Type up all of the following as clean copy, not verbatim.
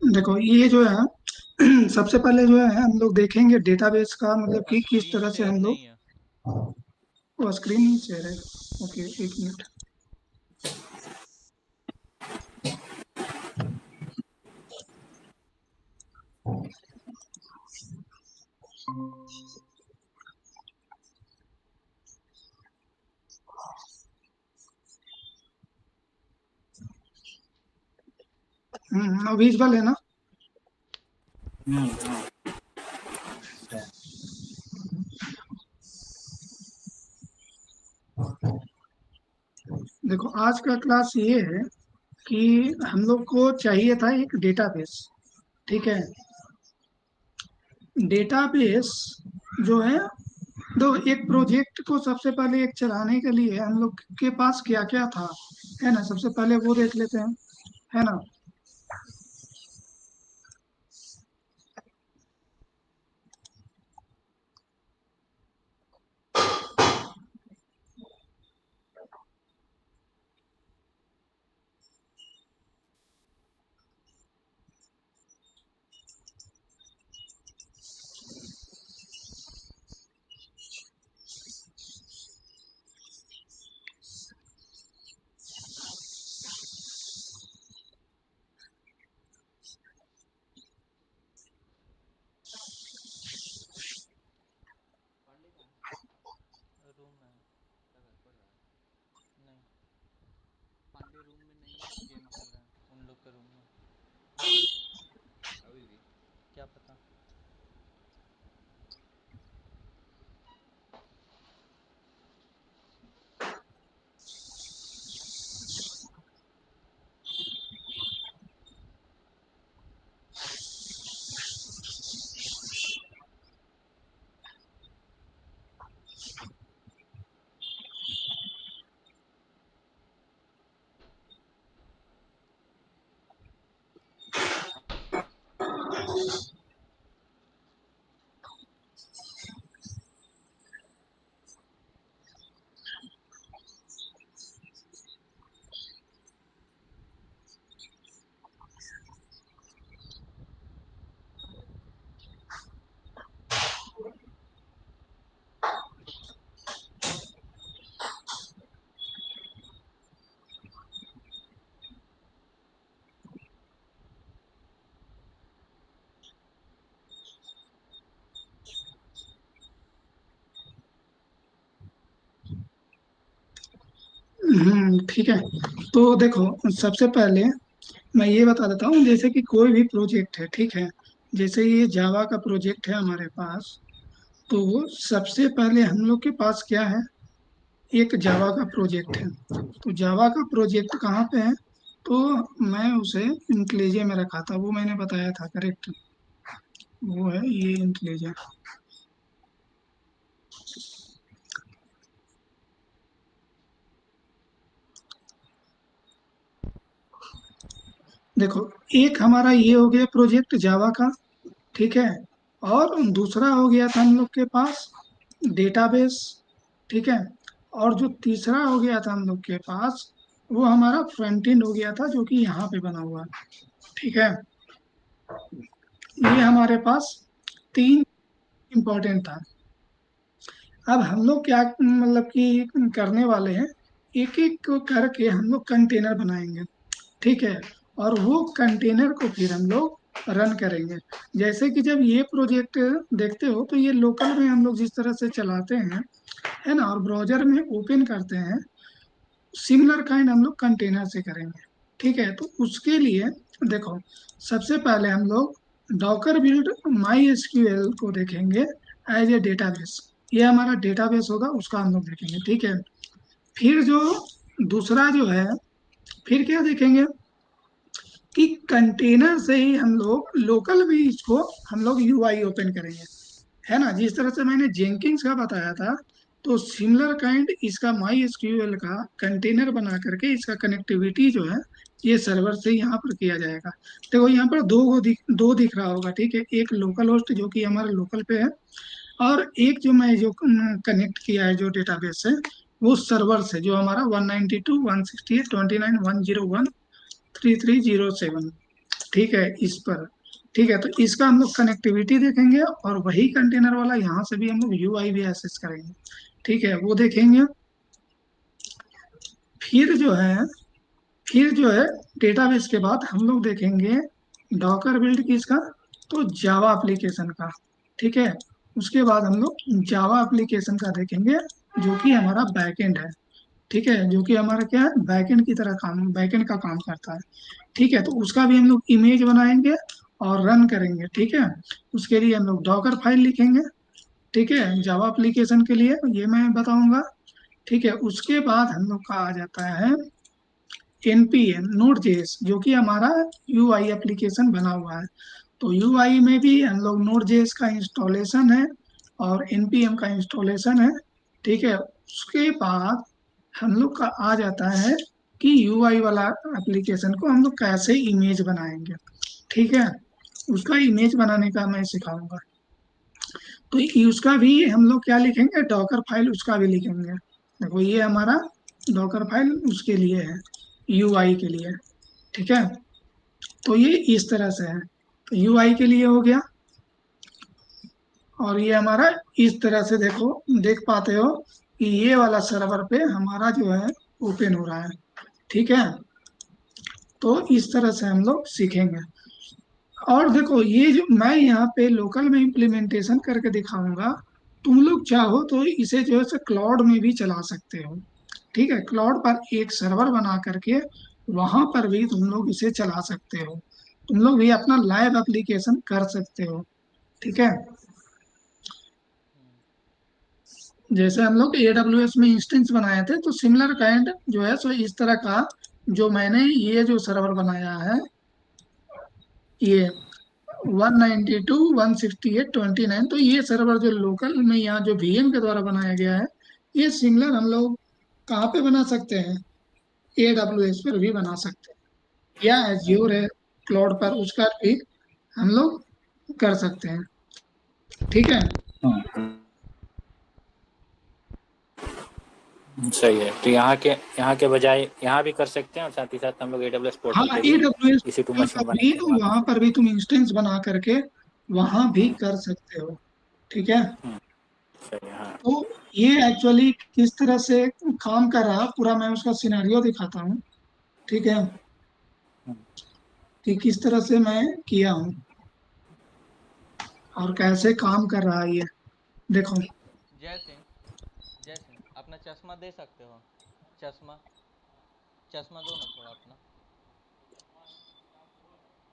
देखो ये जो है सबसे पहले जो है हम लोग देखेंगे डेटाबेस का, मतलब कि किस स्क्रीन तरह से शेयर हम लोग। नहीं है। वो स्क्रीन ही शेयर है। ओके, एक मिनट। विजुअल है ना? देखो आज का क्लास ये है कि हम लोग को चाहिए था एक डेटाबेस। ठीक है। डेटाबेस जो है, दो एक प्रोजेक्ट को सबसे पहले एक चलाने के लिए हम लोग के पास क्या क्या था, है ना? सबसे पहले वो देख लेते हैं, है ना? रूम में है, क्या घर पर रहा है? नहीं, पांडे रूम में नहीं है, गेम खेल रहे हैं उन लोग के रूम में। अभी भी क्या पता। ठीक है। तो देखो सबसे पहले मैं ये बता देता हूँ, जैसे कि कोई भी प्रोजेक्ट है, ठीक है। जैसे ये जावा का प्रोजेक्ट है हमारे पास, तो सबसे पहले हम लोग के पास क्या है, एक जावा का प्रोजेक्ट है। तो जावा का प्रोजेक्ट कहाँ पे है? तो मैं उसे इंटेलिजे में रखा था, वो मैंने बताया था, करेक्ट। वो है ये इंटेलिजे। देखो एक हमारा ये हो गया प्रोजेक्ट जावा का, ठीक है। और दूसरा हो गया था हम लोग के पास डेटाबेस, ठीक है। और जो तीसरा हो गया था हम लोग के पास, वो हमारा फ्रंट एंड हो गया था, जो कि यहाँ पे बना हुआ है, ठीक है। ये हमारे पास तीन इम्पोर्टेंट था। अब हम लोग क्या मतलब कि करने वाले हैं, एक एक को करके हम लोग कंटेनर बनाएंगे, ठीक है। और वो कंटेनर को फिर हम लोग रन करेंगे। जैसे कि जब ये प्रोजेक्ट देखते हो, तो ये लोकल में हम लोग जिस तरह से चलाते हैं, है ना, और ब्राउजर में ओपन करते हैं, सिमिलर काइंड हम लोग कंटेनर से करेंगे, ठीक है। तो उसके लिए देखो सबसे पहले हम लोग डॉकर बिल्ड माई एसक्यूएल को देखेंगे एज ए डेटाबेस। ये हमारा डेटाबेस होगा, उसका हम लोग देखेंगे, ठीक है। फिर जो दूसरा जो है, फिर क्या देखेंगे कि कंटेनर से ही हम लोग लोकल भी इसको हम लोग यूआई ओपन करेंगे, है ना, जिस तरह से मैंने जेंकिंस का बताया था। तो सिमिलर काइंड इसका माई एसक्यूएल का कंटेनर बना करके इसका कनेक्टिविटी जो है, ये सर्वर से यहाँ पर किया जाएगा। देखो यहाँ पर दो दिख रहा होगा, ठीक है। एक लोकल होस्ट जो कि हमारा लोकल पे है, और एक जो मैं जो कनेक्ट किया है जो डेटाबेस है, वो सर्वर से, जो हमारा 192.168.29.101.3307, ठीक है, इस पर। ठीक है, तो इसका हम लोग कनेक्टिविटी देखेंगे, और वही कंटेनर वाला यहाँ से भी हम लोग यूआई भी एक्सेस करेंगे। ठीक है, वो देखेंगे। फिर जो है फिर जो है डेटाबेस के बाद हम लोग देखेंगे डॉकर बिल्ड किसका, तो जावा एप्लीकेशन का। ठीक है, उसके बाद हम लोग जावा एप्लीकेशन का देखेंगे, जो कि हमारा बैकएंड है। ठीक है, जो कि हमारा क्या है, बैकएंड की तरह काम, बैकएंड का काम करता है। ठीक है, तो उसका भी हम लोग इमेज बनाएंगे और रन करेंगे। ठीक है, उसके लिए हम लोग डॉकर फाइल लिखेंगे। ठीक है, जावा एप्लीकेशन के लिए ये मैं बताऊंगा। ठीक है, उसके बाद हम लोग का आ जाता है एनपीएम नोड जेएस, जो कि हमारा यूआई एप्लीकेशन बना हुआ है। तो यूआई में भी हम लोग नोड जेएस का इंस्टॉलेशन है और एनपीएम का इंस्टॉलेशन है। ठीक है, उसके बाद हम लोग का आ जाता है कि यूआई वाला एप्लीकेशन को हम लोग कैसे इमेज बनाएंगे। ठीक है, उसका इमेज बनाने का मैं सिखाऊंगा। तो उसका भी हम लोग क्या लिखेंगे, डॉकर फाइल उसका भी लिखेंगे। देखो, ये हमारा डॉकर फाइल उसके लिए है, यूआई के लिए। ठीक है, तो ये इस तरह से है। तो यूआई के लिए हो गया, और ये हमारा इस तरह से देखो, देख पाते हो कि ये वाला सर्वर पे हमारा जो है ओपन हो रहा है। ठीक है, तो इस तरह से हम लोग सीखेंगे। और देखो, ये जो मैं यहाँ पे लोकल में इम्प्लीमेंटेशन करके दिखाऊंगा, तुम लोग चाहो तो इसे जो है सो क्लाउड में भी चला सकते हो। ठीक है, क्लाउड पर एक सर्वर बना करके वहां पर भी तुम लोग इसे चला सकते हो। तुम लोग भी अपना लाइव एप्लीकेशन कर सकते हो। ठीक है, हम्म। जैसे हम लोग AWS में इंस्टेंस बनाए थे, तो सिमिलर काइंड जो है सो इस तरह का, जो मैंने ये जो सर्वर बनाया है, ये 192 168 29, तो ये सर्वर जो लोकल में यहाँ जो VM के द्वारा बनाया गया है, ये सिमिलर हम लोग कहाँ पे बना सकते हैं, AWS पर भी बना सकते हैं, या एज्योर है क्लाउड पर, उसका भी हम लोग कर सकते हैं। ठीक है, सही है। तो यहाँ के बजाय यहाँ भी कर सकते हैं, और साथ ही साथ हम लोग AWS हाँ, पोर्टल पे भी AWS EC2 पर मशीन बना भी के वहाँ कर वहां सकते पर भी तुम इंस्टेंस बना करके वहां भी हैं। कर सकते हो। ठीक है, सही है, हाँ। तो ये एक्चुअली किस तरह से काम कर रहा, पूरा मैं उसका सिनेरियो दिखाता हूँ। ठीक है, कि किस तरह से मैं किया हूँ और कैसे काम कर रहा है ये, देखो। जय सिंह, जय सिंह, अपना चश्मा दे सकते हो? चश्मा, चश्मा दो ना थोड़ा अपना।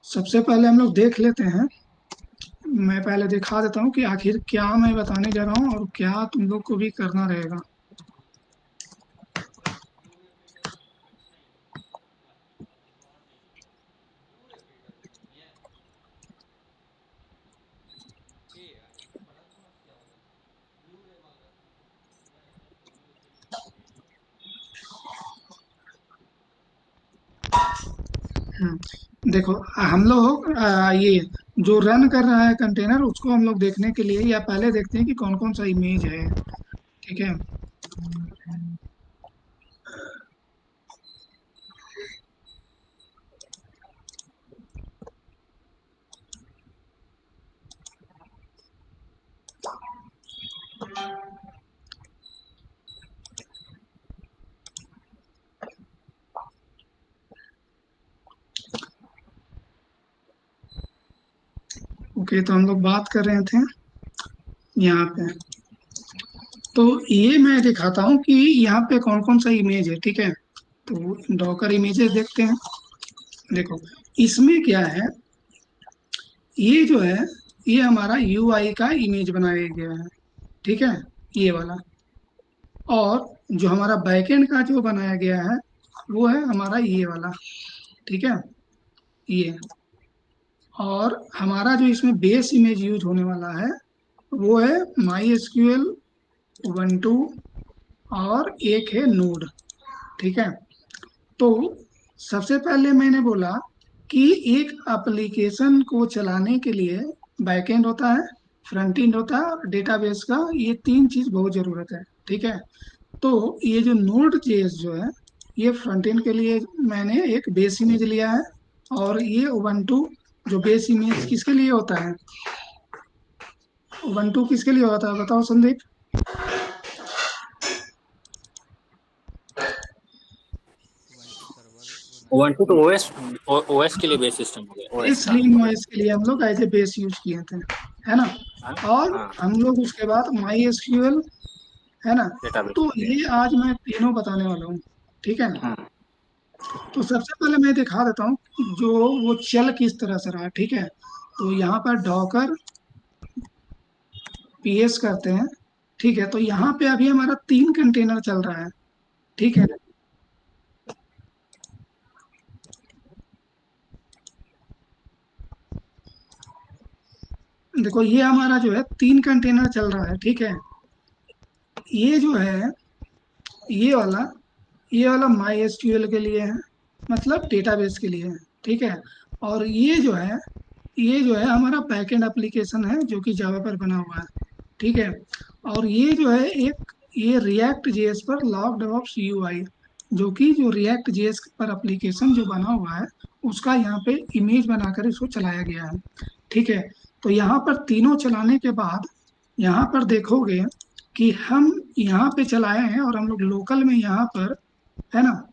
सबसे पहले हम लोग देख लेते हैं, मैं पहले दिखा देता हूँ कि आखिर क्या मैं बताने जा रहा हूँ और क्या तुम लोग को भी करना रहेगा। देखो, हम लोग ये जो रन कर रहा है कंटेनर, उसको हम लोग देखने के लिए या पहले देखते हैं कि कौन कौन सा इमेज है। ठीक है, ओके, तो हम लोग बात कर रहे थे यहाँ पे। तो ये मैं दिखाता हूँ कि यहाँ पे कौन कौन सा इमेज है। ठीक है, तो डॉकर इमेजेस देखते हैं। देखो, इसमें क्या है, ये जो है, ये हमारा यूआई का इमेज बनाया गया है। ठीक है, ये वाला। और जो हमारा बैकएंड का जो बनाया गया है, वो है हमारा ये वाला। ठीक है, ये। और हमारा जो इसमें बेस इमेज यूज होने वाला है, वो है माई एसक्यूएल 1.2, और एक है नोड। ठीक है, तो सबसे पहले मैंने बोला कि एक एप्लीकेशन को चलाने के लिए बैकएंड होता है, फ्रंट एंड होता है, और डेटाबेस का, ये तीन चीज बहुत जरूरत है। ठीक है, तो ये जो नोड जेएस जो है, ये फ्रंट एंड के लिए मैंने एक बेस इमेज लिया है। और ये उबंटू जो बेस इमेज किसके लिए होता है, उबंटू किसके लिए होता है बताओ संदीप। उबंटू सर्वर बनाने उबंटू के तो लिए। ओएस के लिए बेस सिस्टम हो गया, ये ओएस का। स्लिम ओएस के लिए हम लोग एज ए बेस यूज किए थे, है ना। हाँ और हाँ, हम लोग उसके बाद माई एसक्यूएल, है ना। डेटाबेस। तो ये आज मैं तीनों बताने वाला हूँ, ठीक है। हाँ तो सबसे पहले मैं दिखा देता हूँ कि जो वो चल किस तरह से रहा है, ठीक है। तो यहाँ पर डॉकर पीएस करते हैं, ठीक है। तो यहाँ पे अभी हमारा 3 कंटेनर चल रहा है, ठीक है। देखो ये हमारा जो है 3 कंटेनर चल रहा है, ठीक है। ये जो है ये वाला ये वाला माई एसक्यूएल के लिए है, मतलब डेटाबेस के लिए है, ठीक है। और ये जो है हमारा बैकएंड एप्लीकेशन है जो कि जावा पर बना हुआ है, ठीक है। और ये जो है ये रिएक्ट जेएस पर लॉग डेवऑप्स यूआई, जो कि जो रिएक्ट जेएस पर एप्लीकेशन जो बना हुआ है उसका यहाँ पे इमेज बनाकर इसको चलाया गया है, ठीक है। तो यहाँ पर तीनों चलाने के बाद यहाँ पर देखोगे कि हम यहाँ पे चलाए हैं और हम लोग लोकल में यहाँ पर, है ना,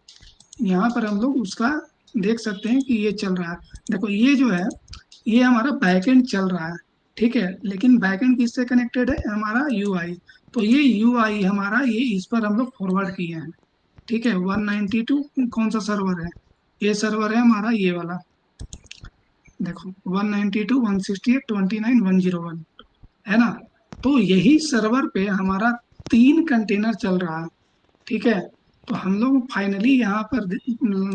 यहाँ पर हम लोग उसका देख सकते हैं कि ये चल रहा है। देखो ये जो है ये हमारा बैकएंड चल रहा है, ठीक है। लेकिन बैकएंड किससे कनेक्टेड है, हमारा यूआई। तो ये यूआई हमारा ये इस पर हम लोग फॉरवर्ड किए हैं, ठीक है। 192 कौन सा सर्वर है, ये सर्वर है हमारा ये वाला, देखो 192.168.29.101, है ना। तो यही सर्वर पे हमारा 3 कंटेनर चल रहा है, ठीक है। तो हम लोग फाइनली यहाँ पर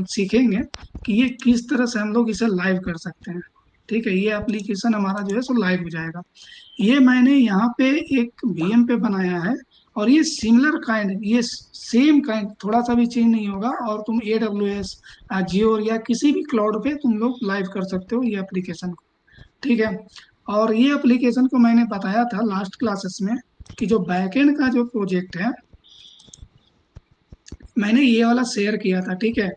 सीखेंगे कि ये किस तरह से हम लोग इसे लाइव कर सकते हैं, ठीक है। ये एप्लीकेशन हमारा जो है सो लाइव हो जाएगा। ये मैंने यहाँ पे एक वीएम पे बनाया है, और ये सिमिलर काइंड, ये सेम काइंड, थोड़ा सा भी चेंज नहीं होगा। और तुम AWS, जियो या किसी भी क्लाउड पे तुम लोग लाइव कर सकते हो ये एप्लीकेशन को, ठीक है। और ये एप्लीकेशन को मैंने बताया था लास्ट क्लासेस में कि जो बैकएंड का जो प्रोजेक्ट है मैंने ये वाला शेयर किया था, ठीक है।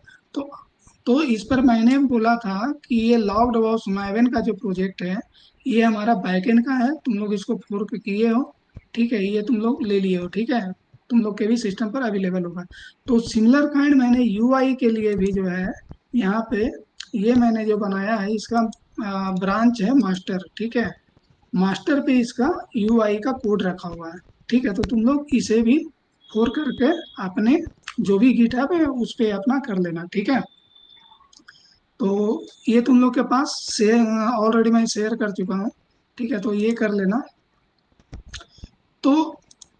तो इस पर मैंने बोला था कि ये लॉग्ड वॉस मैवन का जो प्रोजेक्ट है ये हमारा बैकएंड का है, तुम लोग इसको फोर्क किए हो, ठीक है। ये तुम लोग ले लिए हो, ठीक है, तुम लोग के भी सिस्टम पर अवेलेबल होगा। तो सिमिलर काइंड मैंने यूआई के लिए भी जो है यहाँ पे ये मैंने जो बनाया है इसका ब्रांच है मास्टर, ठीक है। मास्टर पे इसका यूआई का कोड रखा हुआ है, ठीक है। तो तुम लोग इसे भी फोर करके अपने जो भी गिटहब है उस पे अपना कर लेना, ठीक है। तो ये तुम लोग के पास शेयर ऑलरेडी मैं शेयर कर चुका हूँ, ठीक है। तो ये कर लेना। तो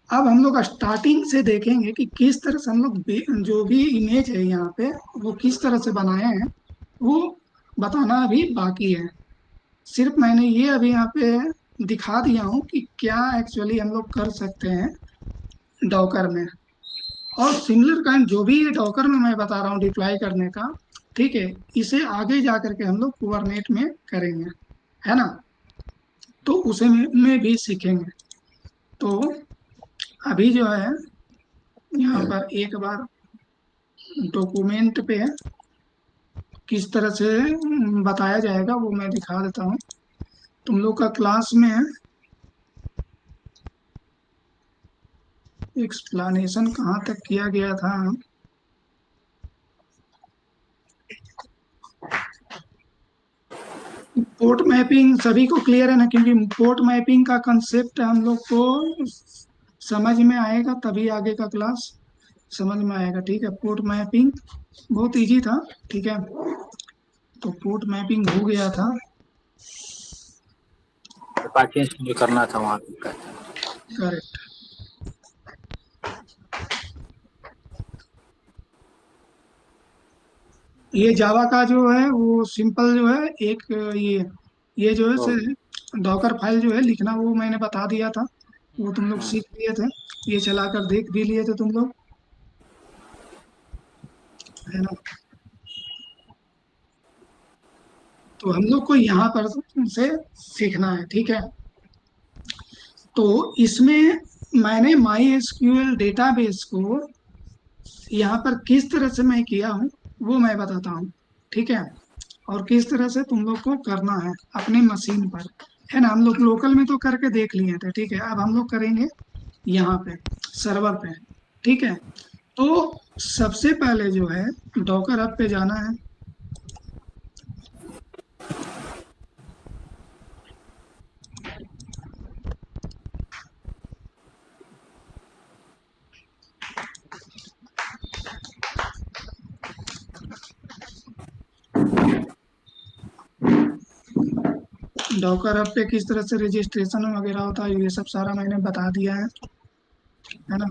अब हम लोग स्टार्टिंग से देखेंगे कि किस तरह से हम लोग जो भी इमेज है यहाँ पे वो किस तरह से बनाए हैं, वो बताना अभी बाकी है। सिर्फ मैंने ये अभी यहाँ पे दिखा दिया हूँ कि क्या एक्चुअली हम लोग कर सकते हैं डॉकर में। और सिमिलर काइंड जो भी ये डॉकर में मैं बता रहा हूँ डिप्लॉय करने का, ठीक है, इसे आगे जा करके हम लोग कुबरनेट में करेंगे, है ना। तो उसे में भी सीखेंगे। तो अभी जो है यहाँ पर एक बार डॉक्यूमेंट पे किस तरह से बताया जाएगा वो मैं दिखा देता हूँ। तुम लोग का क्लास में एक्सप्लानेशन कहाँ तक किया गया था। पोर्ट मैपिंग सभी को क्लियर है ना, क्योंकि पोर्ट मैपिंग का कंसेप्ट हम लोग को समझ में आएगा तभी आगे का क्लास समझ में आएगा, ठीक है। पोर्ट मैपिंग बहुत इजी था, ठीक है। तो पोर्ट मैपिंग हो गया था, अपाचे जो करना था वहाँ पे करते हैं। करेक्ट। ये जावा का जो है वो सिंपल जो है एक ये जो है तो से डॉकर फाइल जो है लिखना वो मैंने बता दिया था, वो तुम लोग हाँ, सीख लिए थे, ये चलाकर देख भी लिए थे तुम लोग, है ना। तो हम लोग को यहाँ पर से सीखना है, ठीक है। तो इसमें मैंने माई एसक्यूएल डेटाबेस को यहाँ पर किस तरह से मैं किया हूँ वो मैं बताता हूँ, ठीक है। और किस तरह से तुम लोग को करना है अपने मशीन पर, है ना। हम लोग लोकल में तो करके देख लिए थे, ठीक है। अब हम लोग करेंगे यहाँ पे सर्वर पे, ठीक है। तो सबसे पहले जो है डॉकर हब पे जाना है। डॉकर हब पे किस तरह से रजिस्ट्रेशन वगैरह होता है ये सब सारा मैंने बता दिया है ना।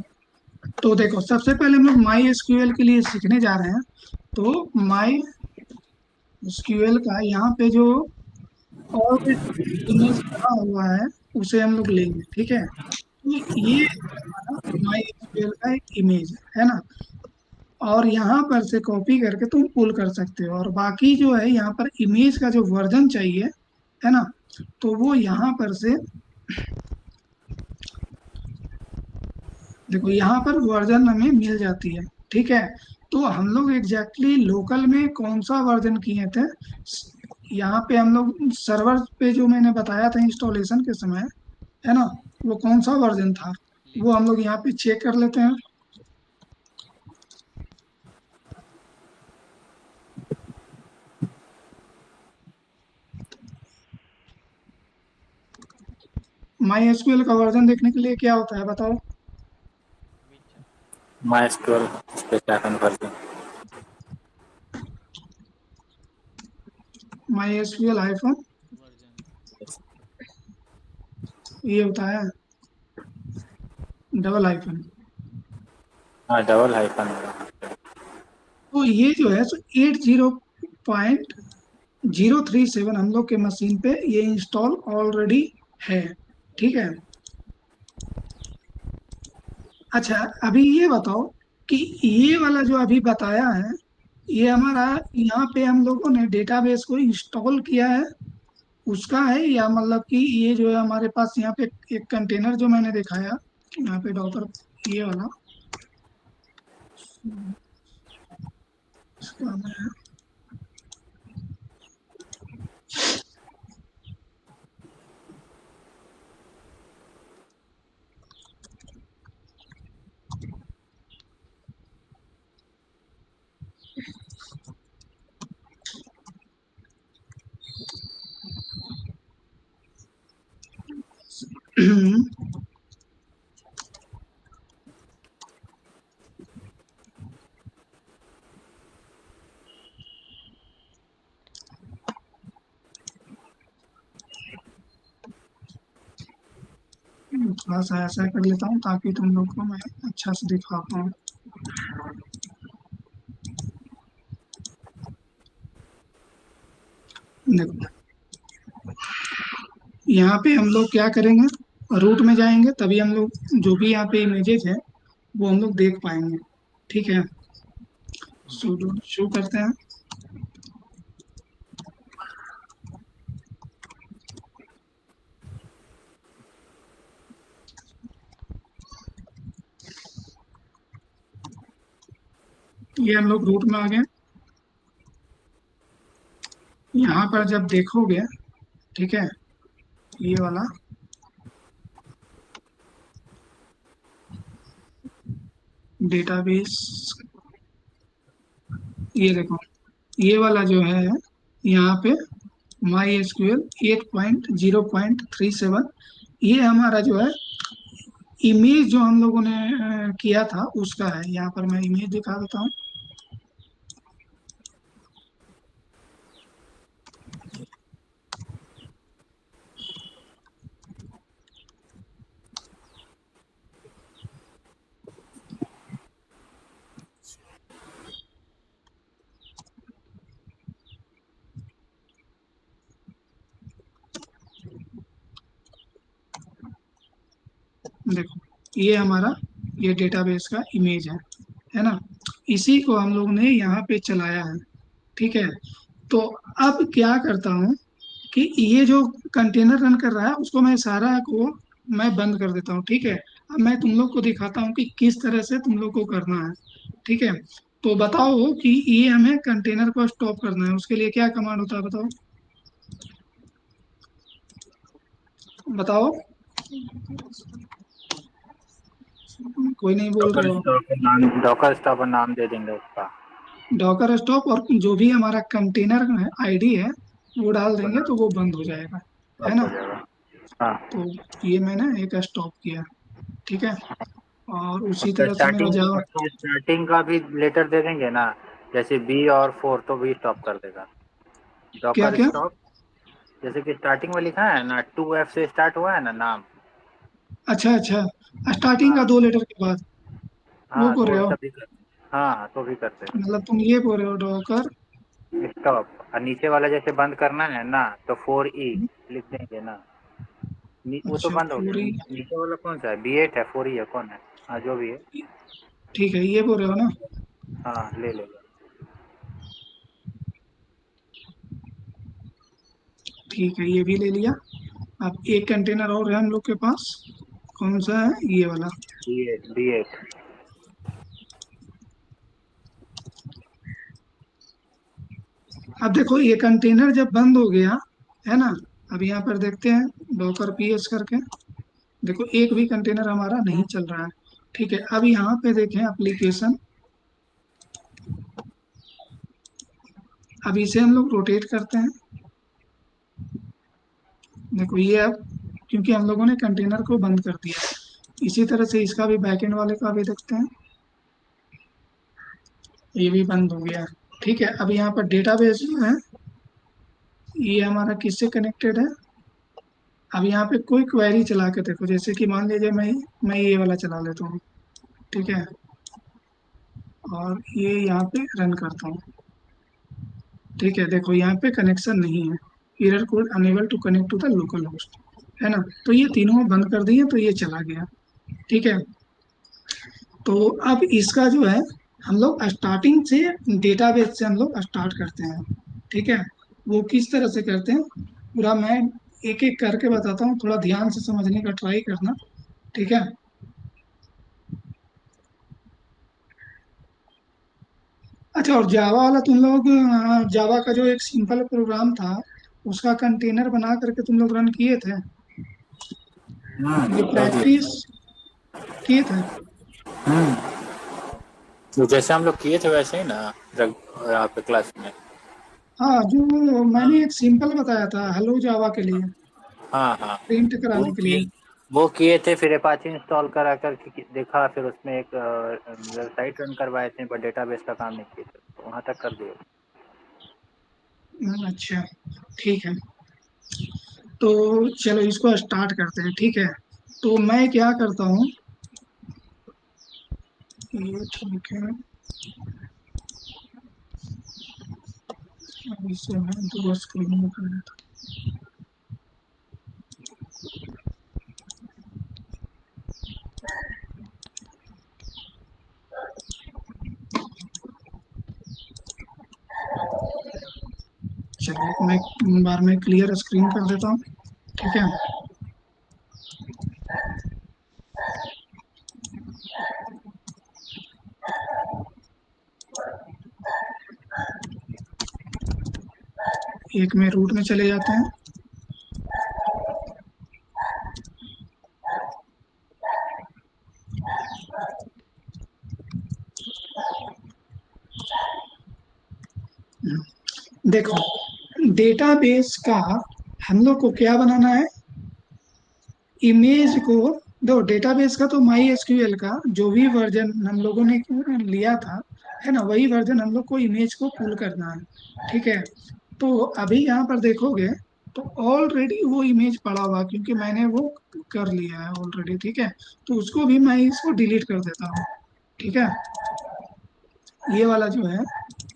तो देखो सबसे पहले हम लोग माई एसक्यूएल के लिए सीखने जा रहे हैं। तो माई एसक्यूएल का यहाँ पे जो और इमेज बना हुआ है उसे हम लोग लेंगे, ठीक है। तो ये हमारा माई एसक्यूएल का एक इमेज है ना। और यहाँ पर से कॉपी करके तुम पुल कर सकते हो, और बाकी जो है यहाँ पर इमेज का जो वर्जन चाहिए, है ना, तो वो यहाँ पर से देखो यहाँ पर वर्जन हमें मिल जाती है, ठीक है। तो हम लोग एग्जैक्टली लोकल में कौन सा वर्जन किए थे, यहाँ पे हम लोग सर्वर पे जो मैंने बताया था इंस्टॉलेशन के समय, है ना, वो कौन सा वर्जन था वो हम लोग यहाँ पे चेक कर लेते हैं। माई एसक्यूएल का वर्जन देखने के लिए क्या होता है बताओ। विच MySQL इस पे क्या conversion? My SQL hyphen version ये होता है डबल हाइफन। हाँ, डबल हाइफन होगा। तो ये जो है सो 80.037 हम लोग के मशीन पे ये इंस्टॉल ऑलरेडी है, ठीक है। अच्छा अभी ये बताओ कि ये वाला जो अभी बताया है ये हमारा यहाँ पे हम लोगों ने डेटाबेस को इंस्टॉल किया है उसका है, या मतलब कि ये जो है हमारे पास यहाँ पे एक कंटेनर जो मैंने दिखाया यहाँ पे डॉकर ये वाला इसका नाम है। थोड़ा सा ऐसा कर लेता हूँ ताकि तुम लोग को मैं अच्छा से दिखा पाऊँ। देखो यहाँ पे हम लोग क्या करेंगे, रूट में जाएंगे तभी हम लोग जो भी यहाँ पे इमेजेस है वो हम लोग देख पाएंगे, ठीक है। सुडो शो करते हैं। ये हम लोग रूट में आ गए। यहाँ पर जब देखोगे, ठीक है, ये वाला डेटाबेस, ये देखो ये वाला जो है यहाँ पे माई एसक्यूएल 8.0.37 ये हमारा जो है इमेज जो हम लोगों ने किया था उसका है। यहाँ पर मैं इमेज दिखा देता हूँ। देखो ये हमारा ये डेटाबेस का इमेज है ना। इसी को हम लोग ने यहाँ पे चलाया है, ठीक है। तो अब क्या करता हूँ कि ये जो कंटेनर रन कर रहा है उसको मैं सारा को मैं बंद कर देता हूँ, ठीक है। अब मैं तुम लोग को दिखाता हूँ कि किस तरह से तुम लोग को करना है, ठीक है। तो बताओ कि ये हमें कंटेनर को स्टॉप करना है, उसके लिए क्या कमांड होता है बताओ। बताओ, कोई नहीं बोल रहे डॉकर हो। स्टॉप नाम, डॉकर स्टॉप नाम दे देंगे उसका। डॉकर स्टॉप, और जो भी हमारा कंटेनर आईडी है वो डाल उसको देंगे नाम तो वो बंद हो जाएगा, है स्टॉप ना। हो जाएगा। हाँ। तो ये मैंने एक स्टॉप किया, ठीक है। और उसी उसका तरह से मेरा स्टार्टिंग जावा। उसका स्टार्टिंग का भी लेटर दे देंगे ना, जैसे बी और फोर, तो भी स्टॉप कर देगा। क्या डॉकर क्या? स्टॉप, जैसे कि स्टार्टिंग में लिखा है ना, 2F से स्टार्ट हुआ है ना नाम। अच्छा अच्छा, स्टार्टिंग का हाँ 2 लेटर के बाद वो हाँ, बोल तो रहे हो? तभी कर, हाँ तो भी कर देगा मतलब तुम ये बोल रहे हो डॉकर। स्टॉप। और नीचे वाला जैसे बंद करना है ना, तो 4E लिख देंगे ना। वो तो अच्छा बंद हो गया। पूरी। नीचे वाला कौन सा है, B8 है, 4E है, कौन है? हाँ जो भी है। ठीक है, ये बोल रहे हो ना। हाँ ले लेगा। ठीक है, ये भी ले लिया। अब एक कंटेनर और है हम लोग के पास, कौन सा है, ये वाला। B8। अब देखो ये कंटेनर जब बंद हो गया, है ना। अब यहाँ पर देखते हैं डॉकर पीएस करके। देखो एक भी कंटेनर हमारा नहीं चल रहा है। ठीक है, अब यहाँ पे देखें एप्लीकेशन। अब इसे हम लोग रोटेट करते हैं। देखो ये अब, क्योंकि हम लोगों ने कंटेनर को बंद कर दिया। इसी तरह से इसका भी बैकएंड वाले का भी देखते हैं। ये भी बंद हो गया। ठीक है, अब यहाँ पर डेटाबेस जो है ये हमारा किससे कनेक्टेड है। अब यहाँ पे कोई क्वेरी चला के देखो, जैसे कि मान लीजिए मैं ये वाला चला लेता हूँ। ठीक है, और ये यहाँ पे रन करता हूँ। ठीक है, देखो यहाँ पे कनेक्शन नहीं है। Error code unable to connect to the local host, है ना। तो ये तीनों बंद कर दिए तो ये चला गया। ठीक है, तो अब इसका जो है हम लोग स्टार्टिंग से डेटाबेस से हम लोग स्टार्ट करते हैं। ठीक है, वो किस तरह से करते हैं पूरा मैं एक एक करके बताता हूँ, थोड़ा ध्यान से समझने का ट्राई करना। ठीक है। अच्छा, और जावा वाला तुम लोग, जावा का जो एक सिंपल प्रोग्राम था उसका कंटेनर बना करके तुम लोग रन किए थे, ये कर दिए। प्रैक्टिस किए थे। तो जैसे हम लोग किए थे वैसे ही ना, जब यहाँ पे क्लास में। हाँ, जो हाँ मैंने एक सिंपल बताया था हेलो जावा के लिए, हाँ हाँ। प्रिंट वो कराने के लिए। किए वो किए थे, फिर अपाची इंस्टॉल करा कर देखा, फिर उसमें एक वेबसाइट रन करवाए थे, पर डेटाबेस का काम नहीं किए थे, तो वहाँ तक कर दिए। अच्छा, ठीक है। तो चलो इसको स्टार्ट करते हैं, ठीक है। तो मैं क्या करता हूँ, ये ठीक है। अब इसे मैं दो स्क्रीन में कर देता हूँ। चलो मैं एक बार में क्लियर स्क्रीन कर देता हूँ, ठीक है। एक में रूट में चले जाते हैं। देखो डेटाबेस का हम लोग को क्या बनाना है, इमेज को। दो डेटाबेस का तो माई एसक्यूएल का जो भी वर्जन हम लोगों ने लिया था, है ना, वही वर्जन हम लोग को इमेज को पुल करना है। ठीक है, तो अभी यहाँ पर देखोगे तो ऑलरेडी वो इमेज पड़ा हुआ, क्योंकि मैंने वो कर लिया है ऑलरेडी। ठीक है, तो उसको भी मैं इसको डिलीट कर देता हूँ। ठीक है, ये वाला जो है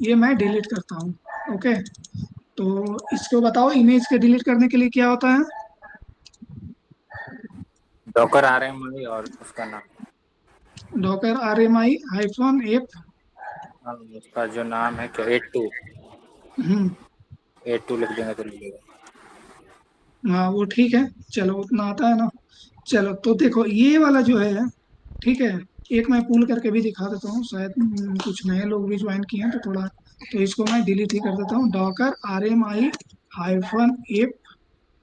ये मैं डिलीट करता हूँ। ओके, तो इसको बताओ इमेज के डिलीट करने के लिए क्या होता है। डॉकर RMI और उसका नाम। Docker RMI-F। हाँ, उसका जो नाम है क्या, 82। हम्म, 82 लिख देंगे तो लिखेगा। हाँ वो ठीक है। चलो उतना आता है ना। चलो तो देखो ये वाला जो है, ठीक है, एक मैं पुल करके भी दिखा देता हूँ, शायद कुछ नए लोग भी ज्वाइन किए हैं तो थोड़ा, तो इसको मैं डिलीट ही कर देता हूँ। डॉकर RMI हाइफन एप,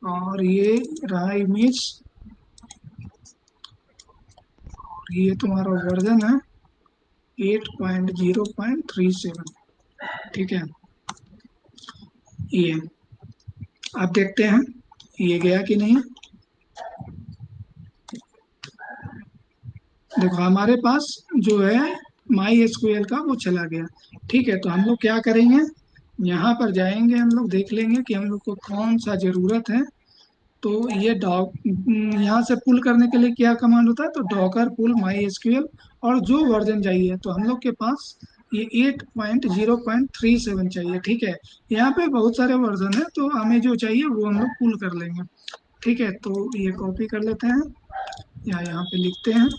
और ये रहा इमेज, और ये तुम्हारा वर्जन है 8.0.37। ठीक है, ये आप देखते हैं ये गया कि नहीं। देखो हमारे पास जो है माई एसक्यूएल का वो चला गया। ठीक है, तो हम लोग क्या करेंगे, यहाँ पर जाएंगे, हम लोग देख लेंगे कि हम लोग को कौन सा जरूरत है। तो ये यहाँ से पुल करने के लिए क्या कमांड होता है, तो डॉकर पुल माई एसक्यूएल, और जो वर्जन चाहिए, तो हम लोग के पास ये 8.0.37 चाहिए। ठीक है, यहाँ पे बहुत सारे वर्जन है, तो हमें जो चाहिए वो हम लोग पुल कर लेंगे। ठीक है, तो ये कॉपी कर लेते हैं, या यहाँ पे लिखते हैं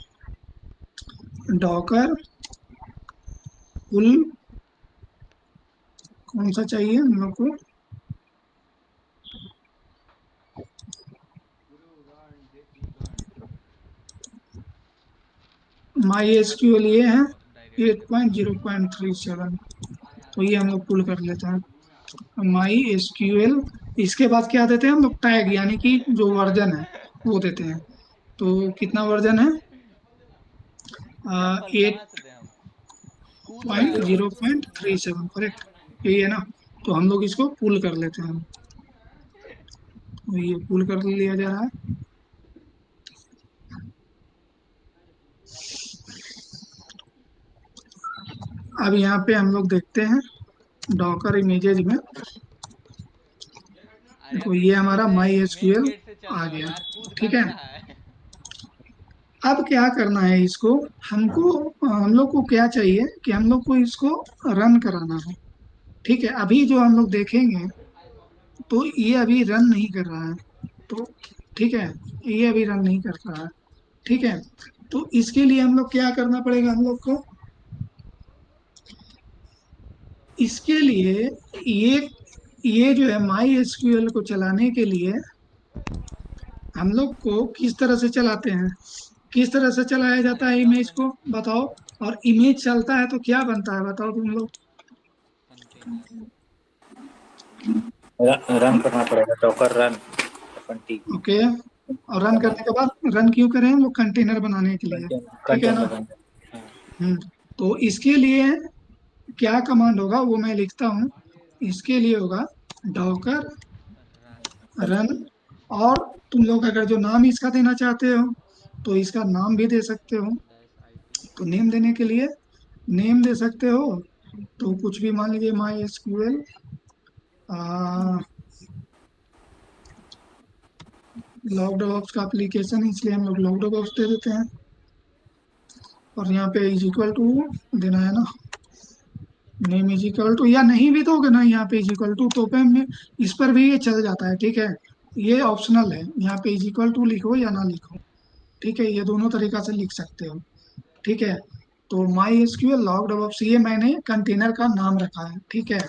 डॉकर पुल, कौन सा चाहिए हम लोग को, माई एसक्यूएल ये है डायरेक्ट 8.0.37, तो ये हम लोग पुल कर लेते हैं माई एसक्यूएल। इसके बाद क्या देते हैं हम लोग, टैग, यानी कि जो वर्जन है वो देते हैं। तो कितना वर्जन है, सैंपल एट कहाँ से दें हम? कूद रहा पॉइंट है वो। Zero point three seven correct, यही है ना। तो हम लोग इसको पुल कर लेते हैं, तो ये पुल कर लिया जा रहा है। अब यहाँ पे हम लोग देखते हैं डॉकर इमेजेज में, अरे देखो अभी ये मेन हमारा है, माई मेन एसक्यूएल गेट से चल आ रहा हूँ गया। यार, कूद ठीक काहे है, रहा है? अब क्या करना है इसको, हमको, हम लोग को क्या चाहिए कि हम लोग को इसको रन कराना है। ठीक है, अभी जो हम लोग देखेंगे तो ये अभी रन नहीं कर रहा है, तो ठीक है, ये अभी रन नहीं कर रहा है। ठीक है, तो इसके लिए हम लोग क्या करना पड़ेगा हम लोग को, इसके लिए ये ये जो है माई एसक्यूएल को चलाने के लिए हम लोग को किस तरह से चलाते हैं, किस तरह से चलाया जाता अरे है कम इमेज में को, बताओ। और इमेज चलता है तो क्या बनता है बताओ तुम लोग। कंटेनर। रन करना पड़ेगा, डॉकर रन अपन टी। ओके, और रन करने के बाद, रन क्यों करें हम लोग, कंटेनर बनाने के लिए। ठीक है ना। Container run. हम्म, तो इसके लिए क्या कमांड होगा वो मैं लिखता हूँ। इसके लिए होगा डॉकर रन रन, और तुम लोग अगर जो नाम इसका देना चाहते हो तो इसका नाम भी दे सकते हो। Dash IP. तो नेम देने के लिए नेम दे सकते हो, तो कुछ भी मान लीजिए माई एसक्यूएल लॉग डॉग्स का एप्लीकेशन है, इसलिए हम लोग लॉग डॉग्स दे देते हैं। और यहाँ पे इज इक्वल टू देना है ना, नेम इज इक्वल टू, या नहीं भी दोगे ना यहाँ पे इज इक्वल टू, तो पे में इस पर भी ये चल जाता है। ठीक है, ये ऑप्शनल है, यहाँ पे इज इक्वल टू लिखो या ना लिखो। ठीक है, ये दोनों तरीका से लिख सकते हो। ठीक है, तो माई एसक्यूएल लॉग डॉग्स, ये मैंने कंटेनर का नाम रखा है। ठीक है,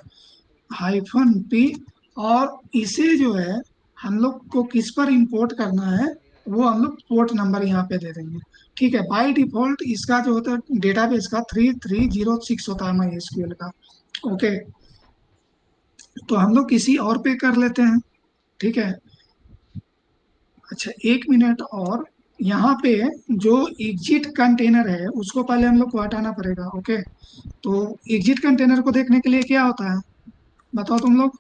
हाइफन पी, और इसे जो है हम लोग को किस पर इंपोर्ट करना है, वो हम लोग पोर्ट नंबर यहाँ पे दे देंगे। ठीक है, बाय डिफॉल्ट इसका जो होता है डेटाबेस का 3306 होता है माई एसक्यूएल का। ओके, तो हम लोग किसी और पे कर लेते हैं। ठीक है, अच्छा एक मिनट, और यहाँ पे जो एग्जिट कंटेनर है उसको पहले हम लोग को हटाना पड़ेगा। ओके, तो एग्जिट कंटेनर को देखने के लिए क्या होता है बताओ तुम लोग।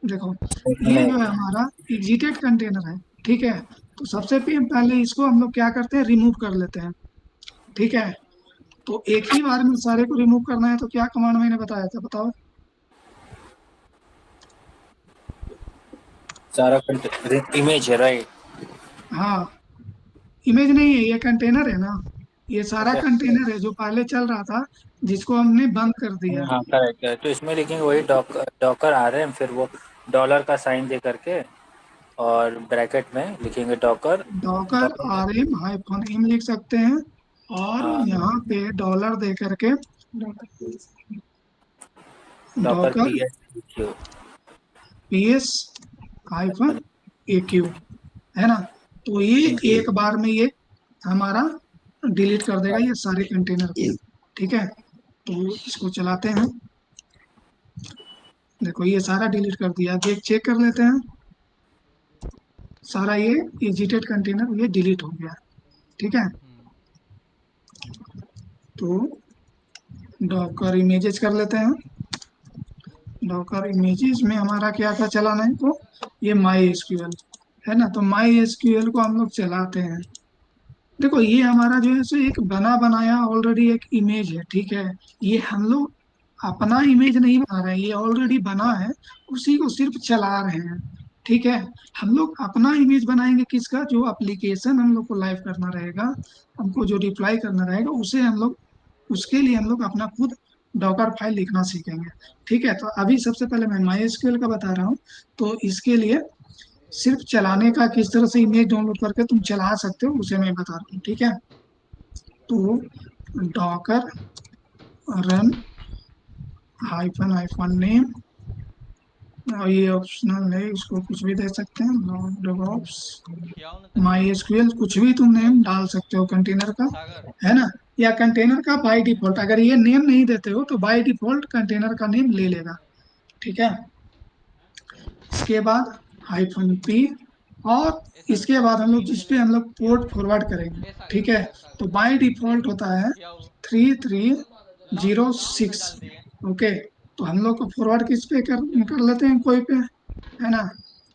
देखो ये जो है हमारा एग्जिटेड कंटेनर है। ठीक है, तो सबसे पहले इसको हम लोग क्या करते हैं, रिमूव कर लेते हैं। ठीक है, तो एक ही बार में सारे को रिमूव करना है, तो क्या कमांड मैंने बताया था बताओ। सारा इमेज है राइट। हाँ, इमेज नहीं है, ये कंटेनर है ना, ये सारा ओके। कंटेनर है जो पहले चल रहा था, जिसको हमने बंद कर दिया। हाँ करेक्ट है, तो इसमें लिखेंगे वही डॉकर डॉकर आ रहे हैं, फिर वो डॉलर का साइन दे करके और ब्रैकेट में लिखेंगे docker. Docker docker RM hyphen M लिख सकते हैं, और हाँ यहाँ पे डॉलर दे करके Docker Docker P S Q. PS hyphen AQ, है ना। तो ये एक बार में ये हमारा डिलीट कर देगा ये सारे कंटेनर को। ठीक है, तो इसको चलाते हैं। देखो ये सारा डिलीट कर दिया। देख चेक कर लेते हैं, सारा ये एजिटेड कंटेनर ये डिलीट हो गया। ठीक है, तो डॉकर इमेजेस कर लेते हैं। डॉकर इमेजेस में हमारा क्या था चलाना है, तो ये माई एसक्यूएल है ना। तो माई एसक्यूएल को हम लोग चलाते हैं। देखो ये हमारा जो है सो एक बना बनाया ऑलरेडी एक इमेज है। ठीक है, ये हम लोग अपना इमेज नहीं बना रहे हैं, ये ऑलरेडी बना है, उसी को सिर्फ चला रहे हैं। ठीक है, हम लोग अपना इमेज बनाएंगे किसका, जो एप्लीकेशन हम लोग को लाइव करना रहेगा, हमको जो रिप्लाई करना रहेगा उसे हम लोग, उसके लिए हम लोग अपना खुद डॉकर फाइल लिखना सीखेंगे। ठीक है, तो अभी सबसे पहले मैं माई एसक्यूएल का बता रहा हूँ। तो इसके लिए सिर्फ चलाने का, किस तरह से इमेज डाउनलोड करके तुम चला सकते हो उसे मैं बता रहा हूँ। ठीक है, तो Docker run hyphen hyphen name, और ये ऑप्शनल है, इसको कुछ भी दे सकते हैं, डेवऑप्स क्या हो ना तनी माई एसक्यूएल, कुछ भी तुम नेम डाल सकते हो कंटेनर का, सागर है ना। या कंटेनर का बाय डिफॉल्ट, अगर ये नेम नहीं देते हो तो बाय डिफॉल्ट कंटेनर का नेम ले लेगा। ठीक है, इसके बाद हाइफन पी, और ए सागर इसके बाद हम लोग टीम जिस पे खेलेगा हम लोग पोर्ट फॉरवर्ड करेंगे। ए सागर ठीक है, तो बाय ए डिफॉल्ट होता है क्या हो 3306। डाल दिए ओके, तो हम लोग को फॉरवर्ड किस पे कर लेते हैं, कोई पे, है ना।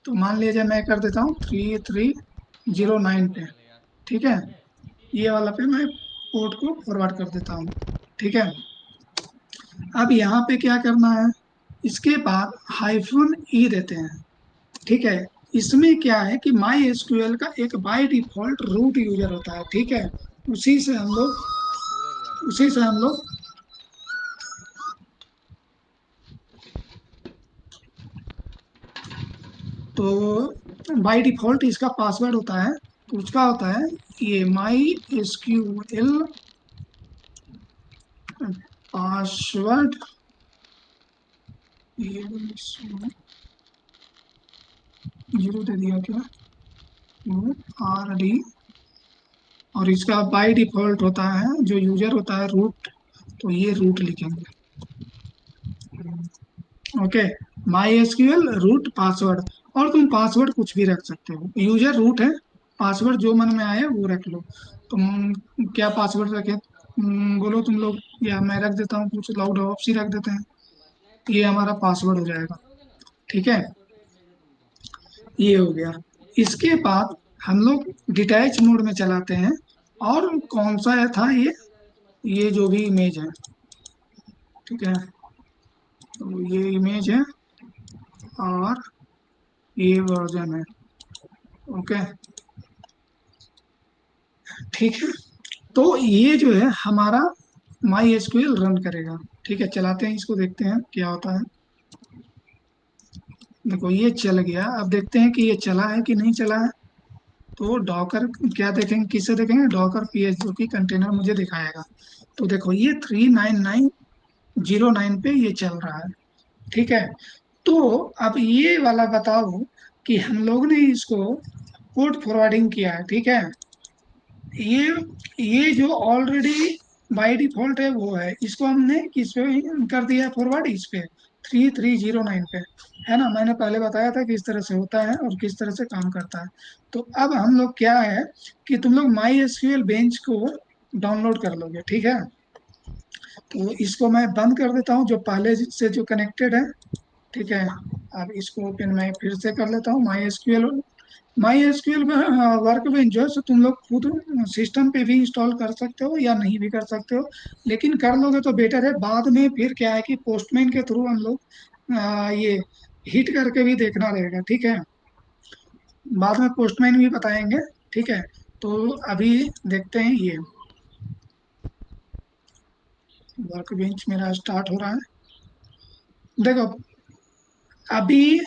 तो मान लीजिए मैं कर देता हूँ 3309 पे। खेलेंगे यार ठीक है, ये वाला पे मैं पोर्ट को फॉरवर्ड कर देता हूँ। ठीक है, अब यहाँ पे क्या करना है, इसके बाद हाइफन ई देते हैं। ठीक है, इसमें क्या है कि माई एसक्यूएल का एक बाय डिफॉल्ट रूट यूजर होता है। ठीक है, उसी से हम लोग ले ना भाई पूरे ले ना उसी से हम लोग तो बाय डिफॉल्ट इसका पासवर्ड होता है, तो उसका होता है ये माई एसक्यूएल पासवर्ड, ये जीरो दे दिया क्या, आर डी, और इसका बाय डिफॉल्ट होता है जो यूजर होता है रूट, तो ये रूट लिखेंगे। Okay, MySQL root password, और तुम पासवर्ड कुछ भी रख सकते हो, यूजर रूट है, पासवर्ड जो मन में आए वो रख लो। तुम क्या पासवर्ड रखे, बोलो तुम लोग, या मैं रख देता हूँ कुछ लाउड ऑप्स ही रख देते हैं, ये हमारा पासवर्ड हो जाएगा। ठीक है, ये हो गया। इसके बाद हम लोग डिटैच मोड में चलाते हैं, और कौन सा है था ये जो भी इमेज है। ठीक है, तो ये इमेज है और ये वर्जन है। ओके, ठीक है, तो ये जो है हमारा माई एसक्यूएल रन करेगा। ठीक है, चलाते हैं इसको, देखते हैं क्या होता है। देखो ये चल गया, अब देखते हैं कि ये चला है कि नहीं चला है। तो डॉकर क्या देखेंगे, किसे देखेंगे, डॉकर पीएच जो कि कंटेनर मुझे दिखाएगा। तो देखो ये 39909 पे ये चल रहा है। ठीक है, तो अब ये वाला बताओ कि हम लोग ने इसको पोर्ट फॉरवर्डिंग किया है। ठीक है, ये ये जो ऑलरेडी बाय डिफॉल्ट है वो है, इसको हमने किस पे कर दिया है फॉरवर्ड, इस पे 3309 पे, है ना। मैंने पहले बताया था किस तरह से होता है और किस तरह से काम करता है। तो अब हम लोग क्या है कि तुम लोग माई एसक्यूएल बेंच को डाउनलोड कर लोगे। ठीक है, तो इसको मैं बंद कर देता हूँ जो पहले से जो कनेक्टेड है। ठीक है, अब इसको ओपन मैं फिर से कर लेता हूँ माई एसक्यूएल वर्क बेंच जो है सो तुम लोग खुद सिस्टम पे भी इंस्टॉल कर सकते हो या नहीं भी कर सकते हो, लेकिन कर लोगे तो बेटर है। बाद में फिर क्या है कि पोस्टमैन के थ्रू हम लोग ये हिट करके भी देखना रहेगा। ठीक है, बाद में पोस्टमैन भी बताएंगे। ठीक है, तो अभी देखते हैं ये वर्क बेंच मेरा स्टार्ट हो रहा है। देखो अभी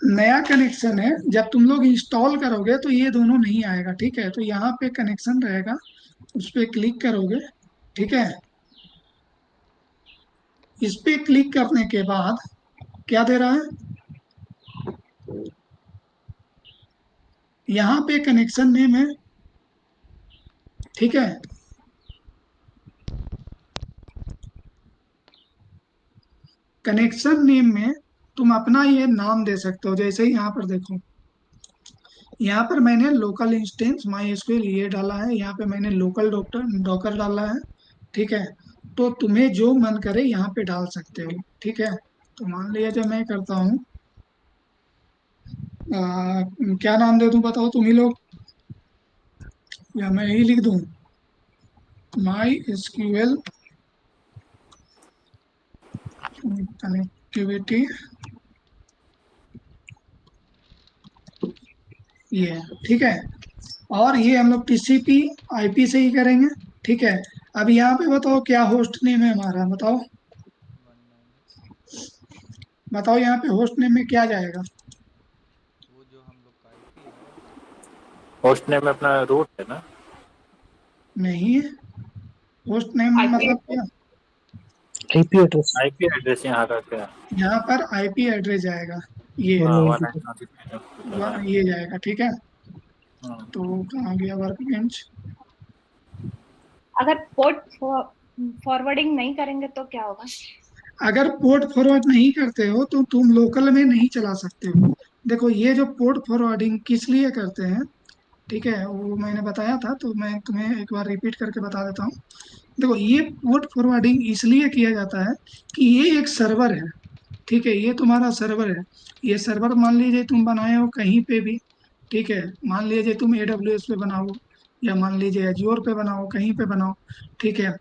नया कनेक्शन है, जब तुम लोग इंस्टॉल करोगे तो ये दोनों नहीं आएगा। ठीक है, तो यहाँ पे कनेक्शन रहेगा, उस पर क्लिक करोगे। ठीक है, इस पे क्लिक करने के बाद क्या दे रहा है, यहाँ पे कनेक्शन नेम है। ठीक है। कनेक्शन नेम में तुम अपना ये नाम दे सकते हो, जैसे ही यहाँ पर देखो, यहाँ पर मैंने लोकल इंस्टेंस माई एसक्यूएल ये डाला है, यहाँ पे मैंने लोकल डॉकर डाला है। ठीक है, तो तुम्हें जो मन करे यहाँ पे डाल सकते हो। ठीक है, तो मान लिया जब मैं करता हूँ, क्या नाम दे दूं बताओ तुम ही लोग, या मैं यही लिख दूं, माई एसक्यूएल कनेक्टिविटी, ये है, ठीक है। और ये हम लोग टीसीपी आईपी से ही करेंगे। ठीक है, अब यहाँ पे बताओ क्या होस्ट नेम है हमारा, बताओ 190 बताओ यहाँ पे होस्ट नेम में क्या जाएगा। वो जो हम लोग का आईपी है। होस्ट नेम में अपना रूट है ना। नहीं, होस्ट नेम आईपी मतलब क्या, आईपी एड्रेस आईपी एड्रेस यहाँ का क्या। यहाँ पर आईपी एड्रेस जाएगा, ये हाँ 192 ये जाएगा। ठीक है, हाँ तो कहाँ गया वर्क बेंच। अगर पोर्ट फॉरवर्डिंग नहीं करेंगे तो क्या होगा? अगर पोर्ट फॉरवर्ड नहीं करते हो तो तुम लोकल में नहीं चला सकते हो। देखो ये जो पोर्ट फॉरवर्डिंग किस लिए करते हैं, ठीक है, वो मैंने बताया था, तो मैं तुम्हें एक बार रिपीट करके बता देता हूँ। देखो ये पोर्ट फॉरवर्डिंग इसलिए किया जाता है कि ये एक सर्वर है। ठीक है, ये तुम्हारा सर्वर है। ये सर्वर मान लीजिए तुम बनाए हो कहीं पे भी, ठीक है, मान लीजिए तुम AWS पे बनाओ, या मान लीजिए एज्योर पे बनाओ, कहीं पे बनाओ। ठीक है,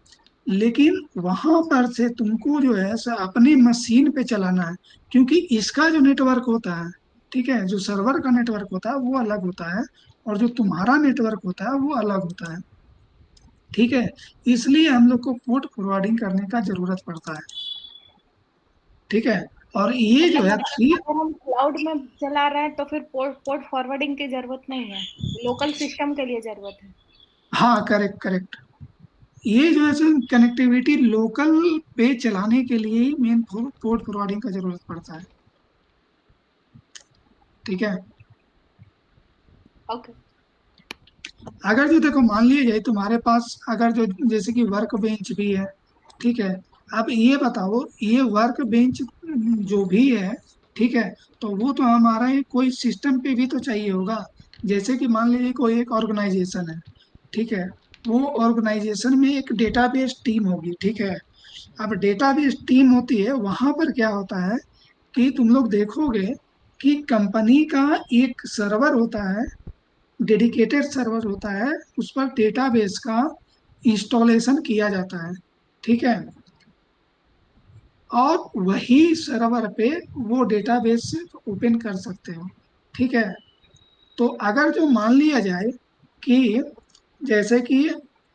लेकिन वहां पर से तुमको जो है सो अपनी मशीन पे चलाना है, क्योंकि इसका जो नेटवर्क होता है, ठीक है, जो सर्वर का नेटवर्क होता है वो अलग होता है, और जो तुम्हारा नेटवर्क होता है वो अलग होता है। ठीक है, इसलिए हम लोग को पोर्ट फॉरवर्डिंग करने का जरूरत पड़ता है। ठीक है, और ये जो मतलब है थ्री, अगर हम क्लाउड में चला रहे हैं तो फिर पोर्ट फॉरवर्डिंग की जरूरत नहीं है, लोकल सिस्टम के लिए जरूरत है। हाँ करेक्ट करेक्ट, ये जो है सो कनेक्टिविटी लोकल पे चलाने के लिए ही मेन पोर्ट फॉरवर्डिंग का जरूरत पड़ता है। ठीक है, ओके। अगर जो देखो मान लिया जाए तुम्हारे पास अगर जो जैसे कि वर्क बेंच भी है, ठीक है, अब ये बताओ ये वर्क बेंच जो भी है, ठीक है, तो वो तो हमारा एक कोई सिस्टम पे भी तो चाहिए होगा। जैसे कि मान लीजिए कोई एक ऑर्गेनाइजेशन है, ठीक है, वो ऑर्गेनाइजेशन में एक डेटाबेस टीम होगी। ठीक है, अब डेटाबेस टीम होती है, वहां पर क्या होता है कि तुम लोग देखोगे कि कंपनी का एक सर्वर होता है, डेडिकेटेड सर्वर होता है, उस पर डेटाबेस का इंस्टॉलेशन किया जाता है। ठीक है, और वही सर्वर पे वो डेटाबेस ओपन कर सकते हो। ठीक है, तो अगर जो मान लिया जाए कि जैसे कि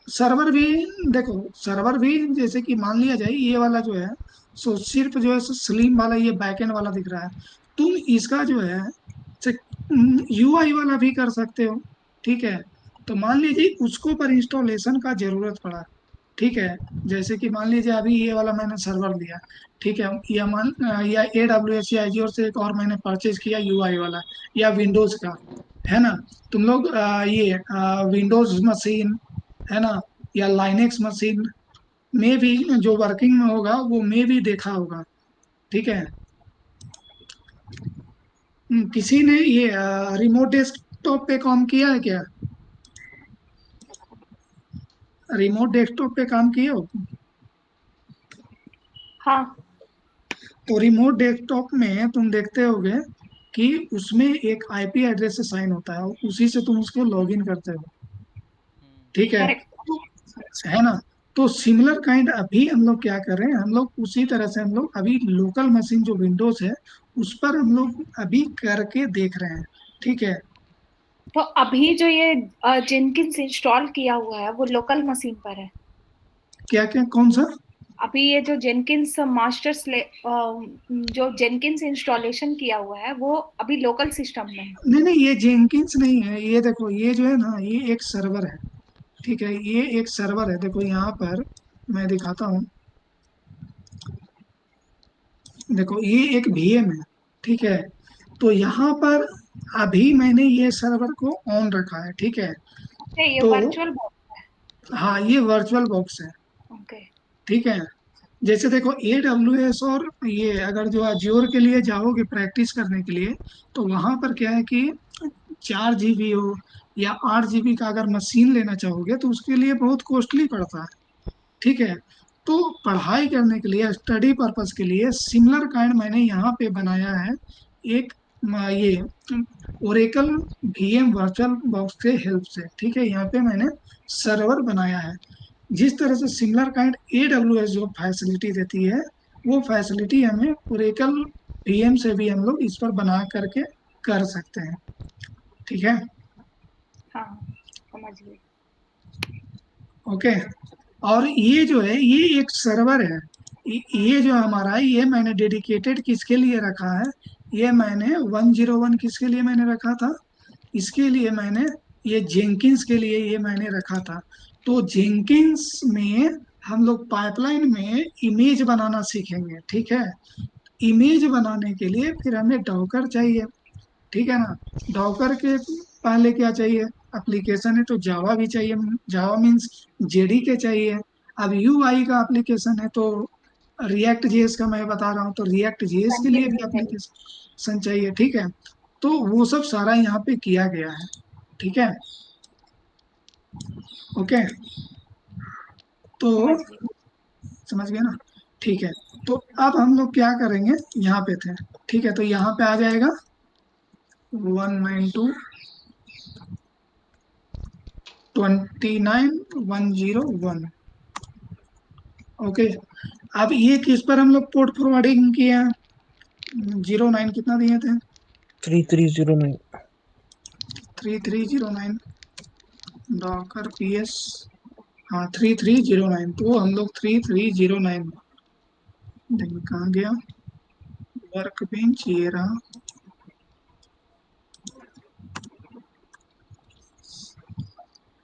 सर्वर भी, देखो सर्वर भी जैसे कि मान लिया जाए ये वाला जो है सो सिर्फ जो है स्लिम वाला ये बैकएंड वाला दिख रहा है, तुम इसका जो है यूआई वाला भी कर सकते हो। ठीक है, तो मान लीजिए उसको पर इंस्टॉलेशन का जरूरत पड़ा। ठीक है, जैसे कि मान लीजिए अभी ये वाला मैंने सर्वर लिया, ठीक है, या AWS या Azure से एक और मैंने परचेज किया यूआई वाला, या विंडोज का, है ना। तुम लोग ये विंडोज मशीन, है ना, या लाइनेक्स मशीन में भी जो वर्किंग में होगा वो में भी देखा होगा। ठीक है, किसी ने ये रिमोट डेस्कटॉप पे काम किया है क्या, रिमोट डेस्कटॉप पे काम किए हो। हाँ। तो रिमोट डेस्कटॉप में तुम देखते होगे कि उसमें एक आईपी एड्रेस से साइन होता है, उसी से तुम उसको लॉगिन करते हो। ठीक है ना। तो सिमिलर काइंड अभी हम लोग क्या कर रहे हैं, हम लोग उसी तरह से हम लोग अभी लोकल मशीन जो विंडोज है उस पर हम लोग अभी करके देख रहे हैं। ठीक है, तो अभी जो ये जेनकिंस इंस्टॉल किया हुआ है वो लोकल मशीन पर है? क्या क्या कौन सा। अभी ये जो जेनकिंस जो जेनकिंस इंस्टॉलेशन किया हुआ है वो अभी लोकल सिस्टम में है? नहीं नहीं, ये जेनकिंस नहीं है, ये देखो ये जो है ना ये एक सर्वर है। ठीक है, ये एक सर्वर है, देखो यहाँ पर मैं दिखाता हूँ। देखो ये एक VM है। ठीक है, तो यहाँ पर अभी मैंने ये सर्वर को ऑन रखा है। ठीक है, ये तो वर्चुअल बॉक्स है। हाँ ये वर्चुअल बॉक्स है। ओके। ठीक है, जैसे देखो AWS और ये अगर जो अज्योर के लिए जाओगे प्रैक्टिस करने के लिए, तो वहां पर क्या है कि 4 GB हो या 8 GB का अगर मशीन लेना चाहोगे तो उसके लिए बहुत कॉस्टली पड़ता है। ठीक है, तो पढ़ाई करने के लिए स्टडी पर्पस के लिए सिमिलर काइंड मैंने यहाँ पे बनाया है एक ये ओरेकल VM वर्चुअल बॉक्स के हेल्प से। ठीक है, यहाँ पे मैंने सर्वर बनाया है। जिस तरह से सिमिलर काइंड AWS जो फैसिलिटी देती है, वो फैसिलिटी हमें ओरेकल VM से भी हम लोग इस पर बना करके कर सकते हैं। ठीक है, हाँ समझ गई। ओके। और ये जो है ये एक सर्वर है। ये जो हमारा है ये मैंने डेडिकेटेड किसके लिए रखा है, ये मैंने 101 किसके लिए मैंने रखा था, इसके लिए मैंने, ये जेंकिंस के लिए ये मैंने रखा था। तो जेंकिंस में हम लोग पाइपलाइन में इमेज बनाना सीखेंगे। ठीक है, इमेज बनाने के लिए फिर हमें डॉकर चाहिए। ठीक है ना, डॉकर के पहले क्या चाहिए, एप्लीकेशन है तो जावा भी चाहिए, जावा मीन्स JDK चाहिए। अब UI का एप्लीकेशन है तो रिएक्ट जेएस का मैं बता रहा हूँ, तो रिएक्ट जेएस के लिए भी कंटेनर चाहिए। एप्लीकेशन चाहिए। ठीक है, तो वो सब सारा यहाँ पे किया गया है। ठीक है, ओके, तो समझ गई। समझ गए ना। ठीक है, तो अब हम लोग क्या करेंगे, यहाँ पे थे। ठीक है, तो यहाँ पे आ जाएगा 192.29.101। ओके, अब ये किस पर हम लोग पोर्ट फॉरवर्डिंग किए हैं, 09 कितना दिए थे, 3309 3309 डॉकर PS। हाँ 3309, तो हम लोग 3309 देखिए कहाँ गया, वर्क बेंच ये रहा।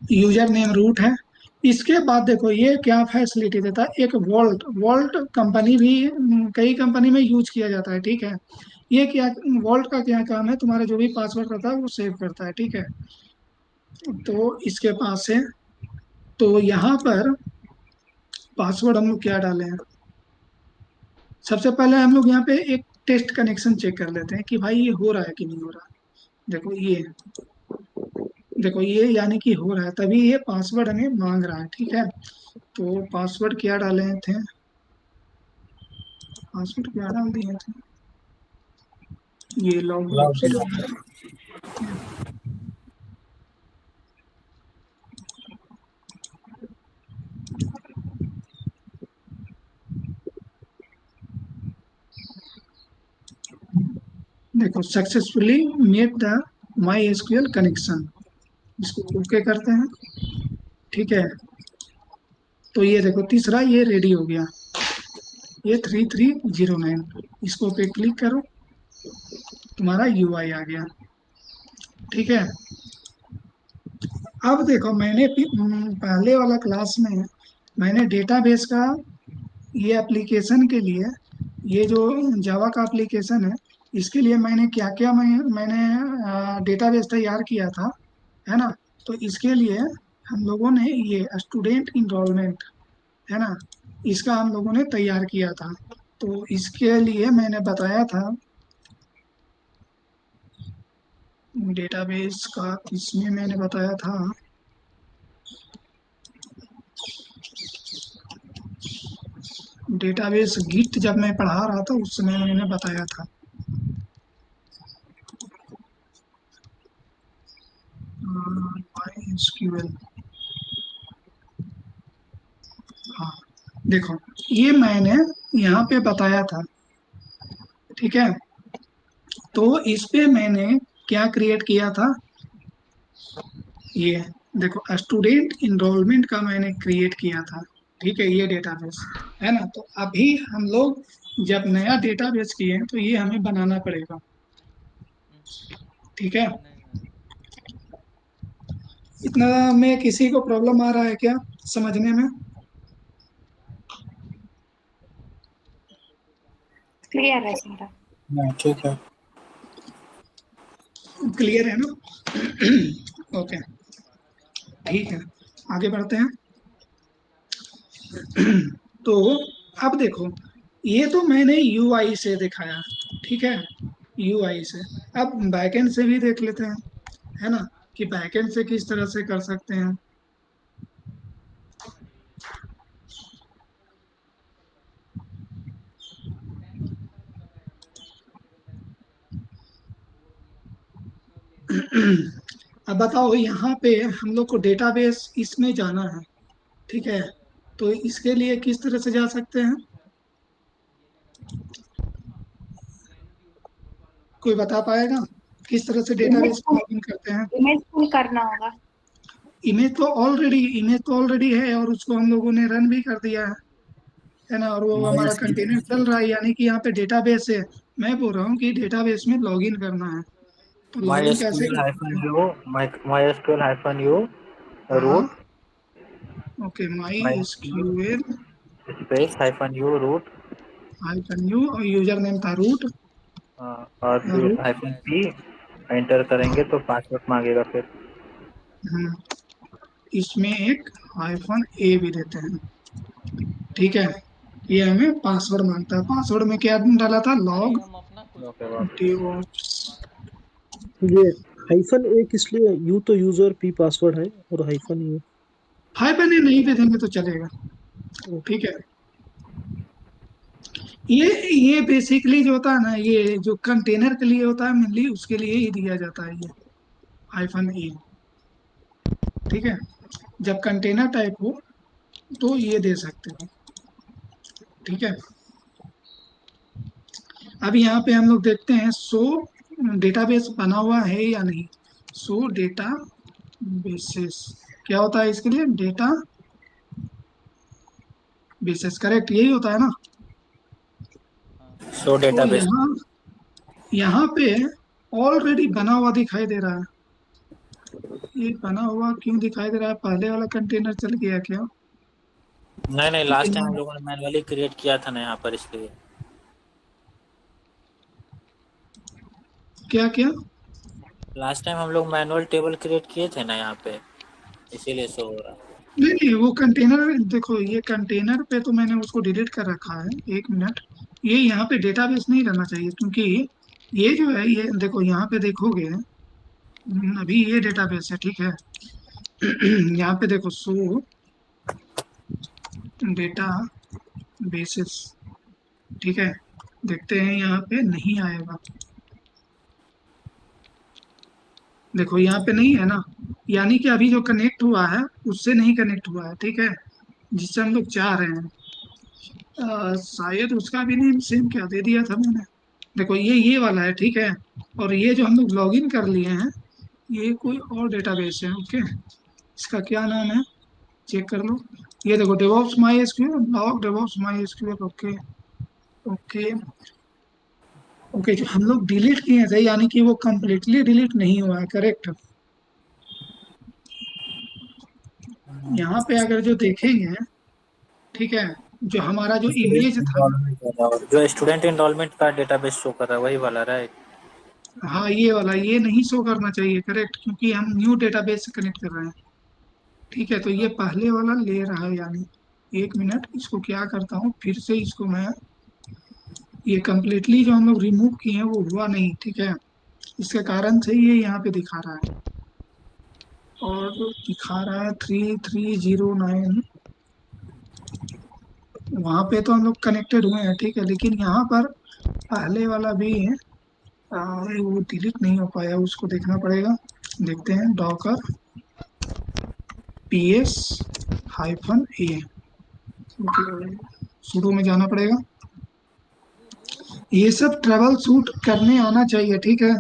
यूजर नेम रूट है। इसके बाद देखो ये क्या फैसिलिटी देता है, एक वॉल्ट, वॉल्ट कंपनी भी कई कंपनी में यूज किया जाता है। ठीक है, ये क्या, वॉल्ट का क्या काम है, तुम्हारा जो भी पासवर्ड रहता है वो सेव करता है। ठीक है, तो इसके पास है, तो यहाँ पर पासवर्ड हम लोग क्या डाले हैं, सबसे पहले हम लोग यहाँ पे एक टेस्ट कनेक्शन चेक कर लेते हैं कि भाई ये हो रहा है कि नहीं हो रहा। देखो ये, देखो ये यानी कि हो रहा है, तभी ये पासवर्ड हमें मांग रहा है। ठीक है, तो पासवर्ड क्या डाले थे, पासवर्ड क्या डाल दिए थे, ये लॉग ग्रुप से डाल। देखो successfully made the MySQL connection, इसको ओके करते हैं। ठीक है, तो ये देखो तीसरा ये रेडी हो गया, ये 3309, इसको पे क्लिक करो, तुम्हारा UI आ गया। ठीक है, अब देखो मैंने पहले वाला क्लास में मैंने डेटाबेस का ये एप्लीकेशन के लिए, ये जो जावा का एप्लीकेशन है, इसके लिए मैंने क्या क्या मैंने डेटाबेस तैयार किया था, है ना। तो इसके लिए हम लोगों ने ये स्टूडेंट इनरोलमेंट, है ना, इसका हम लोगों ने तैयार किया था। तो इसके लिए मैंने बताया था डेटाबेस का, इसमें मैंने बताया था, डेटाबेस गिट जब मैं पढ़ा रहा था उस समय मैंने बताया था। MySQL, हाँ देखो ये मैंने यहाँ पे बताया था। ठीक है, तो इस पे मैंने क्या क्रिएट किया था, ये देखो स्टूडेंट इनरोलमेंट का मैंने क्रिएट किया था। ठीक है, ये डेटाबेस है ना, तो अभी हम लोग जब नया डेटाबेस किए हैं तो ये हमें बनाना पड़ेगा। ठीक है, नहीं नहीं। इतना में किसी को प्रॉब्लम आ रहा है क्या समझने में, क्लियर है सारा। हाँ ठीक है। क्लियर है ना। ओके, ठीक है, आगे बढ़ते हैं। तो अब देखो, ये तो मैंने यूआई से दिखाया, ठीक है, यूआई से। अब बैकएंड से भी देख लेते हैं, है ना, कि बैकएंड से किस तरह से कर सकते हैं। अब बताओ, यहाँ पे हम लोग को डेटाबेस इसमें जाना है, ठीक है, तो इसके लिए किस तरह से जा सकते हैं? कोई बता पाएगा किस तरह से image database pull, log in करते हैं? इमेज पुल करना होगा। इमेज तो ऑलरेडी है, और उसको हम लोगों ने रन भी कर दिया है ना, और वो हमारा कंटेनर चल रहा है, यानी कि यहाँ पे डेटाबेस है। मैं बोल रहा हूँ कि डेटाबेस में लॉगिन करना है, तो लॉगिन कैसे MySQL करते हाइफन हैं? यू MySQL हाइफन यू हाँ, root okay, my MySQL SQL space hyphen u root hyphen u, और यूजर नेम था रूट, और फिर रूट। हाइफन पी एंटर करेंगे तो पासवर्ड मांगेगा फिर। इसमें एक हाइफन ए भी देते हैं, ठीक है। ये हमें पासवर्ड मांगता है, पासवर्ड में क्या डाला था? भाई लॉग हम अपना कुछ ओके डिवॉप्स। ये हाइफन ए किस लिए? यू तो यूजर पी पासवर्ड है और हाइफन ए। हाइफन ए नहीं भी देंगे तो चलेगा, ठीक है। ये बेसिकली जो होता है ना, ये जो कंटेनर के लिए होता है मेनली, उसके लिए ही दिया जाता है ये हाइफन ए, ठीक है। जब कंटेनर टाइप हो तो ये दे सकते हो, ठीक है। अब यहाँ पे हम लोग देखते हैं, सो डेटाबेस बना हुआ है या नहीं। सो डेटा बेसिस क्या होता है इसके लिए? डेटा बेसिस, करेक्ट, यही होता है ना। हाँ सो तो डेटाबेस। यहाँ यहाँ पे ऑलरेडी बना हुआ दिखाई दे रहा है। ये बना हुआ क्यों दिखाई दे रहा है? पहले वाला कंटेनर चल गया क्या? नहीं नहीं, ये लास्ट टाइम हम ना, लोगों ने मैनुअली क्रिएट किया था ना यहाँ पर, इसलिए। क्या क्या? लास्ट टाइम हम लोग मैनुअल टेबल क्रिएट किए थे ना यहाँ पे, इसीलिए शो हो रहा है। नहीं नहीं, वो कंटेनर देखो, ये कंटेनर पे तो मैंने उसको डिलीट कर रखा है, एक मिनट। ये यहाँ पे डेटाबेस नहीं रहना चाहिए, क्योंकि ये जो है, ये देखो यहाँ पे देखोगे, अभी ये डेटाबेस है, ठीक है। यहाँ पे देखो, सो डेटा बेसिस, ठीक है। देखते हैं, यहाँ पे नहीं आएगा, देखो यहाँ पे नहीं है ना, यानी कि अभी जो कनेक्ट हुआ है उससे नहीं कनेक्ट हुआ है, ठीक है, जिससे हम लोग चाह रहे हैं। शायद उसका भी नेम सेम क्या दे दिया था मैंने। देखो, ये वाला है, ठीक है। और ये जो हम लोग लॉगिन कर लिए हैं, ये कोई और डेटाबेस है, ओके। इसका क्या नाम है, चेक कर लो। ये देखो, DevOps my SQL, log DevOps my SQL, okay. Okay, okay, जो हम लोग डिलीट किए थे, यानी कि वो कम्प्लीटली डिलीट नहीं हुआ है, करेक्ट। यहाँ पे अगर जो देखेंगे, ठीक है, जो हमारा जो स्टूडेंट इमेज था, एनरोलमेंट वाला, और जो स्टूडेंट एनरोलमेंट का डेटाबेस शो कर रहा है वही वाला, राइट? हाँ, ये वाला ये नहीं शो करना चाहिए, करेक्ट, क्योंकि हम न्यू डेटाबेस से कनेक्ट कर रहे हैं, ठीक है। तो ये पहले वाला ले रहा है, यानी एक मिनट, इसको क्या करता हूँ, फिर से इसको मैं, ये कम्प्लीटली जो हम लोग रिमूव किए हैं वो हुआ नहीं, ठीक है। इसके कारण से ये यहाँ पे दिखा रहा है, और दिखा रहा है 3309। वहाँ पे तो हम लोग कनेक्टेड हुए हैं, ठीक है, लेकिन यहाँ पर पहले वाला भी है, वो डिलीट नहीं हो पाया, उसको देखना पड़ेगा। देखते हैं, डॉकर PS हाइफन ए, शुरू में जाना पड़ेगा। ये सब ट्रबल शूट करने आना चाहिए, ठीक है।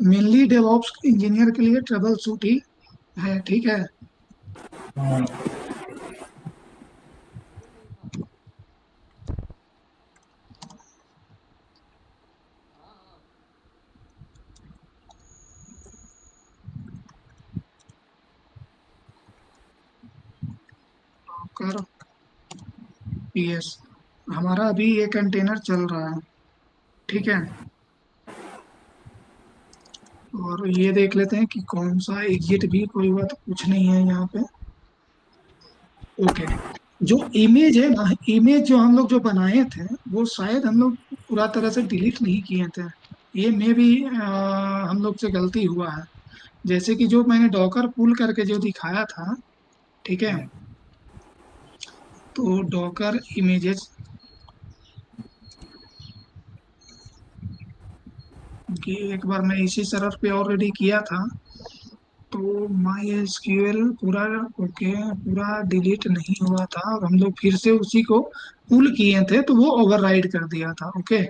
मेनली डेवऑप्स इंजीनियर के लिए ट्रबल शूट ही है, ठीक है। डॉकर PS, हमारा अभी ये कंटेनर चल रहा है, ठीक है। और ये देख लेते हैं कि कौन सा एग्जिट भी, कोई बात कुछ नहीं है यहाँ पे, ओके। जो इमेज है ना, इमेज जो हम लोग जो बनाए थे वो शायद हम लोग पूरा तरह से डिलीट नहीं किए थे। ये में भी हम लोग से गलती हुआ है। जैसे कि जो मैंने डॉकर पुल करके जो दिखाया था, ठीक है, तो डॉकर इमेजेस की एक बार मैं इसी सर्वर पे ऑलरेडी किया था, तो माई एसक्यूएल पूरा ओके, पूरा डिलीट नहीं हुआ था। अब हम लोग फिर से उसी को पुल किए थे तो वो ओवरराइड कर दिया था। ओके,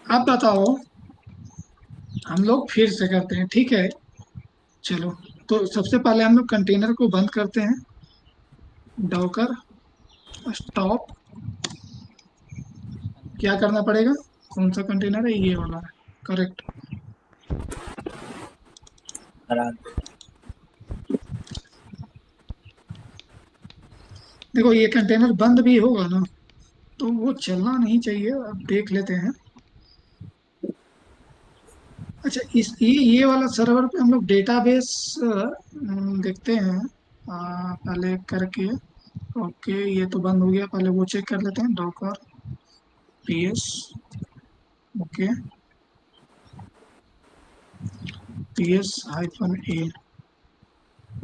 आप बताओ, हम लोग फिर से करते हैं, ठीक है। चलो, तो सबसे पहले हम लोग कंटेनर को बंद करते हैं। डॉकर स्टॉप, इसका नहीं क्या करना पड़ेगा? कौन सा कंटेनर है? ये वाला है, करेक्ट। आराम। देखो ये कंटेनर बंद भी होगा ना तो वो चलना नहीं चाहिए। अब देख लेते हैं। अच्छा, इस ये वाला सर्वर पे हम लोग डेटाबेस देखते हैं पहले करके। ओके, ये तो बंद हो गया, पहले वो चेक कर लेते हैं। Docker PS, okay, PS -a,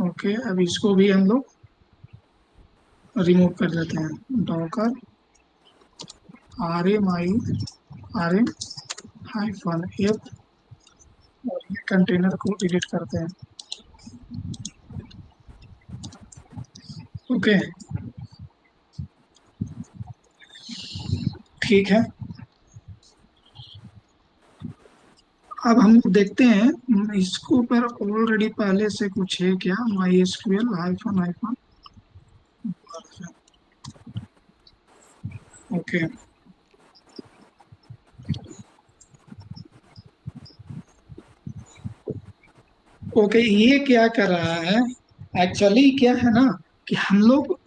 okay. अब इसको भी हम लोग रिमूव कर देते हैं। डॉकर rm-f, और ये कंटेनर को डिलीट करते हैं। ओके, ठीक है। अब हम लोग देखते हैं इसको पर ऑलरेडी पहले से कुछ है क्या? My SQL hyphen hyphen, okay, okay. ये क्या कर रहा है एक्चुअली, क्या है ना कि हम लोग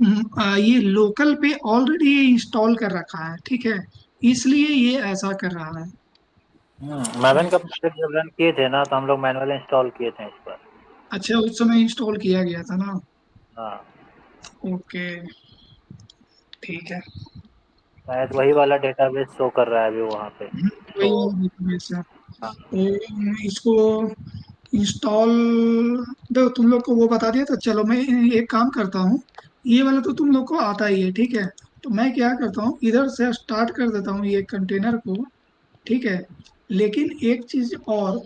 ये लोकल पे ऑलरेडी इंस्टॉल कर रखा है, ठीक है, इसलिए ये ऐसा कर रहा है। मैवन का प्रोजेक्ट जब रन किए थे ना तो हम लोग मैनुअली इंस्टॉल किए थे इस पर। अच्छा, उस समय इंस्टॉल किया गया था ना? हाँ, ओके, ठीक है। शायद वही वाला डेटाबेस शो कर रहा है अभी वहाँ पे। वही तो वाला database है। हाँ, तो इसको इंस्टॉल, देखो तुम लोग को वो बता दिया, तो चलो मैं एक काम करता हूँ। ये वाला तो तुम लोग को आता ही है, ठीक है। तो मैं क्या करता हूँ, इधर से स्टार्ट कर देता हूँ ये कंटेनर को, ठीक है। लेकिन एक चीज और,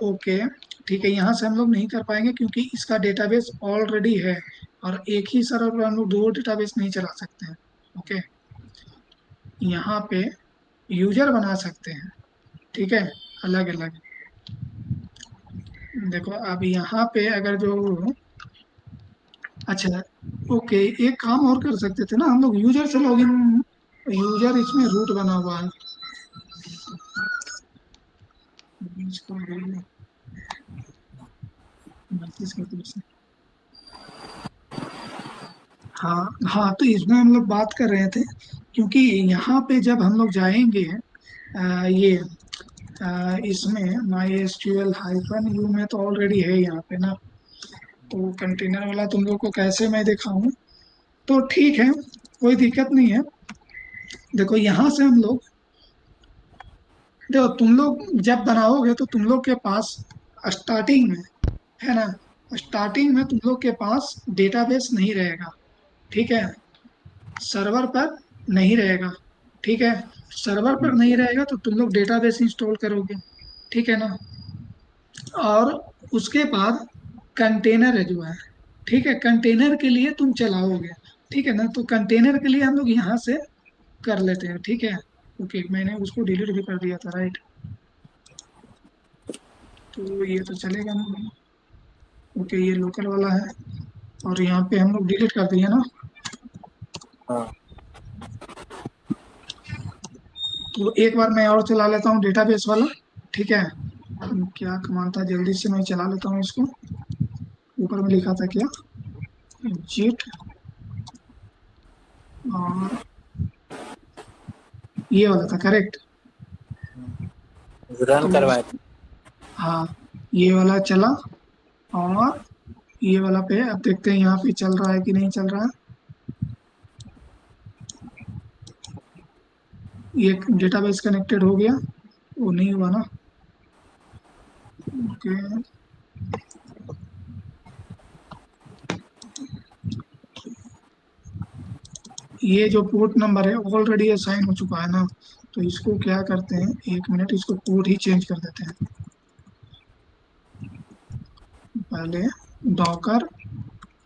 ओके, ठीक है, यहाँ से हम लोग नहीं कर पाएंगे क्योंकि इसका डेटाबेस ऑलरेडी है, और एक ही सर्वर पर हम लोग दो डेटाबेस नहीं चला सकते हैं। ओके, यहाँ पे यूजर बना सकते हैं, ठीक है, अलग अलग। देखो अब यहाँ पे अगर जो, अच्छा, ओके, एक काम और कर सकते थे ना हम लोग, यूजर से लॉगिन, यूजर इसमें रूट बना हुआ है। इसको मैसेज कर दो इसे। हाँ हाँ, तो इसमें हम लोग बात कर रहे थे, क्योंकि यहाँ पे जब हम लोग जाएंगे ये इसमें माई एसक्यूएल हाइफन यू में तो ऑलरेडी है यहाँ पे ना, तो कंटेनर वाला तुम लोग को कैसे मैं दिखाऊं? तो ठीक है, कोई दिक्कत नहीं है। देखो यहाँ से हम लोग, देखो तुम लोग जब बनाओगे तो तुम लोग के पास स्टार्टिंग में, है ना, स्टार्टिंग में तुम लोग के पास डेटाबेस नहीं रहेगा, ठीक है, सर्वर पर नहीं रहेगा, ठीक है। सर्वर पर नहीं रहेगा तो तुम लोग डेटाबेस इंस्टॉल करोगे, ठीक है ना। और उसके बाद कंटेनर है जो है, ठीक है, कंटेनर के लिए तुम चलाओगे, ठीक है ना। तो कंटेनर के लिए हम लोग यहाँ से कर लेते हैं, ठीक है। ओके, मैंने उसको डिलीट भी कर दिया था, राइट। तो ये तो चलेगा नहीं। ओके, ये लोकल वाला है, और यहाँ पे हम लोग डिलीट कर दिए ना। हाँ, तो एक बार मैं और चला लेता हूँ डेटाबेस वाला, ठीक है। क्या कमाल था, जल्दी से मैं चला लेता हूँ इसको। ऊपर में लिखा था क्या? जेट, और ये वाला था, करेक्ट। रन तो करवाए थे। हाँ, ये वाला चला, और ये वाला पे अब देखते हैं यहाँ पे चल रहा है कि नहीं चल रहा। ये डेटाबेस कनेक्टेड हो गया, वो नहीं हुआ ना। ओके, ये जो पोर्ट नंबर है ऑलरेडी असाइन हो चुका है ना, तो इसको क्या करते हैं, एक मिनट, इसको पोर्ट ही चेंज कर देते हैं। पहले Docker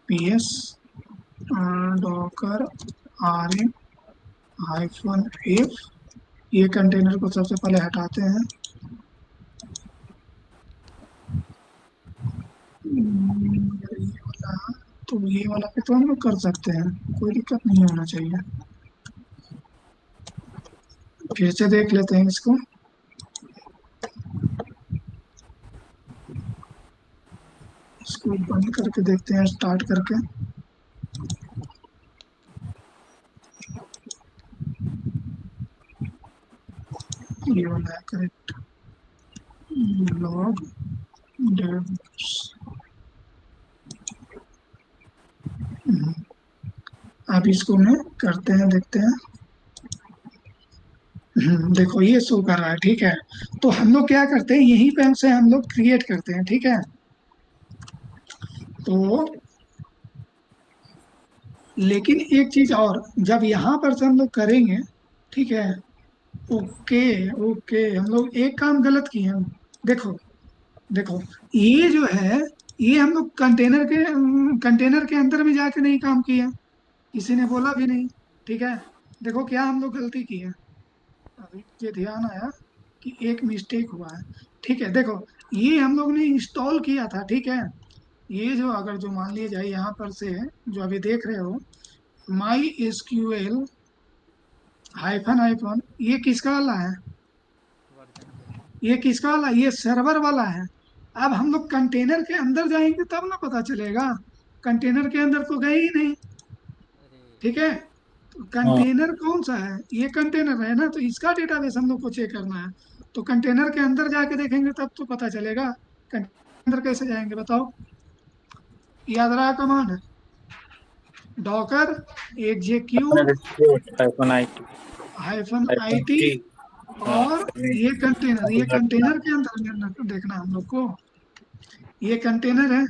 PS Docker RM -f, ये कंटेनर को सबसे पहले हटाते हैं। ये वाला, तो ये वाला पे तो हम लोग कर सकते हैं, कोई दिक्कत नहीं होना चाहिए। फिर से देख लेते हैं इसको। इसको बंद करके देखते हैं, स्टार्ट करके। ये वाला है करेक्ट, लॉग डेव्स। अब इसको मैं करते हैं, देखते हैं। देखो ये शो कर रहा है, ठीक है। तो हम लोग क्या करते हैं, यहीं पे से हम लोग क्रिएट करते हैं, ठीक है। तो लेकिन एक चीज और, जब यहाँ पर से हम लोग करेंगे, ठीक है। ओके ओके, हम लोग एक काम गलत किए हैं। देखो देखो, ये जो है, ये हम लोग कंटेनर के अंदर भी जाके नहीं काम किया, किसी ने बोला भी नहीं, ठीक है। देखो क्या हम लोग गलती की है, अभी ये ध्यान आया कि एक मिस्टेक हुआ है, ठीक है। देखो ये हम लोग ने इंस्टॉल किया था, ठीक है। ये जो अगर जो मान लिया जाए यहाँ पर से, जो अभी देख रहे हो माई एसक्यूएल हाइफन हाइफन, ये किसका वाला है, वर्जन पे। ये किसका वाला, ये सर्वर वाला है। अब हम लोग कंटेनर के अंदर जाएंगे तब ना पता चलेगा, कंटेनर के अंदर तो गए ही नहीं, अरे ठीक है। तो कंटेनर कौन सा है, ये कंटेनर है ना, तो इसका डेटाबेस हम लोग को चेक करना है। तो कंटेनर के अंदर जाके देखेंगे तब तो पता चलेगा। कंटेनर अंदर कैसे जाएंगे बताओ, याद रहा कमांड, डॉकर एग्जीक्यूट -it, और ये कंटेनर के अंदर देखना हम लोग को, ये कंटेनर है।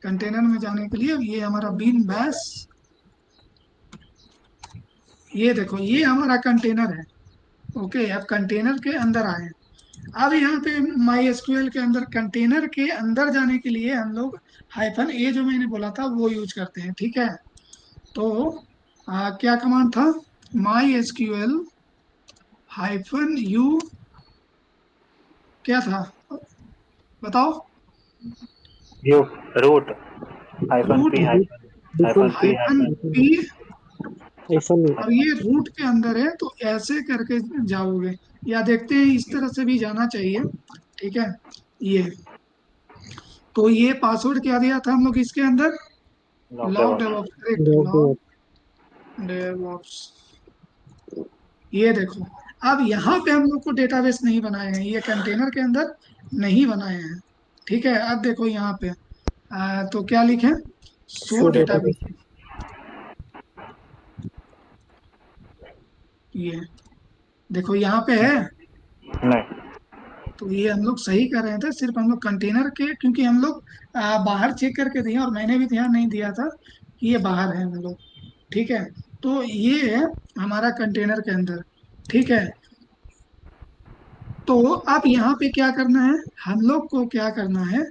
कंटेनर में जाने के लिए ये हमारा बीन बैश, ये देखो ये हमारा कंटेनर है। ओके, अब कंटेनर के अंदर आए। अब यहाँ पे माई एसक्यूएल के अंदर कंटेनर के अंदर जाने के लिए हम लोग हाइफन ए जो मैंने बोला था वो यूज करते हैं, ठीक है। तो क्या कमांड था, माई एसक्यूएल -u, क्या था बताओ, u root hyphen root p hyphen p p. Hyphen और ये रूट के अंदर है, तो ऐसे करके जाओगे, या देखते हैं इस तरह से भी जाना चाहिए, ठीक है। ये तो ये पासवर्ड क्या दिया था हम लोग इसके अंदर, log DevOps, correct, log DevOps. ये देखो, अब यहाँ पे हम लोग को डेटाबेस नहीं बनाए हैं, ये कंटेनर के अंदर नहीं बनाए हैं, ठीक है। अब देखो यहाँ पे तो क्या लिखे, शो शो डेटाबेस, डेटाबेस। ये देखो यहाँ पे है। नहीं, तो ये हम लोग सही कर रहे थे, सिर्फ हम लोग कंटेनर के, क्योंकि हम लोग बाहर चेक करके दिए और मैंने भी ध्यान नहीं दिया था कि ये बाहर है हम लोग, ठीक है। तो ये है हमारा कंटेनर के अंदर, ठीक है। तो अब यहाँ पे क्या करना है, हम लोग को क्या करना है,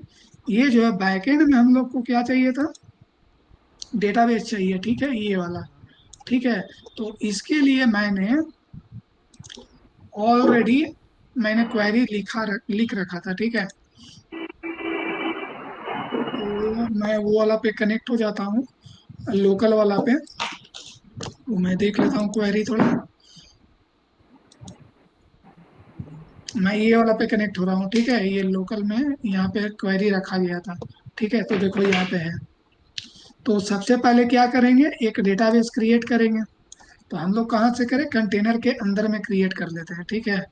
ये जो है बैकएंड में हम लोग को क्या चाहिए था, डेटाबेस चाहिए, ठीक है, ये वाला, हाँ। ठीक है। तो इसके लिए ऑलरेडी मैंने क्वेरी लिख रखा था, ठीक है। तो मैं वो वाला पे कनेक्ट हो जाता हूँ, लोकल वाला पे, तो मैं देख लेता हूँ क्वेरी थोड़ा। मैं ये वाला पे कनेक्ट हो रहा हूँ, ठीक है, ये लोकल में यहाँ पे क्वेरी रखा गया था, ठीक है। तो देखो यहाँ पे है। तो सबसे पहले क्या करेंगे, एक डेटाबेस क्रिएट करेंगे। तो हम लोग कहाँ से करें, कंटेनर के अंदर में क्रिएट कर लेते हैं, ठीक है।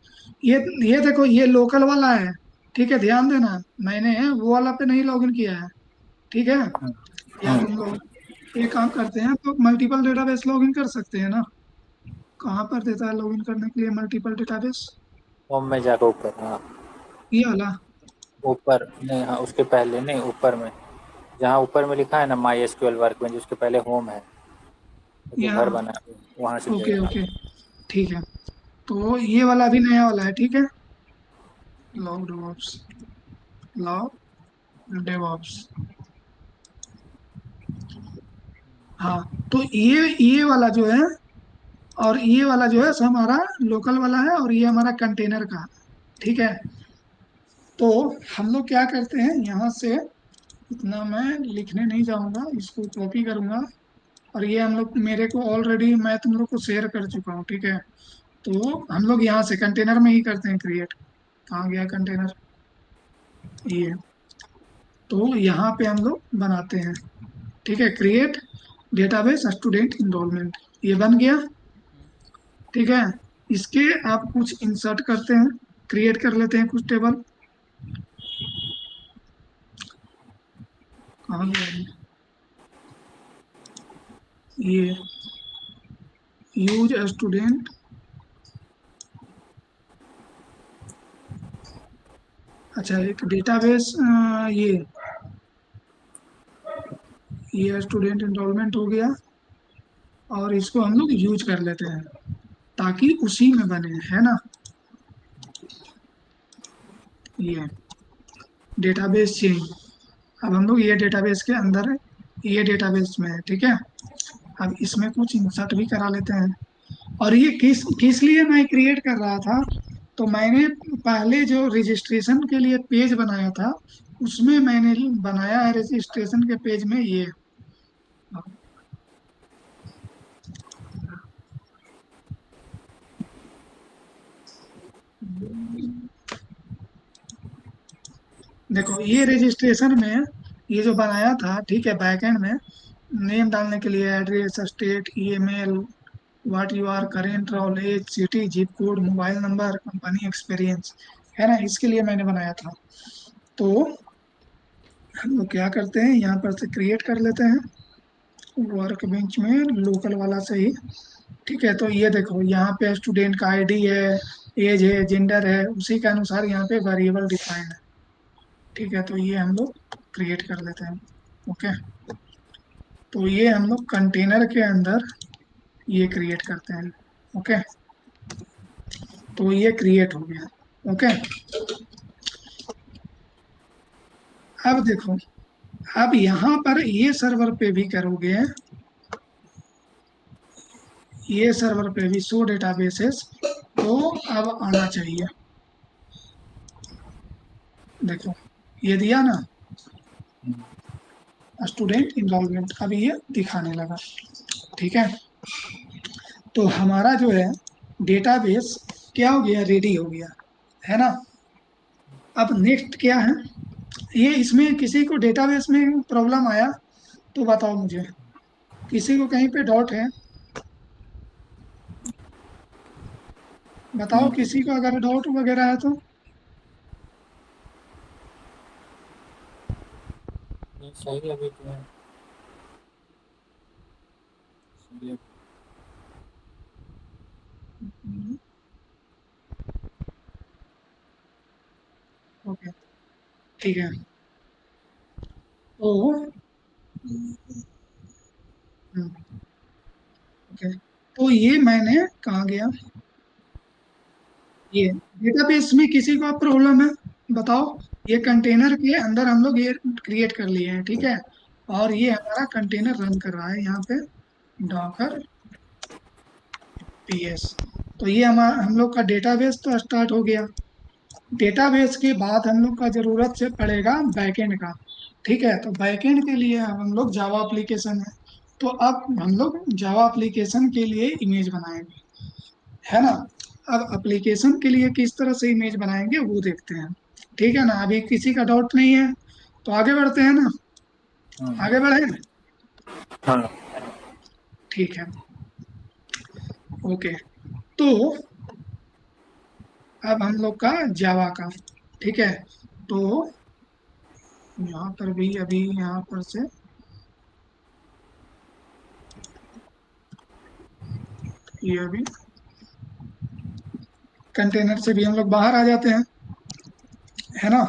ये देखो ये लोकल वाला है, ठीक है, ध्यान देना, मैंने वो वाला पे नहीं लॉगिन किया है, ठीक है। या हम्म, तुम लोग एक काम करते हैं, तो मल्टीपल डेटाबेस लॉगिन कर सकते हैं ना। कहाँ पर देता है लॉगिन करने के लिए मल्टीपल डेटाबेस? होम में जाकर ऊपर, हाँ ये वाला। ऊपर नहीं, हाँ उसके पहले नहीं, ऊपर में, जहाँ ऊपर में लिखा है ना माई एसक्यूएल वर्कबेंच, उसके पहले होम है, जो घर यहाँ। बना है वहाँ से ओके देगा। ओके, ठीक है। तो ये वाला भी नया वाला है, ठीक है। Log DevOps, log DevOps. हाँ, तो ये वाला जो है, और ये वाला जो है, सब हमारा लोकल वाला है, और ये हमारा कंटेनर का, ठीक है। तो हम लोग क्या करते हैं, यहाँ से इतना मैं लिखने नहीं जाऊंगा, इसको कॉपी करूंगा। और ये हम लोग, मेरे को ऑलरेडी मैं तुम लोग को शेयर कर चुका हूँ, ठीक है। तो हम लोग यहाँ से कंटेनर में ही करते हैं क्रिएट। कहाँ गया कंटेनर? ये। तो यहाँ पे हम लोग बनाते हैं, ठीक है। क्रिएट डेटाबेस स्टूडेंट इनरोलमेंट, ये बन गया, हम्म, ठीक है। इसके आप कुछ इंसर्ट करते हैं, क्रिएट कर लेते हैं कुछ टेबल। कहाँ गया ये? यूज स्टूडेंट, अच्छा एक डेटाबेस, ये स्टूडेंट इनरोलमेंट हो गया। और इसको हम लोग यूज कर लेते हैं, ताकि उसी में बने, है ना। ये डेटाबेस चेंज, अब हम लोग ये डेटाबेस के अंदर है, ये डेटाबेस में है, ठीक है। अब इसमें कुछ इंसर्ट भी करा लेते हैं। और ये किस किस लिए मैं क्रिएट कर रहा था, तो मैंने पहले जो रजिस्ट्रेशन के लिए पेज बनाया था, उसमें मैंने बनाया है रजिस्ट्रेशन के पेज में ये। देखो ये रजिस्ट्रेशन में, ये जो बनाया था, ठीक है, बैकएंड में नेम डालने के लिए address, state, email, what you are, current role, age, city, zip code, mobile number, company experience, है ना, इसके लिए मैंने बनाया था। तो हम लोग क्या करते हैं, यहाँ पर से क्रिएट कर लेते हैं वर्क बेंच में लोकल वाला से ही, ठीक है। तो ये देखो, यहाँ पे स्टूडेंट का आईडी है, एज है, जेंडर है, उसी के अनुसार यहाँ पे वेरिएबल डिफाइंड है, ठीक है। तो ये हम लोग क्रिएट कर लेते हैं, ओके। तो ये हम लोग कंटेनर के अंदर ये क्रिएट करते हैं, ओके। तो ये क्रिएट हो गया, ओके। अब देखो, अब यहाँ पर ये सर्वर पे भी करोगे, ये सर्वर पे भी शो डेटाबेसेस, तो अब आना चाहिए। देखो ये दिया ना, स्टूडेंट इनरोलमेंट, अब ये दिखाने लगा, ठीक है। तो हमारा जो है डेटाबेस क्या हो गया, रेडी हो गया, है ना। अब नेक्स्ट क्या है, ये इसमें किसी को डेटाबेस में प्रॉब्लम आया तो बताओ मुझे, किसी को कहीं पे डाउट है, बताओ किसी को अगर डाउट वगैरह है तो। नहीं सही है अभी तो, सही है। ओके, ठीक है। तो ओके, तो ये मैंने कहाँ गया, ये डेटाबेस में किसी को प्रॉब्लम है, बताओ। ये कंटेनर के अंदर हम लोग ये क्रिएट कर लिए हैं, ठीक है। और ये हमारा कंटेनर रन कर रहा है यहाँ पे, डॉकर पीएस। तो ये हम लोग का डेटाबेस तो स्टार्ट हो गया। डेटाबेस के बाद हम लोग का जरूरत से पड़ेगा बैकएंड का, ठीक है। तो बैकएंड के लिए हम लोग जावा एप्लीकेशन है, तो अब हम लोग जावा एप्लीकेशन के लिए इमेज बनाएंगे, है ना। अब एप्लीकेशन के लिए किस तरह से इमेज बनाएंगे वो देखते हैं, ठीक है ना। अभी किसी का डाउट नहीं है, तो आगे बढ़ते हैं ना, हम्म, आगे बढ़े, हाँ ठीक है, ओके। तो अब हम लोग का जावा का, ठीक है। तो यहाँ पर भी अभी यहाँ पर से ये अभी कंटेनर से भी हम लोग बाहर आ जाते हैं, है ना।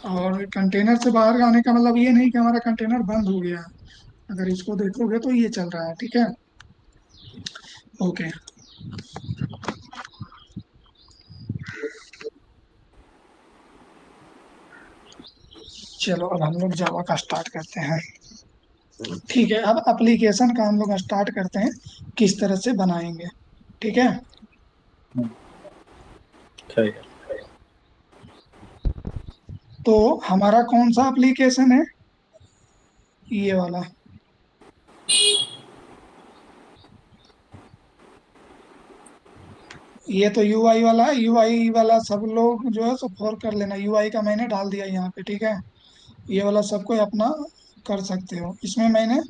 और कंटेनर से बाहर आने का मतलब ये नहीं कि हमारा कंटेनर बंद हो गया है। अगर इसको देखोगे तो ये चल रहा है, ठीक है। ओके, चलो अब हम लोग जावा का स्टार्ट करते हैं। ठीक है, अब एप्लीकेशन का हम लोग स्टार्ट करते हैं, किस तरह से बनाएंगे, ठीक है। सही है। तो हमारा कौन सा एप्लीकेशन है, ये वाला। ये तो यूआई वाला है, यूआई वाला सब लोग जो है सो फॉर कर लेना, यूआई का मैंने डाल दिया यहाँ पे, ठीक है। ये वाला सबको अपना कर सकते हो। इसमें मैंने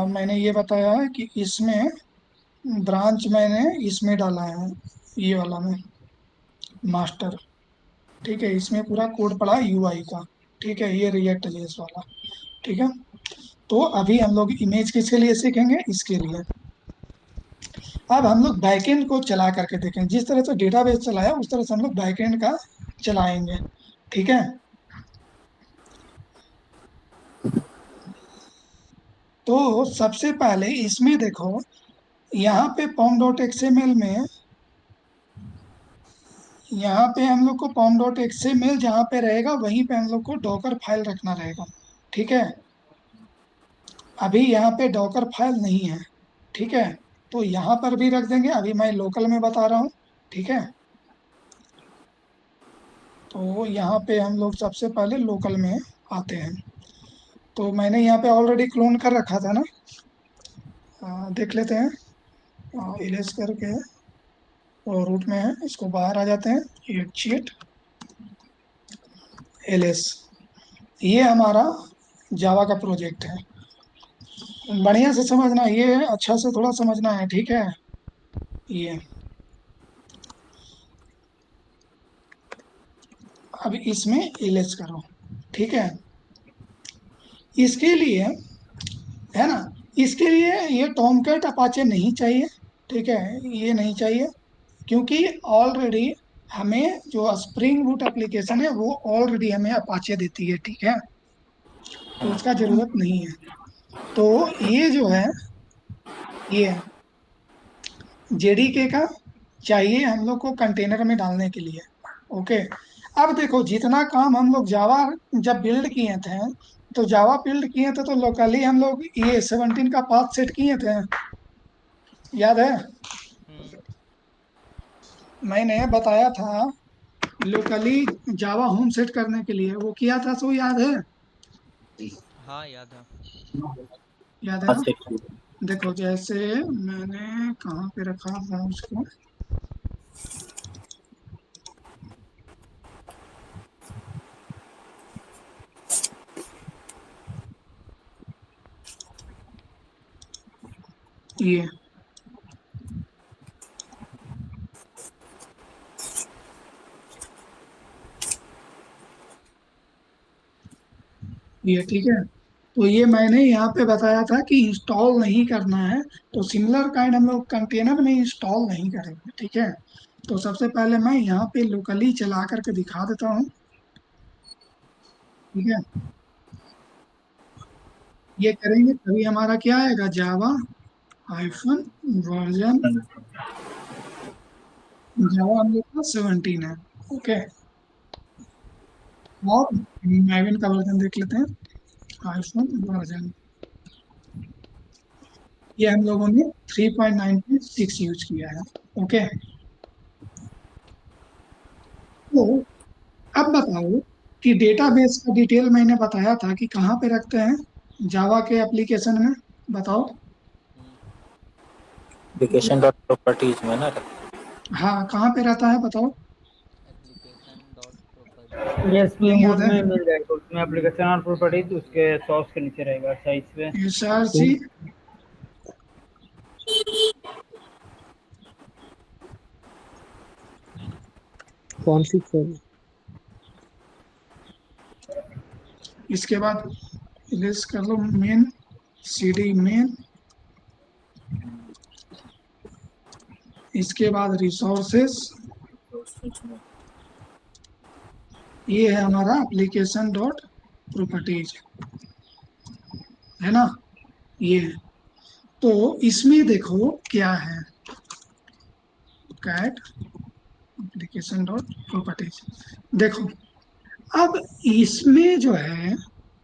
मैंने ये बताया है कि इसमें ब्रांच मैंने इसमें डाला है, ये वाला में मास्टर, ठीक है। इसमें पूरा कोड पड़ा है यूआई का, ठीक है। ये रिएक्ट जेएस वाला, ठीक है। तो अभी हम लोग इमेज किसके लिए सीखेंगे, इसके लिए। अब हम लोग बैकएंड को चला करके देखें, जिस तरह से डेटाबेस चलाया उस तरह से हम लोग बैकएंड का चलाएंगे, ठीक है। तो सबसे पहले इसमें देखो, यहाँ पे pom.xml में, यहाँ पे हम लोग को pom.xml जहाँ पे रहेगा वहीं पे हम लोग को डॉकर फाइल रखना रहेगा, ठीक है। अभी यहाँ पे डॉकर फाइल नहीं है, ठीक है। तो यहाँ पर भी रख देंगे, अभी मैं लोकल में बता रहा हूँ, ठीक है। तो यहाँ पे हम लोग सबसे पहले लोकल में आते हैं। तो मैंने यहाँ पे ऑलरेडी क्लोन कर रखा था ना, देख लेते हैं, इरेज करके, और रूट में है, इसको बाहर आ जाते हैं, ये चीट एलएस, ये हमारा जावा का प्रोजेक्ट है। बढ़िया से समझना, ये अच्छा से थोड़ा समझना है, ठीक है। ये अब इसमें एलएस करो, ठीक है। इसके लिए, है ना, इसके लिए ये टॉमकैट अपाचे नहीं चाहिए, ठीक है। ये नहीं चाहिए, क्योंकि ऑलरेडी हमें जो स्प्रिंग बूट एप्लीकेशन है वो ऑलरेडी हमें अपाचे देती है, ठीक है। तो उसका जरूरत नहीं है। तो ये जो है, ये जेडीके का चाहिए हम लोग को कंटेनर में डालने के लिए, ओके। अब देखो, जितना काम हम लोग जावा जब बिल्ड किए थे, तो जावा बिल्ड किए थे तो लोकली हम लोग ये 17 का पाथ सेट किए थे, याद है। मैंने बताया था लोकली जावा होम सेट करने के लिए वो किया था, सो याद है। हाँ याद है। याद है ना। देखो, जैसे मैंने कहाँ पे रखा था उसको, ये ठीक है। तो ये मैंने यहाँ पे बताया था कि इंस्टॉल नहीं करना है, तो सिमिलर काइंड हम लोग कंटेनर में इंस्टॉल नहीं करेंगे, ठीक है। तो सबसे पहले मैं यहाँ पे लोकली चला करके दिखा देता हूँ, ठीक है। ये करेंगे तभी हमारा क्या आएगा, जावा हाइफन वर्जन, जावा हम लोग का 17 है, ओके। और मैविन का वर्जन देख लेते हैं, हाइफन वर्जन, ये हम लोगों ने 3.9.6 यूज किया है, ओके। तो अब बताओ कि डेटाबेस का डिटेल मैंने बताया था कि कहाँ पे रखते हैं जावा के एप्लीकेशन में, बताओ। एप्लीकेशन डॉट प्रॉपर्टीज में ना। हाँ, कहाँ पे रहता है, बताओ। Application dot property. ये नहीं स्प्रिंग याद बूट है। में मिल जाएगा, उसमें एप्लीकेशन और प्रॉपर्टीज उसके सॉर्स के नीचे रहेगा साइज पे। एसआरसी, कौन सी फाइल? इसके बाद इरेज कर लो मेन, cd मेन, इसके बाद रिसोर्सेस, ये है हमारा एप्लीकेशन डॉट प्रॉपर्टीज, है ना, ये है। तो इसमें देखो क्या है, कैट एप्लीकेशन डॉट प्रॉपर्टीज, देखो अब इसमें जो है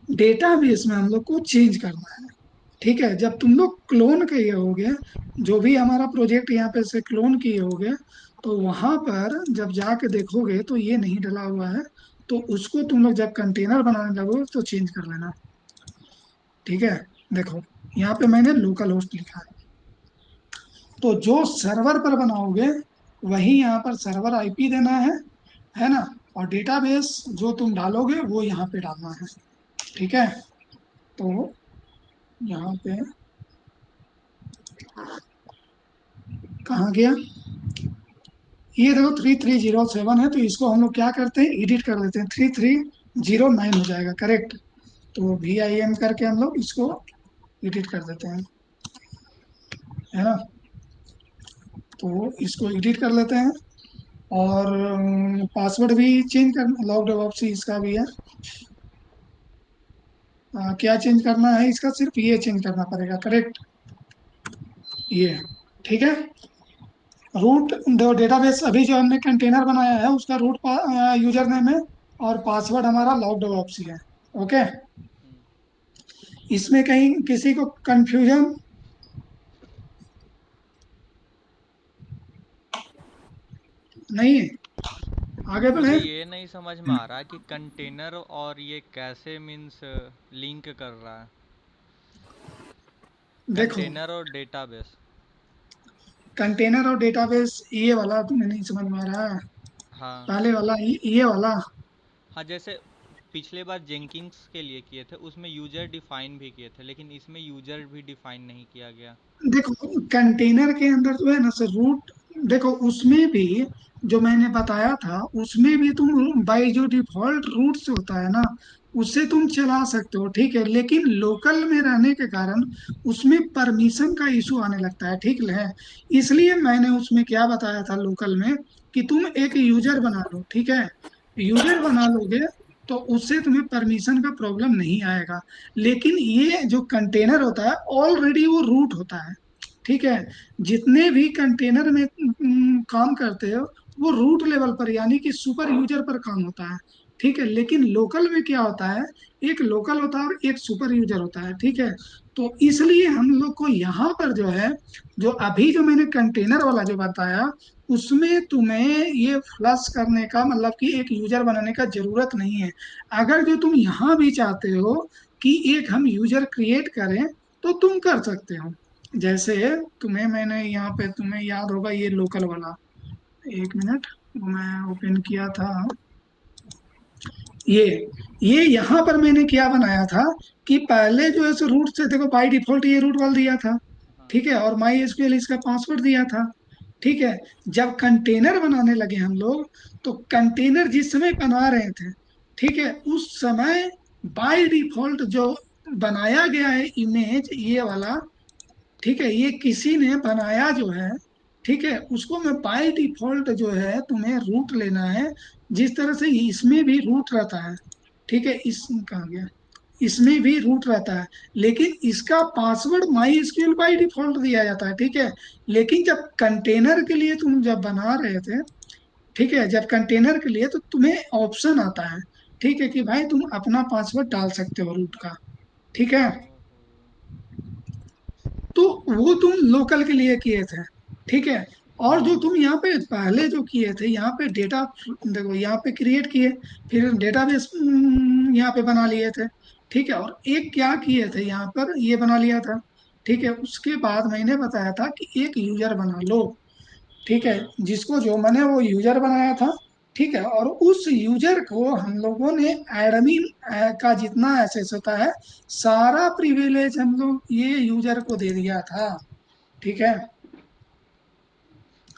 डेटाबेस में हम लोग को चेंज करना है, ठीक है। जब तुम लोग क्लोन किए होगे, जो भी हमारा प्रोजेक्ट यहाँ पे से क्लोन किए होगे, तो वहां पर जब जाके देखोगे तो ये नहीं डला हुआ है, तो उसको तुम लोग जब कंटेनर बनाने लगोगे तो चेंज कर लेना, ठीक है। देखो यहाँ पे मैंने लोकल होस्ट लिखा है, तो जो सर्वर पर बनाओगे वही यहाँ पर सर्वर आईपी देना है ना, और डेटाबेस जो तुम डालोगे वो यहाँ पे डालना है, ठीक है। तो यहाँ पे कहाँ गया, ये देखो 3307 है, तो इसको हम लोग क्या करते हैं, एडिट कर देते हैं, 3309 हो जाएगा, करेक्ट। तो VIM करके हम लोग इसको एडिट कर देते हैं, है ना। तो इसको एडिट कर लेते हैं, और पासवर्ड भी चेंज कर, लॉग डेवऑप्स इसका भी है। क्या चेंज करना है इसका, सिर्फ ये चेंज करना पड़ेगा, करेक्ट, ये, ठीक है। रूट दो डेटाबेस अभी जो हमने कंटेनर बनाया है उसका रूट यूजर नेम है, और पासवर्ड हमारा लॉग डेवऑप्स है, ओके। इसमें कहीं किसी को कंफ्यूजन नहीं है, आगे बढ़े। मुझे ये नहीं समझ में आ रहा कि कंटेनर और ये कैसे मीन्स लिंक कर रहा है, देखो कंटेनर और डेटाबेस। कंटेनर और डेटाबेस, ये वाला तुम्हें नहीं समझ में आ रहा है, हाँ पहले वाला ये वाला। हाँ, जैसे पिछले बार जेंकिंग्स के लिए किए थे उसमें यूजर डिफाइन भी किए थे, लेकिन इसमें यूजर भी डिफाइन नहीं किया गया। देखो कंटेनर के अंदर जो है ना सर रूट, देखो उसमें भी जो मैंने बताया था उसमें भी तुम बाई जो डिफॉल्ट रूट से होता है ना, उससे तुम चला सकते हो, ठीक है। लेकिन लोकल में रहने के कारण उसमें परमिशन का इशू आने लगता है, ठीक है। इसलिए मैंने उसमें क्या बताया था लोकल में, कि तुम एक यूजर बना लो, ठीक है। यूजर बना लोगे तो उससे तुम्हें परमिशन का प्रॉब्लम नहीं आएगा। लेकिन ये जो कंटेनर होता है ऑलरेडी वो रूट होता है, ठीक है। जितने भी कंटेनर में काम करते हो वो रूट लेवल पर यानी कि सुपर यूजर पर काम होता है, ठीक है। लेकिन लोकल में क्या होता है, एक लोकल होता है और एक सुपर यूजर होता है, ठीक है। तो इसलिए हम लोग को यहाँ पर जो है, जो अभी जो मैंने कंटेनर वाला जो बताया, उसमें तुम्हें ये फ्लश करने का मतलब कि एक यूजर बनाने का जरूरत नहीं है। अगर जो तुम यहाँ भी चाहते हो कि एक हम यूजर क्रिएट करें, तो तुम कर सकते हो। जैसे तुम्हें मैंने यहाँ पे, तुम्हें याद होगा ये लोकल वाला, एक मिनट, मैं ओपन किया था, ये ये यहाँ पर मैंने क्या बनाया था, कि पहले जो है सो रूट से, देखो बाय डिफॉल्ट ये रूट वाला दिया था, हाँ ठीक है, और माई एसक्यूएल इसका पासवर्ड दिया था, ठीक है। जब कंटेनर बनाने लगे हम लोग, तो कंटेनर जिस समय बना रहे थे, ठीक है, उस समय बाय डिफॉल्ट जो बनाया गया है इमेज ये वाला, ठीक है, ये किसी ने बनाया जो है, ठीक है, उसको मैं बाय डिफॉल्ट जो है तुम्हें रूट लेना है, जिस तरह से इसमें भी रूट रहता है, ठीक है। इस कहाँ गया, इसमें भी रूट रहता है, लेकिन इसका password my SQL by default दिया जाता है, ठीक है। लेकिन जब कंटेनर के लिए तुम जब बना रहे थे, ठीक है, जब कंटेनर के लिए तो तुम्हें ऑप्शन आता है, ठीक है, कि भाई तुम अपना पासवर्ड डाल सकते हो रूट का, ठीक है। ओहो। तो वो तुम लोकल के लिए किए थे, ठीक है। और जो तुम यहाँ पे पहले जो किए थे, यहाँ पे डेटा, देखो यहाँ पे क्रिएट किए, फिर डेटाबेस यहाँ पे बना लिए थे, ठीक है। और एक क्या किए थे यहाँ पर, ये बना लिया था, ठीक है। उसके बाद मैंने बताया था कि एक यूजर बना लो, ठीक है, जिसको जो मैंने वो यूजर बनाया था, ठीक है। और उस यूजर को हम लोगों ने एडमिन का जितना एक्सेस होता है सारा प्रिविलेज हम लोग ये यूजर को दे दिया था, ठीक है,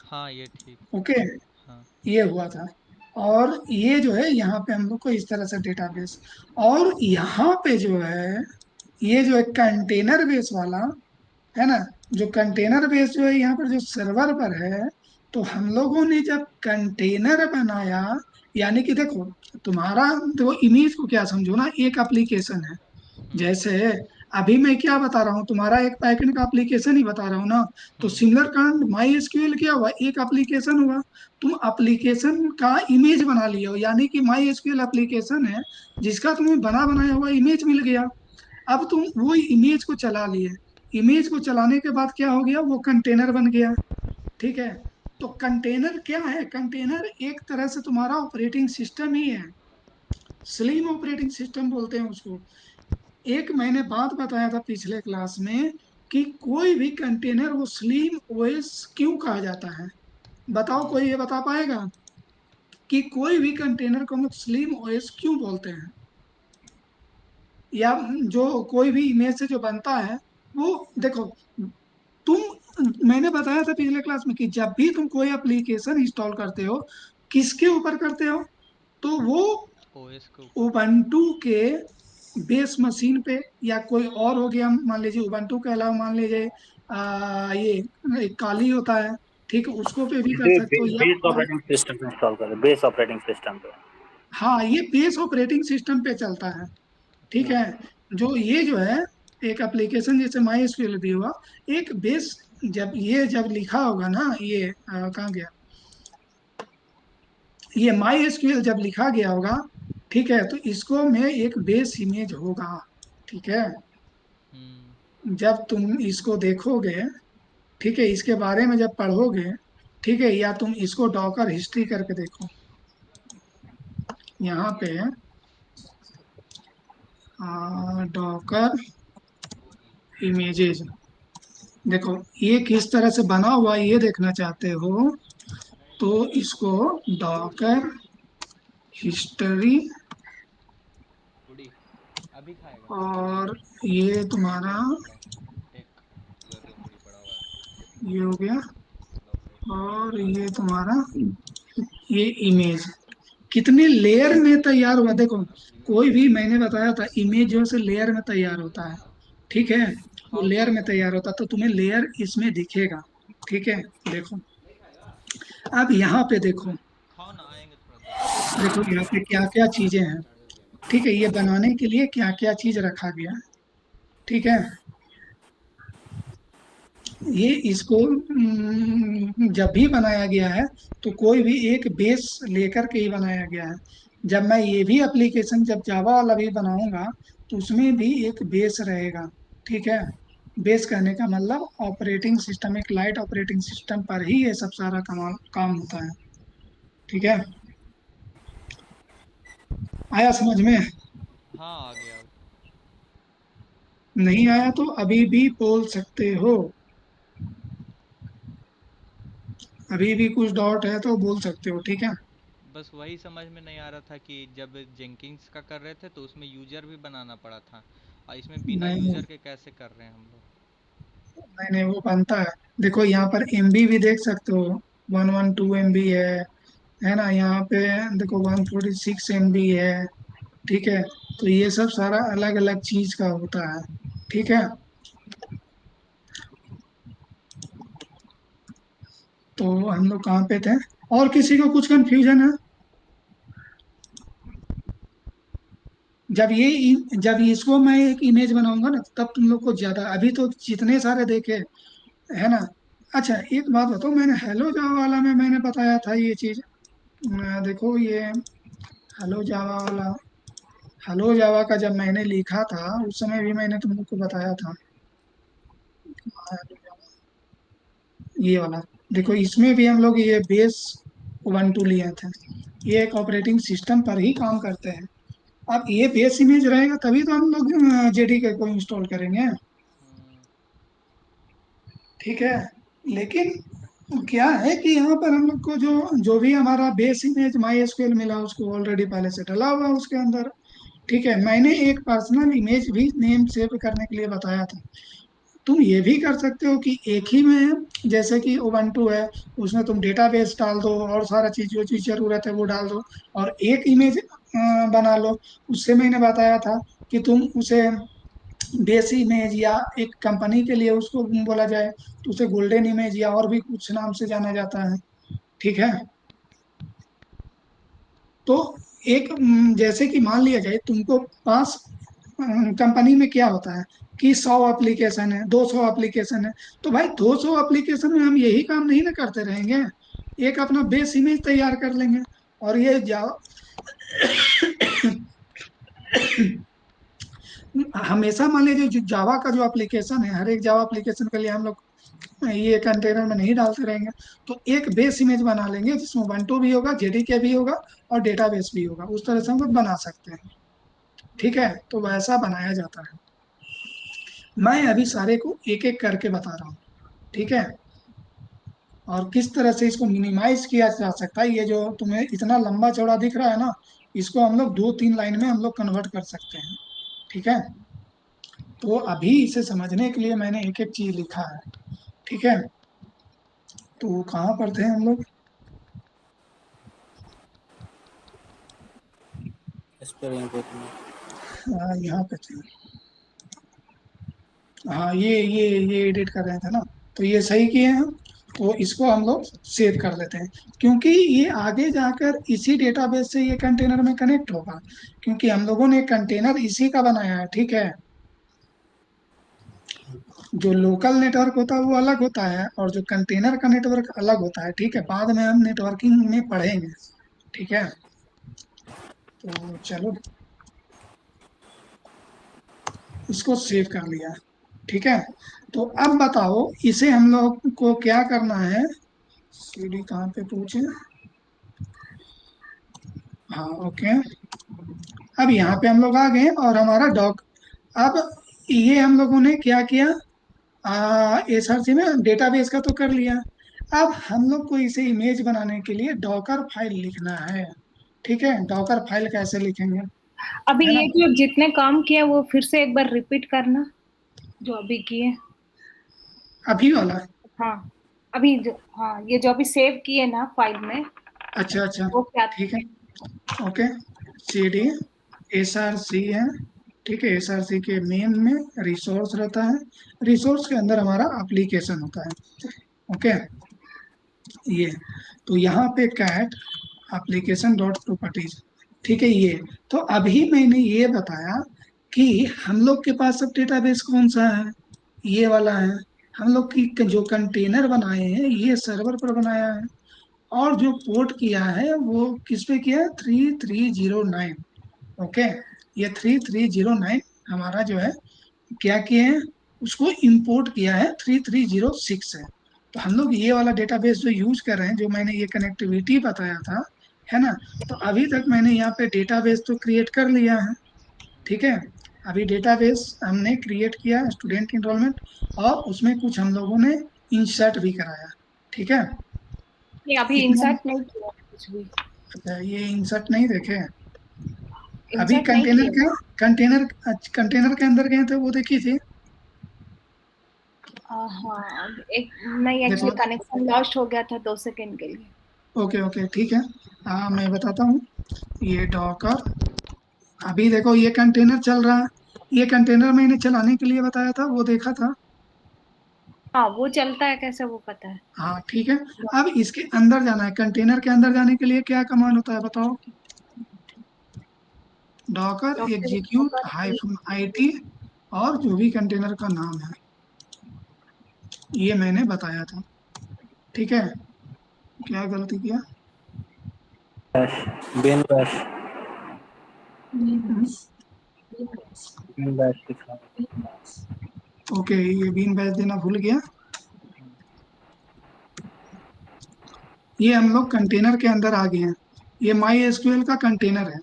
हाँ ये ठीक। ओके, हाँ ये हुआ था। और ये जो है यहाँ पे हम लोग को इस तरह से डेटाबेस, और यहाँ पे जो है ये जो है कंटेनर बेस वाला है ना, जो कंटेनर बेस जो है यहाँ पर जो सर्वर पर है, तो हम लोगों ने जब कंटेनर बनाया, यानी कि देखो तुम्हारा, देखो इमेज को क्या समझो ना, एक एप्लीकेशन है। जैसे अभी मैं क्या बता रहा हूँ, तुम्हारा एक बैकएंड का एप्लीकेशन ही बता रहा हूँ ना, तो सिमिलर कांड माई एसक्यूएल क्या हुआ, एक एप्लीकेशन हुआ। तुम एप्लीकेशन का इमेज बना लिए हो, यानी कि माई एसक्यूएल एप्लीकेशन है जिसका तुम्हें बना बनाया हुआ इमेज मिल गया। अब तुम वो इमेज को चला लिए, इमेज को चलाने के बाद क्या हो गया, वो कंटेनर बन गया। ठीक है, तो कंटेनर क्या है, कंटेनर एक तरह से तुम्हारा ऑपरेटिंग सिस्टम ही है, स्लिम ऑपरेटिंग सिस्टम बोलते हैं उसको। एक मैंने बात बताया था पिछले क्लास में कि कोई भी कंटेनर वो स्लीम ओएस क्यों कहा जाता है, बताओ कोई ये बता पाएगा कि कोई भी कंटेनर को हम लोग स्लीम ओएस क्यों बोलते हैं, या जो कोई भी इमेज से जो बनता है वो, देखो तुम, मैंने बताया था पिछले क्लास में कि जब भी तुम कोई एप्लीकेशन इंस्टॉल करते हो, किसके ऊपर करते हो, तो वो ओएस के ऊपर। उबंटू के बेस मशीन पे, या कोई और हो गया, मान लीजिए उबंटू के अलावा मान लीजिए ये एक काली होता है, ठीक है, उसको पे भी कर सकते हो, या बेस ऑपरेटिंग सिस्टम इंस्टॉल करें, बेस ऑपरेटिंग सिस्टम पे। हाँ ये बेस ऑपरेटिंग सिस्टम पे चलता है। ठीक है, जो ये जो है एक एप्लीकेशन जैसे माई एसक्यूएल भी हुआ, एक बेस, जब ये जब लिखा होगा ना, ये कहाँ गया, ये माई एसक्यूएल जब लिखा गया होगा, ठीक है, तो इसको में एक बेस इमेज होगा। ठीक है, जब तुम इसको देखोगे, ठीक है, इसके बारे में जब पढ़ोगे, ठीक है, या तुम इसको डॉकर हिस्ट्री करके देखो, यहाँ पे डॉकर इमेजेस, देखो ये किस तरह से बना हुआ है, ये देखना चाहते हो तो इसको डॉकर हिस्ट्री, उड़ी अभी खाएगा। और ये तुम्हारा एक उड़ी पड़ा हुआ ये हो गया, है। और ये तुम्हारा ये इमेज कितने लेयर में तैयार हुआ, देखो कोई भी, मैंने बताया था इमेज जो से लेयर में तैयार होता है। ठीक है, वो खाओ लेयर खाओ में तैयार होता है, तो तुम्हें लेयर इसमें दिखेगा। ठीक है, देखो अब यहाँ पे देखो, खाओ ना, आएंगे थोड़ा देर। देखो यहाँ पे क्या क्या चीजें हैं। ठीक है, ये बनाने के लिए क्या क्या चीज रखा गया है। ठीक है, ये इसको जब भी बनाया गया है तो कोई भी एक बेस लेकर के ही बनाया गया है। जब मैं ये भी एप्लीकेशन जब जावा वाला भी बनाऊंगा, तो उसमें भी एक बेस रहेगा। ठीक है, बेस कहने का मतलब ऑपरेटिंग सिस्टम, एक लाइट ऑपरेटिंग सिस्टम पर ही ये सब सारा कमाल काम होता है। ठीक है, आया समझ में? हाँ आ गया अब। नहीं आया तो अभी भी बोल सकते हो, अभी भी कुछ डाउट है तो बोल सकते हो। ठीक है, बस वही समझ में नहीं आ रहा था कि जब जेंकिंग्स का कर रहे थे तो उसमें यूजर भी बनाना पड़ा था, और इसमें बिना नहीं यूजर के कैसे कर रहे हैं हम लोग। नहीं नहीं, वो बनता है। देखो यहाँ पर एमबी भी देख सकते हो, 112 MB है ना, यहाँ पे देखो 146 MB है। ठीक है, तो ये सब सारा अलग अलग चीज का होता है। ठीक है, तो हम लोग कहाँ पे थे, और किसी को कुछ कंफ्यूजन है? जब इसको मैं एक इमेज बनाऊंगा ना, तब तुम लोग को ज्यादा, अभी तो जितने सारे देखे है ना। अच्छा एक बात बताओ, मैंने हेलो जावा वाला में मैंने बताया था ये चीज, देखो ये हेलो जावा वाला, हेलो जावा का जब मैंने लिखा था उस समय भी मैंने तुम लोग को बताया था, ये वाला, देखो इसमें भी हम लोग ये बेस उबंटू लिए थे, ये एक ऑपरेटिंग सिस्टम पर ही काम करते हैं। अब ये बेस इमेज रहेगा तभी तो हम लोग जेडीके को इंस्टॉल करेंगे। ठीक है, लेकिन क्या है कि यहाँ पर हम लोग को जो जो भी हमारा बेस इमेज माई एसक्यूएल मिला, उसको ऑलरेडी पहले से डला हुआ है उसके अंदर। ठीक है, मैंने एक पर्सनल इमेज भी नेम सेव करने के लिए बताया था, तुम ये भी कर सकते हो कि एक ही में, जैसे कि उबंटू है, उसमें तुम डेटाबेस डाल दो और सारा चीज जो चीज जरूरत है वो डाल दो, और एक इमेज बना लो। उससे मैंने बताया था कि तुम उसे बेस इमेज, या एक कंपनी के लिए उसको बोला जाए तो उसे गोल्डन इमेज या और भी कुछ नाम से जाना जाता है। ठीक है। तो एक जैसे कि मान लिया जाए तुमको पास कंपनी में क्या होता है कि 100 एप्लीकेशन है, 200 एप्लीकेशन है, तो भाई 200 एप्लीकेशन में हम यही काम नहीं ना करते रहेंगे, एक अपना बेस इमेज तैयार कर लेंगे। और ये जावा हमेशा मान लीजिए जो जावा का जो एप्लीकेशन है, हर एक जावा एप्लीकेशन के लिए हम लोग ये कंटेनर में नहीं डालते रहेंगे। तो एक बेस इमेज बना लेंगे जिसमें ubuntu भी होगा, जेडीके भी होगा और डेटाबेस भी होगा, उस तरह से हम लोग बना सकते हैं। ठीक है, तो वैसा बनाया जाता है। मैं अभी सारे को एक एक करके बता रहा हूँ। ठीक है। और किस तरह से इसको मिनिमाइज किया जा सकता है, ये जो तुम्हें इतना लंबा चौड़ा दिख रहा है ना, इसको हम लोग 2-3 लाइन में हम लोग कन्वर्ट कर सकते हैं। ठीक है। तो अभी इसे समझने के लिए मैंने एक एक चीज लिखा है। ठीक है। तो कहाँ पर थे हम लोग? यहाँ पे थे। हाँ, ये एडिट कर रहे थे ना, तो ये सही किए हैं हम। तो इसको हम लोग सेव कर लेते हैं, क्योंकि ये आगे जाकर इसी डेटाबेस से ये कंटेनर में कनेक्ट होगा, क्योंकि हम लोगों ने कंटेनर इसी का बनाया है। ठीक है। जो लोकल नेटवर्क होता है वो अलग होता है, और जो कंटेनर का नेटवर्क अलग होता है। ठीक है, बाद में हम नेटवर्किंग में पढ़ेंगे। ठीक है। तो चलो, इसको सेव कर लिया। ठीक है। तो अब बताओ इसे हम लोग को क्या करना है। सीडी कहाँ पे पूछे? हाँ, ओके। अब यहाँ पे हम लोग आ गए और हमारा डॉक, अब ये हम लोगों ने क्या किया, एसआरसी में डेटाबेस का तो कर लिया। अब हम लोग को इसे इमेज बनाने के लिए डॉकर फाइल लिखना है। ठीक है, डॉकर फाइल कैसे लिखेंगे, अभी है ना? ये जो जितने काम किए वो फिर से एक बार रिपीट करना, जो अभी किए। अभी वाला? हाँ, अभी जो, हाँ, ये जो अभी सेव किए ना फाइल में, अच्छा अच्छा, वो क्या ठीक है, थे? Okay. C D S R C है। ठीक है, एस आर सी के मेन में रिसोर्स रहता है, रिसोर्स के अंदर हमारा एप्लीकेशन होता है। ओके। ये, तो यहाँ पे कैट एप्लीकेशन डॉट प्रॉपर्टीज। ठीक है। ये तो अभी मैंने ये बताया कि हम लोग के पास सब डेटाबेस कौन सा है, ये वाला है। हम लोग की जो कंटेनर बनाए हैं ये सर्वर पर बनाया है, और जो पोर्ट किया है वो किस पे किया है, 3309। ओके। ये 3309 हमारा जो है, क्या किए हैं, उसको इंपोर्ट किया है 3306 से। तो हम लोग ये वाला डेटाबेस जो यूज कर रहे हैं, जो मैंने ये कनेक्टिविटी बताया था, है ना, तो अभी तक मैंने यहाँ पे डेटाबेस तो क्रिएट कर लिया है। ठीक है। अभी डेटाबेस हमने क्रिएट किया स्टूडेंट इनरोलमेंट, और उसमें कुछ हम लोगों ने इंसर्ट भी कराया। ठीक है। ये अभी इतना, इंसर्ट नहीं किया कुछ भी। अच्छा, ये इंसर्ट नहीं देखे? अभी इंसर्ट नहीं कंटेनर किया। का, कंटेनर कंटेनर के अंदर गए थे, वो देखी थी। हाँ, एक नहीं, देखो, एक्चुअली कनेक्शन लॉस्ट हो गया था 2 सेकंड के लिए। ओके ओके, ठीक है। मैं बताता हूँ। ये डॉकर, अभी देखो ये कंटेनर चल रहा है, ये कंटेनर मैंने चलाने के लिए बताया था, वो देखा था। हाँ, वो चलता है कैसे वो पता है। हाँ, ठीक है। अब इसके अंदर जाना है, कंटेनर के अंदर जाने के लिए क्या कमांड होता है बताओ? Docker doctor execute doctor hyphen IT, और जो भी कंटेनर का नाम है, ये मैंने बताया था। ठीक है। क्या गलती किया? बैश, बिन बैश, हम्म, बिन बैश लिखा। ओके, ये बीन बैच देना भूल गया। ये हम लोग कंटेनर के अंदर आ गए हैं, ये माई एसक्यूएल का कंटेनर है।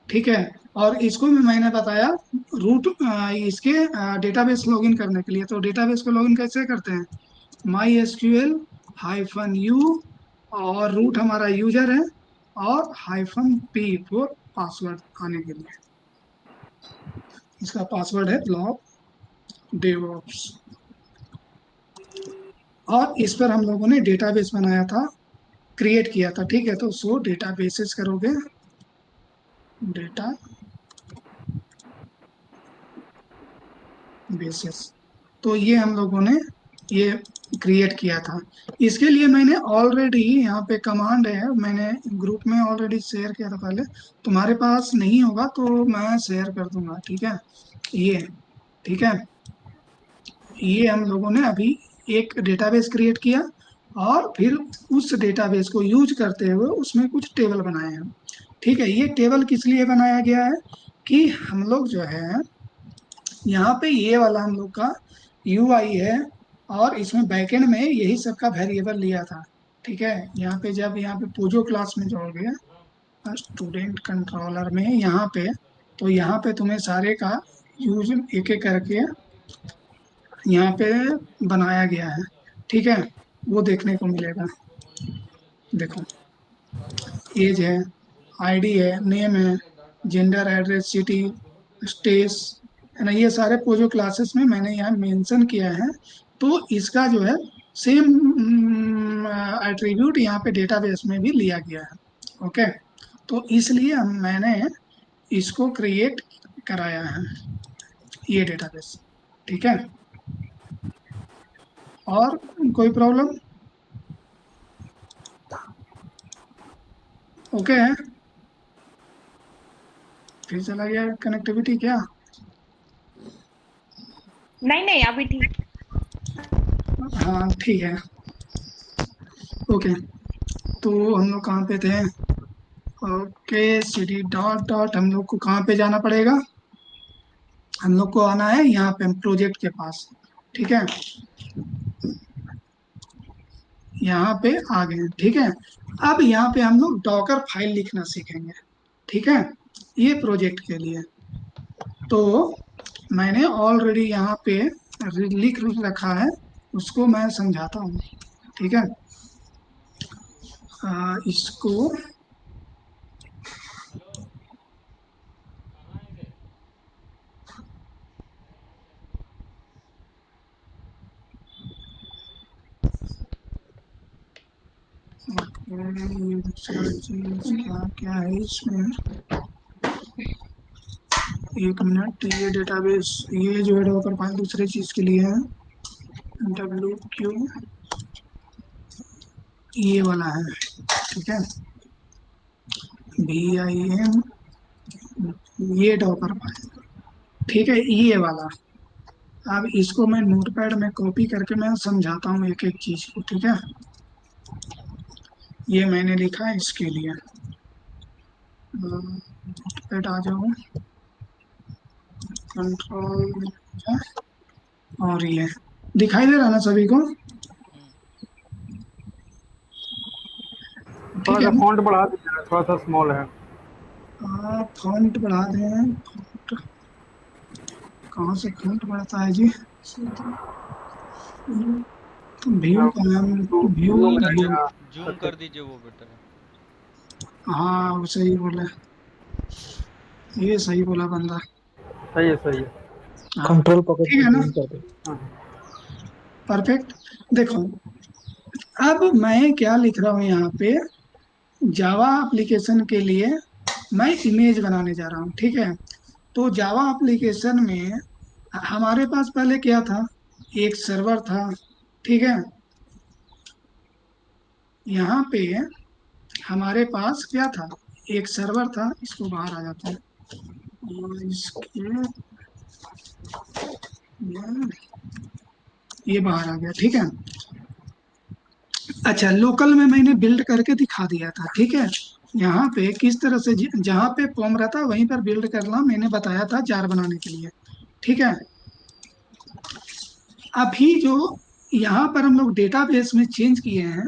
ठीक है। और इसको भी मैंने बताया रूट, इसके डेटाबेस लॉगिन करने के लिए। तो डेटाबेस को लॉगिन कैसे करते हैं, माई एसक्यूएल हाइफन यू, और रूट हमारा यूजर है, और हाइफन पी फॉर पासवर्ड आने के लिए। इसका पासवर्ड है ब्लॉक डेवॉप्स। और इस पर हम लोगों ने डेटाबेस बनाया था, क्रिएट किया था। ठीक है, तो सो डेटाबेसेस करोगे, डेटा बेसिस, तो ये हम लोगों ने ये क्रिएट किया था। इसके लिए मैंने ऑलरेडी यहाँ पे कमांड है, मैंने ग्रुप में ऑलरेडी शेयर किया था पहले। तुम्हारे पास नहीं होगा तो मैं शेयर कर दूंगा, ठीक है। ये ठीक है, ये हम लोगों ने अभी एक डेटाबेस क्रिएट किया और फिर उस डेटाबेस को यूज करते हुए उसमें कुछ टेबल बनाए हैं। ठीक है, ये टेबल किस लिए बनाया गया है कि हम लोग जो है यहाँ पे ये वाला हम लोग का UI है और इसमें बैकएंड में यही सबका वेरिएबल लिया था। ठीक है, यहाँ पे जब यहाँ पे पोजो क्लास में जाओगे, स्टूडेंट कंट्रोलर में यहाँ पे, तो यहाँ पे तुम्हें सारे का यूज एक एक करके यहाँ पे बनाया गया है। ठीक है, वो देखने को मिलेगा। देखो, एज है, ID है, नेम है, जेंडर, एड्रेस, सिटी, स्टेस, है ना, ये सारे पोजो क्लासेस में मैंने यहाँ मेंशन किया है। तो इसका जो है सेम एट्रीब्यूट यहाँ पे डेटाबेस में भी लिया गया है। ओके, तो इसलिए मैंने इसको क्रिएट कराया है, ये डेटाबेस। ठीक है, और कोई प्रॉब्लम? ओके है, फिर चला गया कनेक्टिविटी क्या? नहीं अभी ठीक। हाँ ठीक है, ओके। तो हम लोग कहाँ पे थे? ओके, cd डॉट डॉट, हम लोग को कहाँ पे जाना पड़ेगा? हम लोग को आना है यहाँ पे प्रोजेक्ट के पास। ठीक है, यहाँ पे आ गए। ठीक है, अब यहाँ पे हम लोग डॉकर फाइल लिखना सीखेंगे। ठीक है, ये प्रोजेक्ट के लिए। तो मैंने ऑलरेडी यहाँ पे लिख रखा है, उसको मैं समझाता हूँ। ठीक है, इसको ये दूसरा चीज क्या क्या है इसमें, एक मिनट। ये डेटाबेस, ये जो है डॉकर फाइल दूसरे चीज के लिए है, WQ, ये वाला है। ठीक है, VIM, ये डॉकर फाइल। ठीक है, ये वाला। अब इसको मैं नोटपैड में कॉपी करके मैं समझाता हूँ एक एक चीज को। ठीक है, ये मैंने लिखा है इसके लिए। नोटपैड आ जाओ, कंट्रोल, और ये दिखाई दे रहा ना सभी को? थोड़ा ठीक है, सा फॉन्ट बढ़ा दीजिए, थोड़ा सा स्मॉल है। फॉन्ट बढ़ा दें। फॉन्ट कहाँ से फॉन्ट बढ़ता है जी? तो व्यू का नाम, व्यू व्यू। जूम कर दीजिए, वो बेटर है। हाँ, वो सही बोला, ये सही बोला बंदा। सही है सही है। हाँ, कंट्रोल पकड़ ठीक के है ना, जूम कर दो। हाँ, परफेक्ट। देखो, अब मैं क्या लिख रहा हूँ यहाँ पे, जावा एप्लीकेशन के लिए मैं इमेज बनाने जा रहा हूँ। ठीक है, तो जावा एप्लीकेशन में हमारे पास पहले क्या था, एक सर्वर था। ठीक है, यहाँ पे हमारे पास क्या था, एक सर्वर था। इसको बाहर आ जाता है, और इसके ये बाहर आ गया। ठीक है, अच्छा, लोकल में मैंने बिल्ड करके दिखा दिया था। ठीक है, यहाँ पे किस तरह से जहाँ पे फॉर्म रहता है वहीं पर बिल्ड करना मैंने बताया था जार बनाने के लिए। ठीक है, अभी जो यहाँ पर हम लोग डेटाबेस में चेंज किए हैं,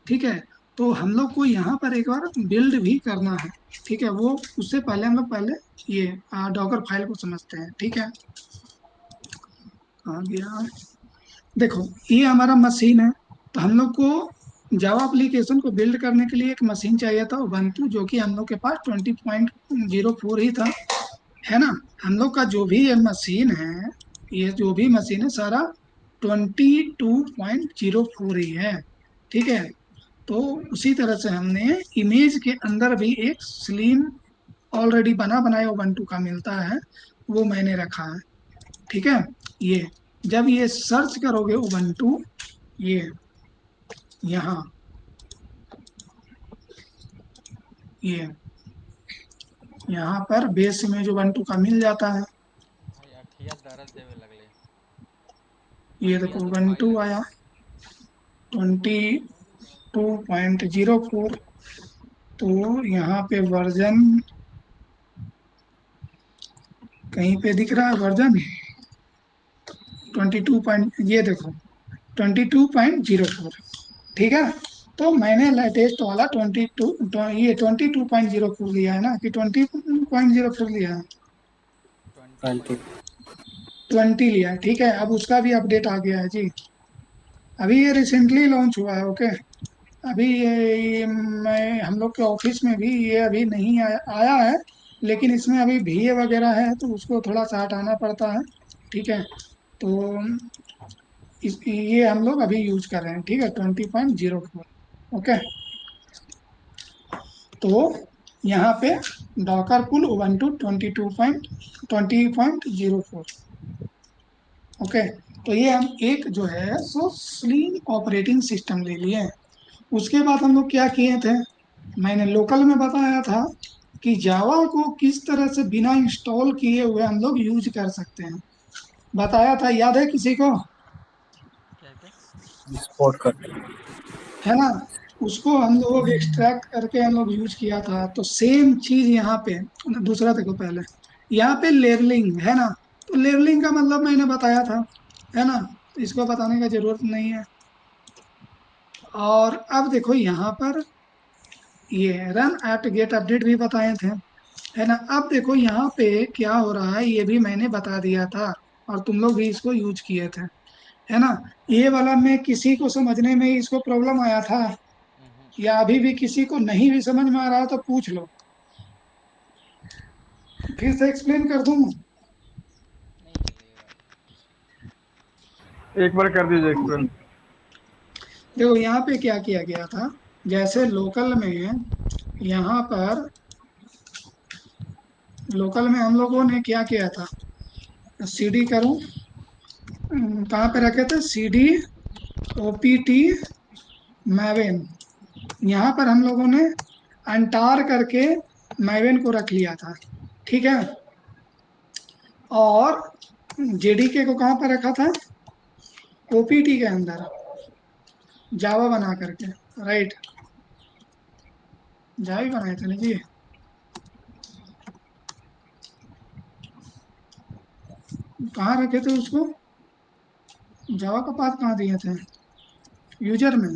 ठीक है, तो हम लोग को यहाँ पर एक बार बिल्ड भी करना है। ठीक है, वो उससे पहले हम लोग पहले ये डॉकर फाइल को समझते हैं। ठीक है, आ गया। देखो, ये हमारा मशीन है, तो हम लोग को जावा एप्लीकेशन को बिल्ड करने के लिए एक मशीन चाहिए था, उबंटू, जो कि हम लोग के पास 20.04 ही था, है ना। हम लोग का जो भी ये मशीन है, ये जो भी मशीन है सारा 22.04 ही है, ठीक है। तो उसी तरह से हमने इमेज के अंदर भी एक स्लिम ऑलरेडी बना बनाया उबंटू का मिलता है, वो मैंने रखा है, ठीक है। ये जब ये सर्च करोगे उबंटू, ये यहाँ, ये यहाँ पर बेस इमेज उबंटू का मिल जाता है। भाई अठिया दर्द देवे लगले। ये अठिया देखो दुखाए उबंटू लगले। आया 22.04, तो यहाँ पे वर्जन कहीं पे दिख रहा है वर्जन ये देखो 22.04, ठीक है। तो मैंने लेटेस्ट वाला 22.04 लिया है ना, कि 20.04 लिया है? 20 20। 20 लिया है, ठीक है। अब उसका भी अपडेट आ गया है जी, अभी ये रिसेंटली लॉन्च हुआ है, ओके। अभी मैं हम लोग के ऑफिस में भी ये अभी नहीं आया है, लेकिन इसमें अभी VA वगैरह है, तो उसको थोड़ा सा हटाना पड़ता है, ठीक है। तो ये हम लोग अभी यूज कर रहे हैं, ठीक है, 20.04, ओके। तो यहाँ पे डॉकर पुल उबंटू 20.04, ओके। तो ये हम एक जो है सो स्लिम ऑपरेटिंग सिस्टम ले लिए हैं। उसके बाद हम लोग क्या किए थे, मैंने लोकल में बताया था कि जावा को किस तरह से बिना इंस्टॉल किए हुए हम लोग यूज कर सकते हैं, बताया था, याद है किसी को? क्या क्या? सपोर्ट करते हैं। है ना, उसको हम लोग एक्सट्रैक्ट करके हम लोग यूज किया था। तो सेम चीज यहाँ पे, दूसरा देखो पहले, यहाँ पे लेवलिंग है ना, तो लेवलिंग का मतलब मैंने बताया था, है ना, तो इसको बताने का जरूरत नहीं है। और अब देखो यहाँ पर ये रन एट गेट अपडेट भी बताए थे, है ना। अब देखो यहाँ पे क्या हो रहा है, ये भी मैंने बता दिया था, और तुम लोग भी इसको यूज किए थे, है ना। ये वाला में किसी को समझने में इसको प्रॉब्लम आया था, या अभी भी किसी को नहीं भी समझ में आ रहा है तो पूछ लो, फिर से एक्सप्लेन कर दूं। नहीं चलेगा। एक बार कर दीजिए एक्सप्लेन। देखो यहाँ पे क्या किया गया था, जैसे यहाँ पर लोकल में हम लोगों ने क्या किया था, CD करूं, कहाँ पे रखे थे, CD OPT मैवेन, यहाँ पर हम लोगों ने अंटार करके मैवेन को रख लिया था, ठीक है। और JDK को कहाँ पर रखा था, OPT के अंदर जावा बना करके, राइट, जावा ही बनाए थे ना जी। कहाँ रखे थे उसको, जावा का पाथ कहाँ दिए थे, यूजर में,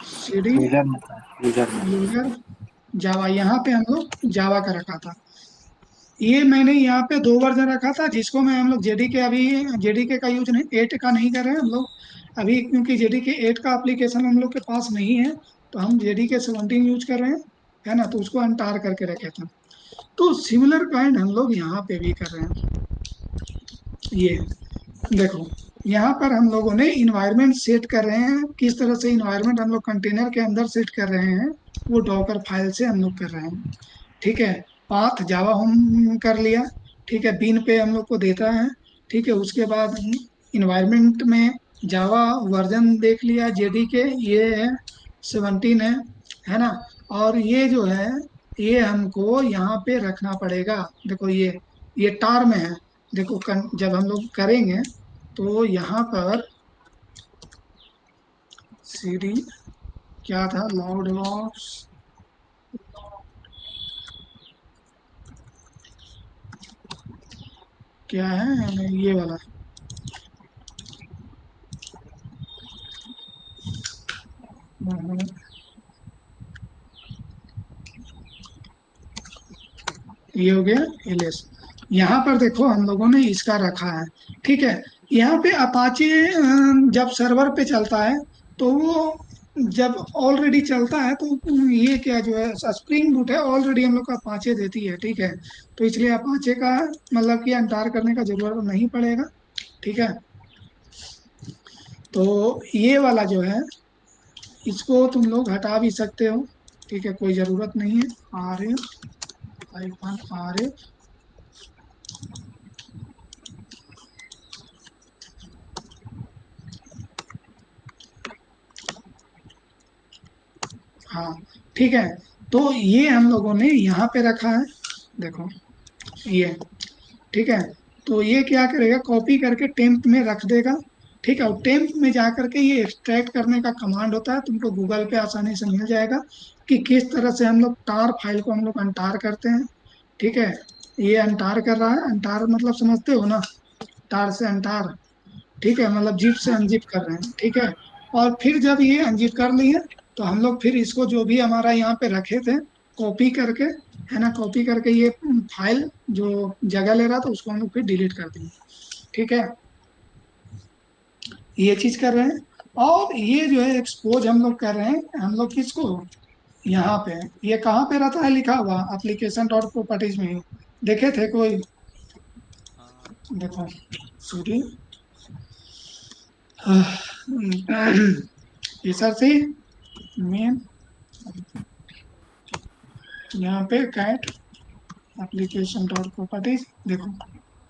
CD यूजर में था, यूजर में। यूजर जावा, यहाँ पे हम लोग जावा का रखा था। ये मैंने यहाँ पे 2 वर्जन रखा था, जिसको मैं हम लोग JDK, अभी JDK का यूज नहीं, 8 का नहीं कर रहे हैं हम लोग अभी, क्योंकि JDK 8 का एप्लीकेशन हम लोग के पास नहीं है, तो हम JDK 17 यूज कर रहे हैं, है ना। तो उसको अनटार करके रखे थे। तो सिमिलर काइंड हम लोग यहाँ पे भी कर रहे हैं। ये देखो, यहाँ पर हम लोगों ने इन्वायरमेंट सेट कर रहे हैं, किस तरह से इन्वायरमेंट हम लोग कंटेनर के अंदर सेट कर रहे हैं, वो डॉकर फाइल से हम लोग कर रहे हैं, ठीक है। पाथ जावा हम कर लिया, ठीक है, बीन पे हम लोग को देता है, ठीक है। उसके बाद इन्वायरमेंट में जावा वर्जन देख लिया, JDK ये है 17 है ना। और ये जो है, ये हमको यहाँ पे रखना पड़ेगा, देखो ये टार में है, देखो जब हम लोग करेंगे तो यहाँ पर CD क्या था, लॉर्ड लॉक्स, क्या है ये वाला, ये हो गया एलएस। यहाँ पर देखो हम लोगों ने इसका रखा है, ठीक है। यहाँ पे अपाचे जब सर्वर पे चलता है, तो वो जब ऑलरेडी चलता है, तो ये क्या जो है स्प्रिंग बूट है, ऑलरेडी हम लोग को अपाचे देती है, ठीक है। तो इसलिए अपाचे का मतलब कि अंटार करने का जरूरत नहीं पड़ेगा, ठीक है। तो ये वाला जो है इसको तुम लोग हटा भी सकते हो, ठीक है, कोई ज़रूरत नहीं है। R A hyphen R A, हाँ ठीक है। तो ये हम लोगों ने यहाँ पे रखा है, देखो ये, ठीक है। तो ये क्या करेगा, कॉपी करके टेम्प में रख देगा, ठीक है। और टेम्प में जा करके ये एक्सट्रैक्ट करने का कमांड होता है, तुमको गूगल पे आसानी से मिल जाएगा कि किस तरह से हम लोग टार फाइल को हम लोग अनटार करते हैं, ठीक है। ये अनटार कर रहा है, अनटार मतलब समझते हो ना, टार से अनटार, ठीक है, मतलब जिप से अनजिप कर रहे हैं, ठीक है। और फिर जब ये अनजिप कर लिए तो हम लोग फिर इसको जो भी हमारा यहाँ पे रखे थे कॉपी करके, है ना, कॉपी करके ये फाइल जो जगह ले रहा था उसको हम लोग फिर डिलीट कर देंगे, ठीक है। ये चीज कर रहे हैं। और ये जो है एक्सपोज हम लोग कर रहे हैं, हम लोग किसको, यहाँ पे, ये कहाँ पे रहता है लिखा हुआ, एप्लीकेशन डॉट प्रॉपर्टीज में ही। देखे थे कोई, हाँ देखो सॉरी, ये सर से मेन यहाँ पे कैट एप्लीकेशन डॉट प्रॉपर्टीज, देखो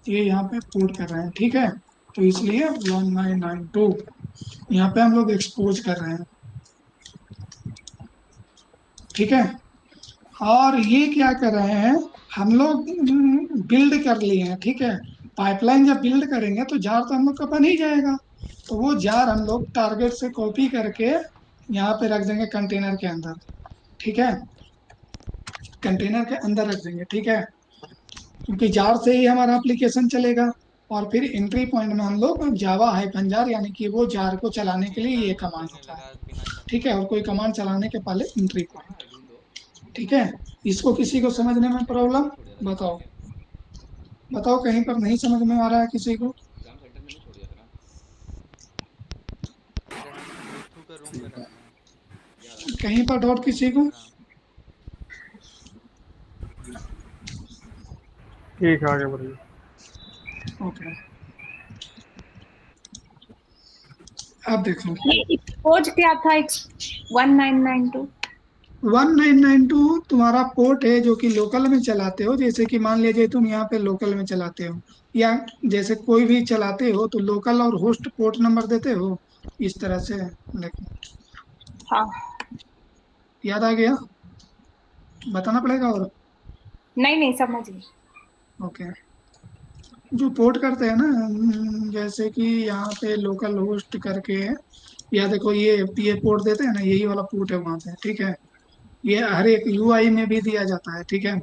ये यहाँ पे पोर्ट कर रहे हैं, ठीक है। तो इसलिए 1992 यहाँ पे हम लोग एक्सपोज कर रहे हैं, ठीक है। और ये क्या कर रहे हैं, हम लोग बिल्ड कर लिए हैं, ठीक है। पाइपलाइन जब बिल्ड करेंगे तो जार तो हम लोग का बन ही जाएगा, तो वो जार हम लोग टारगेट से कॉपी करके यहाँ पे रख देंगे कंटेनर के अंदर, ठीक है, कंटेनर के अंदर रख देंगे, ठीक है। क्योंकि जार से ही हमारा एप्लीकेशन चलेगा। और फिर एंट्री पॉइंट में हम लोग जावा हाइफन जार, यानी कि वो जार को चलाने के लिए कितना ये लोड कमांड करने होता है, लगा बिना चाहते? ठीक है। और कोई कमांड चलाने के पहले एंट्री पॉइंट, ठीक है। इसको किसी को समझने में प्रॉब्लम, बताओ, बताओ कहीं पर नहीं समझ में आ रहा है किसी को। अरे हम पृथ्वी का रूम में रहते हैं, कहीं पर डाउट किसी को। हाँ। ठीक है, आगे बढ़िए। ओके, अब देखो एक्सपोज क्या था, 1992? 1992 तुम्हारा पोर्ट है जो कि लोकल में चलाते हो, जैसे कि मान लीजिए तुम यहाँ पे लोकल में चलाते हो, या जैसे कोई भी चलाते हो तो लोकल और होस्ट पोर्ट नंबर देते हो, इस तरह से। देखो हाँ। याद आ गया, बताना पड़ेगा और। नहीं नहीं, समझ गई। ओके, जो पोर्ट करते हैं ना, जैसे कि यहाँ पे लोकल होस्ट करके, या देखो ये पोर्ट देते हैं ना, यही वाला पोर्ट है वहां पे, ठीक है। ये हर एक यूआई में भी दिया जाता है, ठीक है।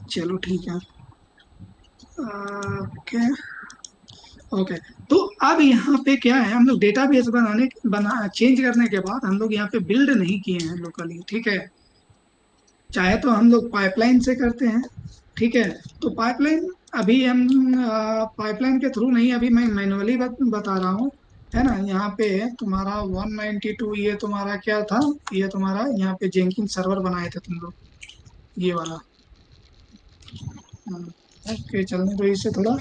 चलो ठीक है, ओके ओके। तो अब यहाँ पे क्या है, हम लोग डेटाबेस बना चेंज करने के बाद हम लोग यहाँ पे बिल्ड नहीं किए हैं लोकली, ठीक है। चाहे तो हम लोग पाइपलाइन से करते हैं, ठीक है। तो पाइपलाइन अभी हम पाइपलाइन के थ्रू नहीं, अभी मैं मैनुअली बता रहा हूँ, है ना। यहाँ पे तुम्हारा 192, ये तुम्हारा क्या था, ये तुम्हारा यहाँ पे जेंकिन सर्वर बनाए थे तुम लोग, ये वाला। ओके, चलने दो इसे थोड़ा।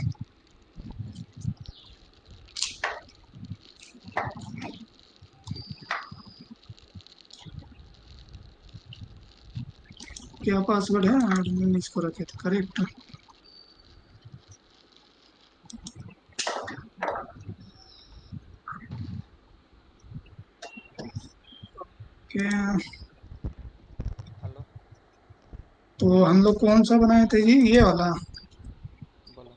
क्या पासवर्ड है, एडमिन इसको रखे थे, करेक्ट। क्या, हेलो, तो हम लोग कौन सा बनाए थे जी, ये वाला। बोलो।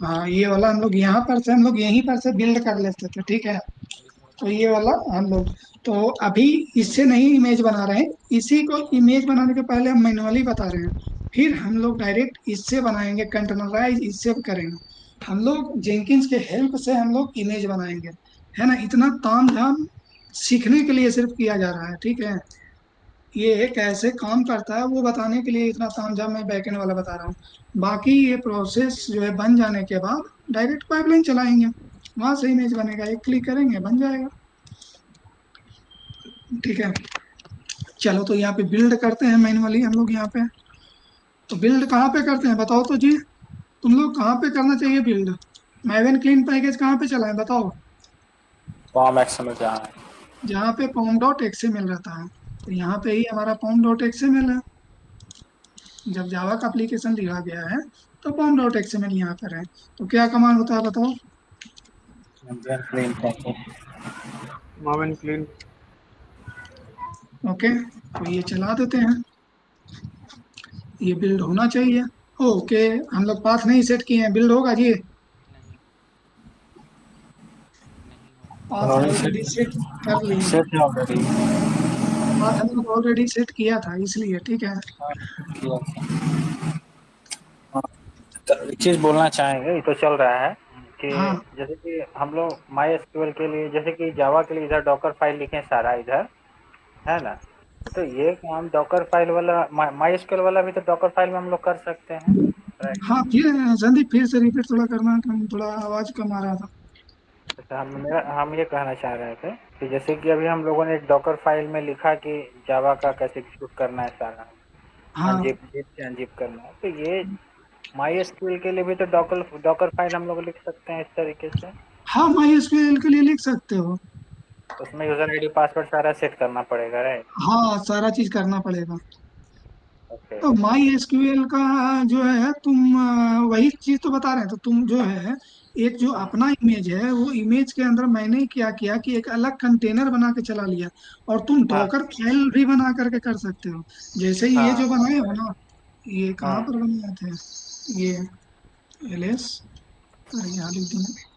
हाँ ये वाला हम लोग यहाँ पर से, हम लोग यहीं पर से बिल्ड कर लेते थे, ठीक है। अभी थोड़ा तो कम ये कर वाला दो। हम लोग, तो अभी इससे नहीं इमेज बना रहे हैं, इसी को इमेज बनाने के पहले हम मैनुअली बता रहे हैं। फिर हम लोग डायरेक्ट इससे बनाएंगे, कंटेनराइज इससे करेंगे। हम लोग जेंकिंस के हेल्प से हम लोग इमेज बनाएंगे, है ना। इतना तामझाम सीखने के लिए सिर्फ किया जा रहा है, ठीक है। ये कैसे काम करता है वो बताने के लिए इतना तामझाम मैं बैकएंड वाला बता रहा हूँ। बाकी ये प्रोसेस ठीक जो है। है बन जाने के बाद डायरेक्ट पाइपलाइन चलाएंगे, वहां से इमेज बनेगा, एक क्लिक करेंगे बन जाएगा, ठीक है। चलो तो यहाँ पे बिल्ड करते हैं मैनुअली हम लोग यहाँ पे। तो बिल्ड कहाँ पे करते हैं बताओ तो जी, तुम लोग कहाँ पे करना चाहिए बिल्ड। मैवन क्लीन पैकेज कहाँ पे चलाएं बताओ? फॉर्म एक्स में जाना है। जहाँ पे पॉम डॉट एक्सएमएल रहता है, तो यहाँ पे ही हमारा पॉम डॉट एक्सएमएल है। जब जावा का एप्लीकेशन लिखा गया है तो पॉम डॉट एक्सएमएल यहाँ पर है। तो क्या कमांड होता है बताओ? मैवन क्लीन पैकेज। मावन क्लीन। ओके, तो ये चला देते हैं। ये बिल्ड होना चाहिए। ओके, हम लोग पाथ नहीं सेट किए हैं, बिल्ड होगा जी? नहीं, नहीं हो रहा। पाथ उन्होंने ऑलरेडी सेट कर लिए हैं। सेट ऑलरेडी पाथ हम लोग ऑलरेडी सेट किया था इसलिए, ठीक है। किया था। हाँ, तो एक चीज बोलना चाहेंगे, ये तो चल रहा है कि हाँ जैसे कि हम लोग माई एसक्यूएल के लिए, जैसे कि जावा के लिए इधर डॉकर फाइल लिखे सारा इधर, है ना? तो ये काम डॉकर फाइल वाला, माई एसक्यूएल वाला भी तो डॉकर फाइल में हम लोग कर सकते हैं, राइट? हाँ, फिर संदीप फिर से रिपीट थोड़ा करना, कम थोड़ा आवाज कम आ रहा था। तो हम ये कहना चाह रहे थे कि जैसे कि अभी हम लोगों ने एक डॉकर फाइल में लिखा कि जावा का कैसे एग्जीक्यूट करना है सारा, हाँ अनजिप जिप से अनजिप करना है, तो ये माई एसक्यूएल के लिए भी तो डॉकर डॉकर फाइल हम लोग लिख सकते हैं इस तरीके से। हाँ, माई एसक्यूएल के लिए लिख सकते हो। उसमें यूजर आईडी पासवर्ड सारा सेट करना पड़ेगा, राइट? हाँ, सारा चीज करना पड़ेगा। ओके। तो माई एसक्यूएल का जो है, तुम वही चीज तो बता रहे हैं, तो तुम जो है एक जो अपना इमेज है, वो इमेज के अंदर मैंने क्या किया कि एक अलग कंटेनर बना के चला लिया। और तुम हाँ डॉकर फाइल भी बना करके कर सकते हो। जैसे ये हाँ जो बनाए हो ना, ये कहाँ हाँ। पर बनाए थे? ये एलएस, यहाँ लिख दिया।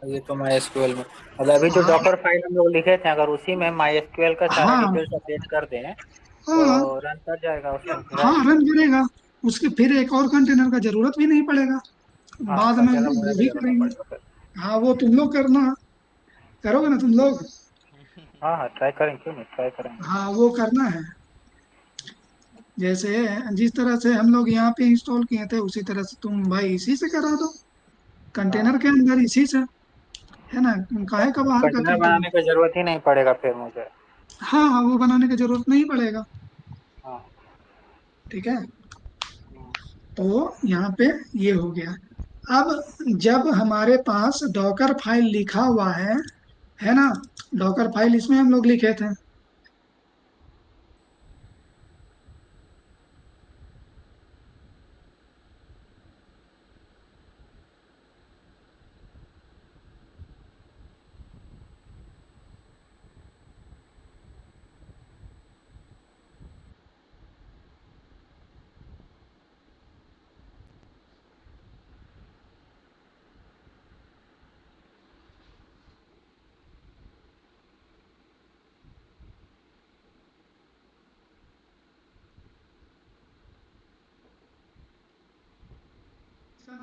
ये तो माई एसक्यूएल में, मतलब अभी जो हाँ डॉकर फाइल हम लोग लिखे थे, अगर उसी में माई एसक्यूएल का सारा हाँ डिटेल्स अपडेट कर दें तो हाँ रन कर जाएगा उसमें, हाँ, राइट? रन करेगा। उसके फिर एक और कंटेनर का जरूरत भी नहीं पड़ेगा। हाँ, बाद में हम कंटेनर लोग बनाने वो की भी जरूरत नहीं करेंगे। पड़ेगा फिर। हाँ, वो तुम लोग करना, करोगे ना तुम लोग? हाँ हाँ, ट्राई करेंगे, क्यों नहीं ट्राई करेंगे। हाँ, वो करना है। जैसे जिस तरह से हम लोग यहाँ पे इंस्टॉल किए थे, उसी तरह से तुम भाई इसी से करा दो, कंटेनर हाँ, के अंदर इसी से, है ना? काहे का बाहर का कंटेनर करते हो? बनाने की जरूरत ही नहीं पड़ेगा फिर मुझे। हाँ हाँ, वो बनाने की जरूरत नहीं पड़ेगा। हाँ। ठीक है, तो यहाँ पे ये हो गया। अब जब हमारे पास डॉकर फाइल लिखा हुआ है ना? डॉकर फाइल इसमें हम लोग लिखे थे।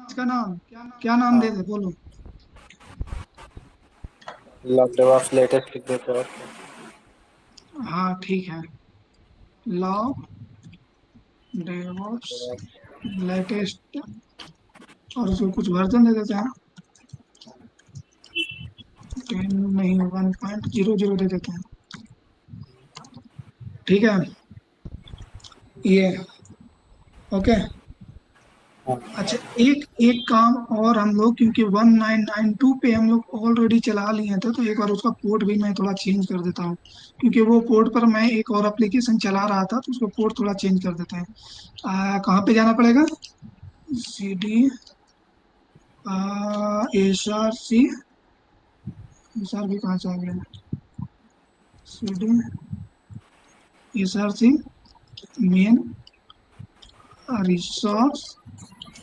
इसका नाम क्या नाम हाँ, दे दे बोलो? लॉग डेवऑप्स लेटेस्ट लिख देते हो। हाँ ठीक है, लॉग डेवऑप्स लेटेस्ट, और उसको कुछ वर्जन दे देते हैं। 10 नहीं, 1.00 दे देते हैं। ठीक है, ये ओके। हाँ, अच्छा, एक एक काम और हम लोग, क्योंकि 1992 पे हम लोग ऑलरेडी चला लिए थे, तो एक बार उसका पोर्ट भी मैं थोड़ा चेंज कर देता हूँ। क्योंकि वो पोर्ट पर मैं एक और एप्लीकेशन चला रहा था, तो उसको पोर्ट थोड़ा चेंज कर देते हैं। कहाँ पे जाना पड़ेगा? CD SRC, SRC कहाँ से आ गया? CD SRC main resource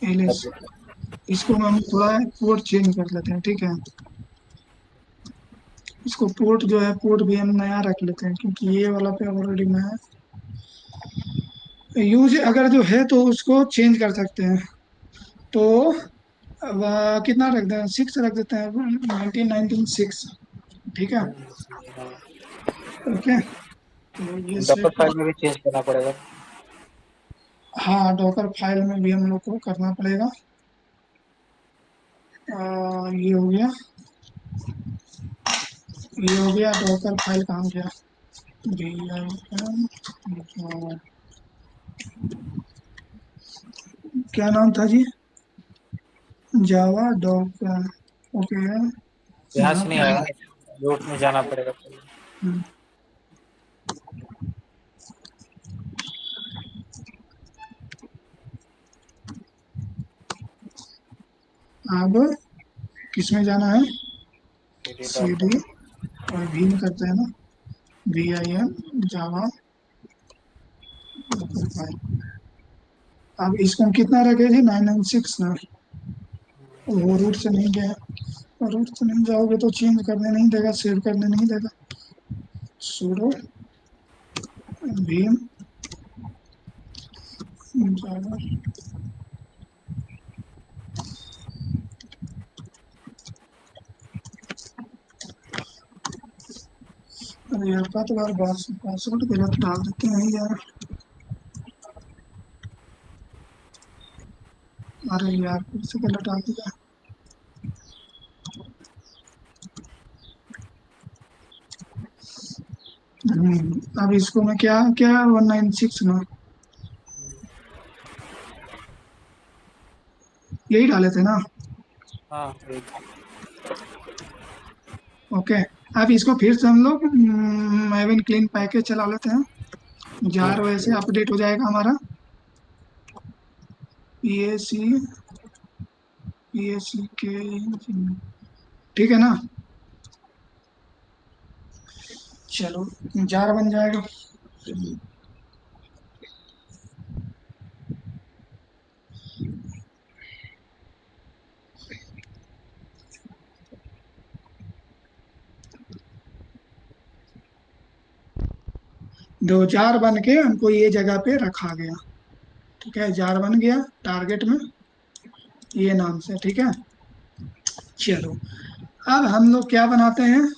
LS। इसको हम थोड़ा पोर्ट चेंज कर लेते हैं, ठीक है। इसको पोर्ट जो है, पोर्ट भी हम नया रख लेते हैं, क्योंकि ये वाला पे ऑलरेडी मैं यूज अगर जो है तो उसको चेंज कर सकते हैं। तो अब कितना रख दें? 6 रख देते हैं, 1996। ठीक है, ओके। तो ये डॉकर सेट। फाइल में भी चेंज करना पड़ेगा। हाँ, डॉकर फाइल में भी हम लोग को करना पड़ेगा। ये हो गया, ये हो गया। डॉकर फाइल कहाँ गया? क्या नाम था जी? जावा डॉक ओके। यहाँ यहाँ से नहीं पे आएगा, रूट में जाना पड़ेगा। हम्म, अब किसमें जाना है? CD CD Docker. और भीम करते हैं ना, VIM जावा। अब इसको कितना रखे थे? 996 ना। वो रूट से नहीं गया, रूट से नहीं जाओगे तो चेंज करने नहीं देगा, सेव करने नहीं देगा। sudo भीम जावा। अरे यार का तो बार पासवर्ड गलत डाल देते हैं यार। अरे यार फिर से गलत डाल दिया। अब इसको मैं क्या क्या 196 ना, यही डाले थे ना। हाँ ठीक। ओके, अब इसको फिर से हम लोग मैविन क्लीन पैकेज चला लेते हैं। जार वैसे अपडेट हो जाएगा हमारा। PAC के, ठीक है ना। चलो जार बन जाएगा। दो जार बन के हमको ये जगह पे रखा गया। ठीक है, जार बन गया टारगेट में ये नाम से। ठीक है, चलो अब हम लोग क्या बनाते हैं?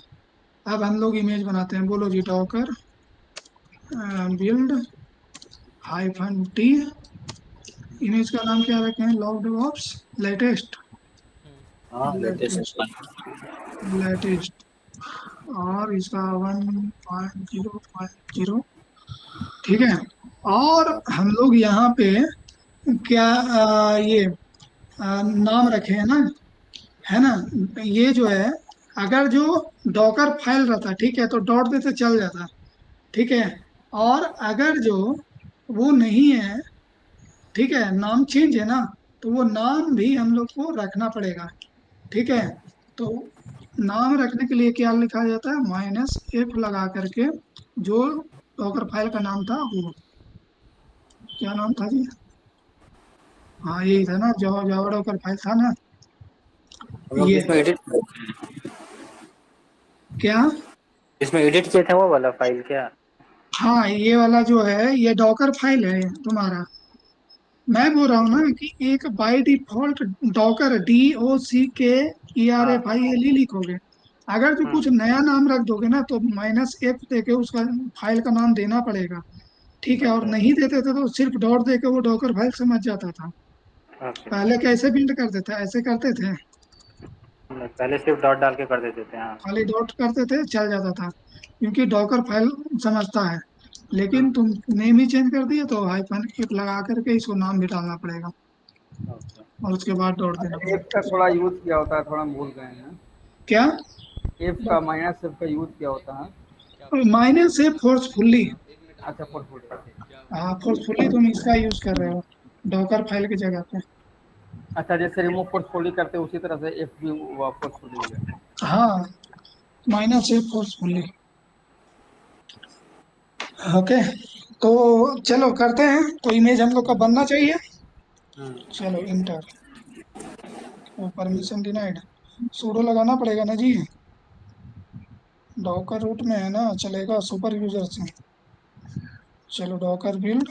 अब हम लोग इमेज बनाते हैं। बोलो जी, डॉकर बिल्ड -t। इमेज का नाम क्या रखें? Log DevOps latest. हाँ लेटेस्ट। लेटेस्ट लेटेस्ट और इसका 1.0.0। ठीक है, और हम लोग यहाँ पे क्या ये नाम रखे हैं ना, है ना। ये जो है, अगर जो डॉकर फाइल रहता, ठीक है, तो डॉट देते चल जाता। ठीक है, और अगर जो वो नहीं है, ठीक है, नाम चेंज है ना, तो वो नाम भी हम लोग को रखना पड़ेगा। ठीक है, तो नाम रखने के लिए क्या लिखा जाता है? -f लगा करके, जो डॉकर फाइल का नाम था वो क्या नाम था जी? हाँ यही था ना, जावा जावा डॉकर फाइल था ना हम लोग ये। इसमें एडिट, क्या? इसमें एडिट किए थे वो वाला फाइल क्या? हाँ ये वाला जो है ये डॉकर फाइल है तुम्हारा। मैं बोल रहा हूँ ना कि एक बाय डिफॉल्ट डॉकर हाँ। DOCKERFILE लिखोगे। अगर जो कुछ हम्म। नया नाम रख दोगे ना तो -f देके उसका फाइल का नाम देना पड़ेगा। ठीक है, और ओके नहीं देते थे तो सिर्फ डॉट देके वो डॉकर फाइल समझ जाता था। ओके। पहले कैसे बिल्ड करते थे? ऐसे करते थे, पहले सिर्फ डॉट डाल के कर देते थे हाँ। खाली डॉट करते थे चल जाता था, क्योंकि डॉकर फाइल समझता है। हम्म। लेकिन तुम नेम ही चेंज कर दिए तो -f लगा करके इसको नाम भी डालना पड़ेगा ओके। और उसके बाद डॉट देना अच्छा, एफ का पड़ेगा। थोड़ा यूज क्या होता है, थोड़ा हम भूल गए हैं। क्या? एफ का माइनस एफ का यूज क्या होता है? क्या बोल रहे थे? माइनस से फोर्सफुल्ली। आप एक मिनट अच्छा, रुकिए। फुल क्या हाँ, बोल रहे फोर्सफुल्ली तुम इसका यूज कर रहे हो डॉकर फाइल की जगह पे। अच्छा, जैसे रिमूव पोर्टफोलियो करते हैं उसी तरह से एफ भी पोर्टफोलियो है। हाँ, माइनस से फोर्सफुल्ली। ओके, तो चलो करते हैं। तो इमेज हम लोग का बनना चाहिए। चलो इंटर, परमिशन डिनाइड, सूडो लगाना पड़ेगा ना जी। डॉकर रूट में है ना, चलेगा सुपर यूजर से। चलो डॉकर बिल्ड,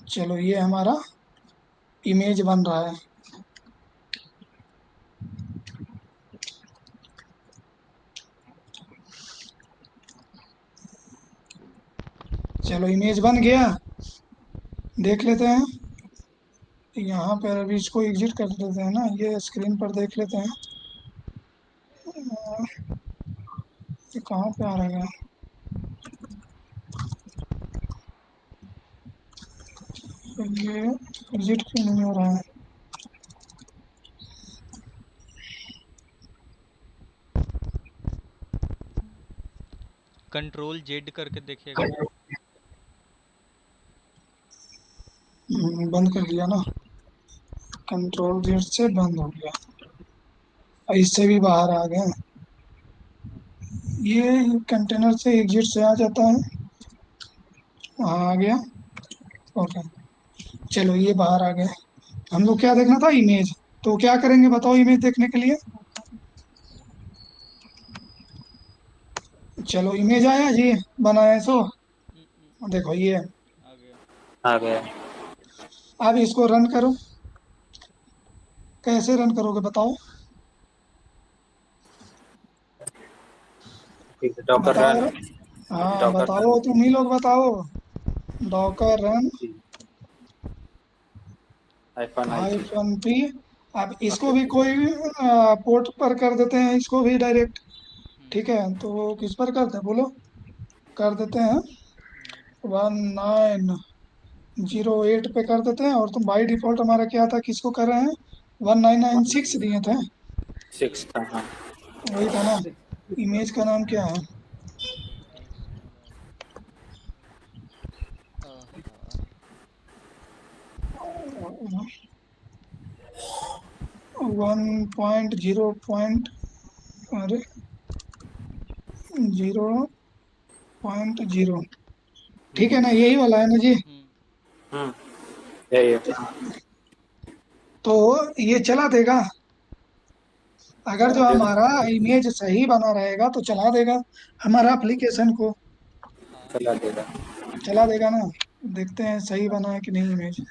चलो ये हमारा इमेज बन रहा है। चलो इमेज बन गया, देख लेते हैं। यहाँ पर अभी इसको एग्जिट कर देते हैं ना, ये स्क्रीन पर देख लेते हैं। ये कहाँ पे आ रहा है? तो ये एग्जिट क्यों नहीं हो रहा है? कंट्रोल जेड करके देखिएगा। बंद कर दिया ना, कंट्रोल जेड से बंद हो गया, और इससे भी बाहर आ गए। ये कंटेनर से एग्जिट से आ जाता है, वहाँ आ गया। ओके, चलो ये बाहर आ गया। हम लोग क्या देखना था, इमेज। तो क्या करेंगे बताओ इमेज देखने के लिए। चलो इमेज आया जी, बनाया सो, देखो ये। आ गया। आ गया। अब इसको रन करो। कैसे रन करोगे बताओ, ठीक है, डॉकर बताओ। रन। हाँ डॉकर रन। बताओ, तुम ही लोग बताओ। Docker run -IP। Hyphen P. अब इसको ओके। भी कोई पोर्ट पर कर देते हैं, इसको भी डायरेक्ट। हम्म, ठीक है, तो किस पर करते हैं बोलो। कर देते हैं नहीं तो 1908 पे कर देते हैं। और तुम बाई डिफॉल्ट हमारा क्या था, किसको कर रहे हैं, 1996 दिए थे। 6 था, हाँ। वही था ना। इमेज का नाम क्या है। बेटा इसका आहा, 1.0 अरे 0.0, ठीक है ना, यही वाला है ना जी। हम्म, यही है। तो ये चला देगा, अगर जो ये हमारा इमेज सही बना रहेगा तो चला देगा हमारा एप्लीकेशन को। हाँ चला देगा। चला देगा ना। देखते हैं सही बना है कि नहीं इमेज।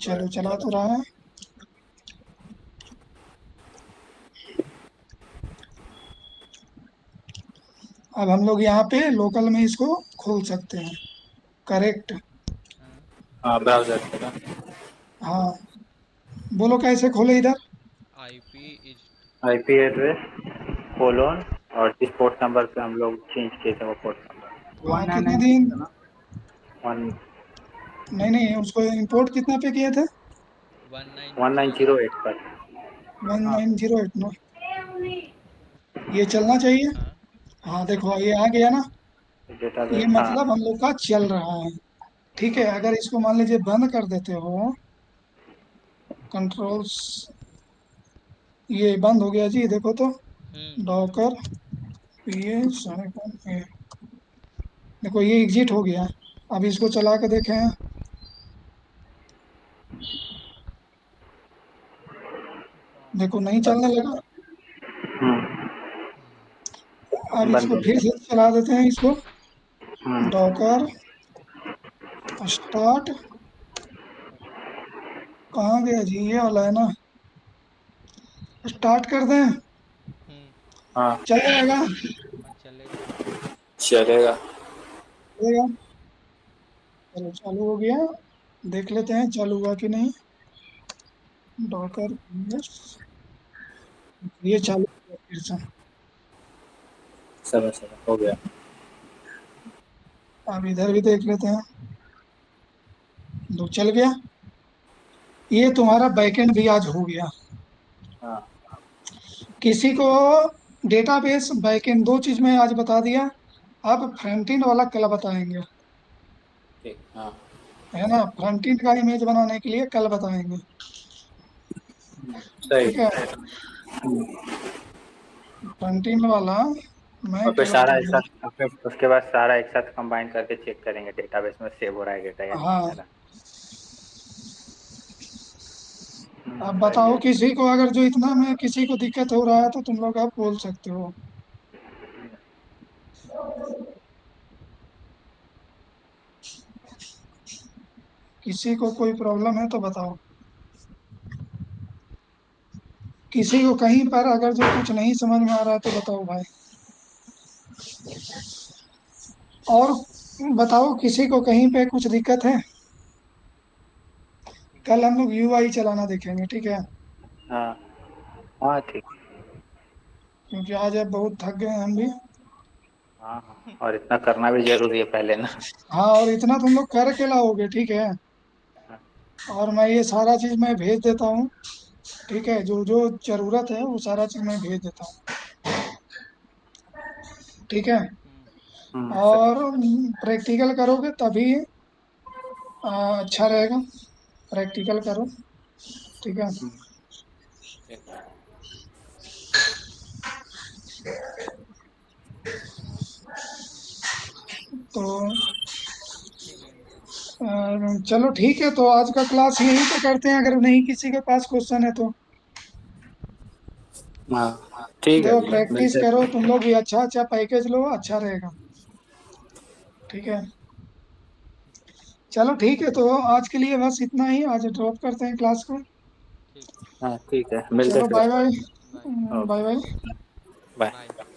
चलो चला तो रहा है। अब हम लोग यहाँ पे लोकल में इसको खोल सकते हैं, करेक्ट। हाँ। हाँ, ब्राउजर का। हाँ, बोलो कैसे खोले इधर। IP is IP address colon और जिस पोर्ट नंबर पे हम लोग चेंज किए थे वो पोर्ट नंबर हाँ कितने दिन, 1 नहीं नहीं, उसको इंपोर्ट कितना पे किए थे। 1908। 1908 पर। 1908 ना, ये चलना चाहिए। हाँ। हाँ देखो ये आ गया ना, ये डेटाबेस, हाँ। मतलब हम लोग का चल रहा है। ठीक है, अगर इसको मान लीजिए बंद कर देते हो, कंट्रोल्स, ये बंद हो गया जी, देखो तो। डॉकर ये ये, देखो ये एग्जिट हो गया। अब इसको चला के देखें, देखो नहीं चलने लगा। अब बंद इसको हो फिर गया। से चला देते हैं इसको। हम्म, डॉकर स्टार्ट, कहाँ गया जी, ये वाला है ना। स्टार्ट कर दें, हाँ, चल जाएगा। हाँ चलेगा। चलेगा। चलेगा, चलो चालू हो गया। देख लेते हैं चालू हुआ कि नहीं। डॉकर यस, ये चालू हुआ फिर से। समय समय हो गया। अब इधर भी देख लेते हैं, दो चल गया। ये तुम्हारा बैकएंड भी आज हो गया। हाँ, किसी को डेटाबेस बैकएंड दो चीज में आज बता दिया। अब फ्रंट एंड वाला कल बताएंगे, ठीक, हाँ। है ना। फ्रंट एंड का इमेज बनाने के लिए कल बताएंगे। सही। ठीक है, फ्रंट एंड वाला मैं और फिर कल सारा एक बताऊंगा। साथ, फिर उसके बाद सारा एक साथ कंबाइन करके चेक करेंगे डेटाबेस में सेव हो रहा है डेटा या नहीं, हाँ, है ना। अब सही बताओ है। किसी को अगर जो इतना में किसी को दिक्कत हो रहा है तो तुम लोग आप बोल सकते हो। किसी को कोई प्रॉब्लम है तो बताओ। किसी को कहीं पर अगर जो कुछ नहीं समझ में आ रहा है तो बताओ भाई। और बताओ किसी को कहीं पे कुछ दिक्कत है। कल हम लोग यूआई चलाना देखेंगे, ठीक है। हाँ, हाँ, ठीक। क्योंकि आज अब बहुत थक गए हैं हम भी। हाँ, हाँ, और इतना करना भी जरूरी है पहले ना। हाँ, और इतना तुम लोग कर के लाओगे, ठीक है। और मैं ये सारा चीज मैं भेज देता हूँ ठीक है, जो जो जरूरत है वो सारा चीज मैं भेज देता हूँ। ठीक है, सर। और प्रैक्टिकल करोगे तभी अच्छा रहेगा। प्रैक्टिकल करो, ठीक है। तो ठीक है। चलो ठीक है, तो आज का क्लास यहीं पे करते हैं, अगर नहीं किसी के पास क्वेश्चन है तो। हाँ ठीक है देखो भैया, प्रैक्टिस मिलते करो, हैं। तुम लोग भी अच्छा अच्छा पैकेज लो, अच्छा रहेगा। ठीक है, चलो ठीक है, तो आज के लिए बस इतना ही, आज ड्रॉप करते हैं क्लास को। ठीक है। हाँ ठीक है, मिलते चलो हैं बाय क्लास बाय। में। Bye. Bye bye. Bye. Bye.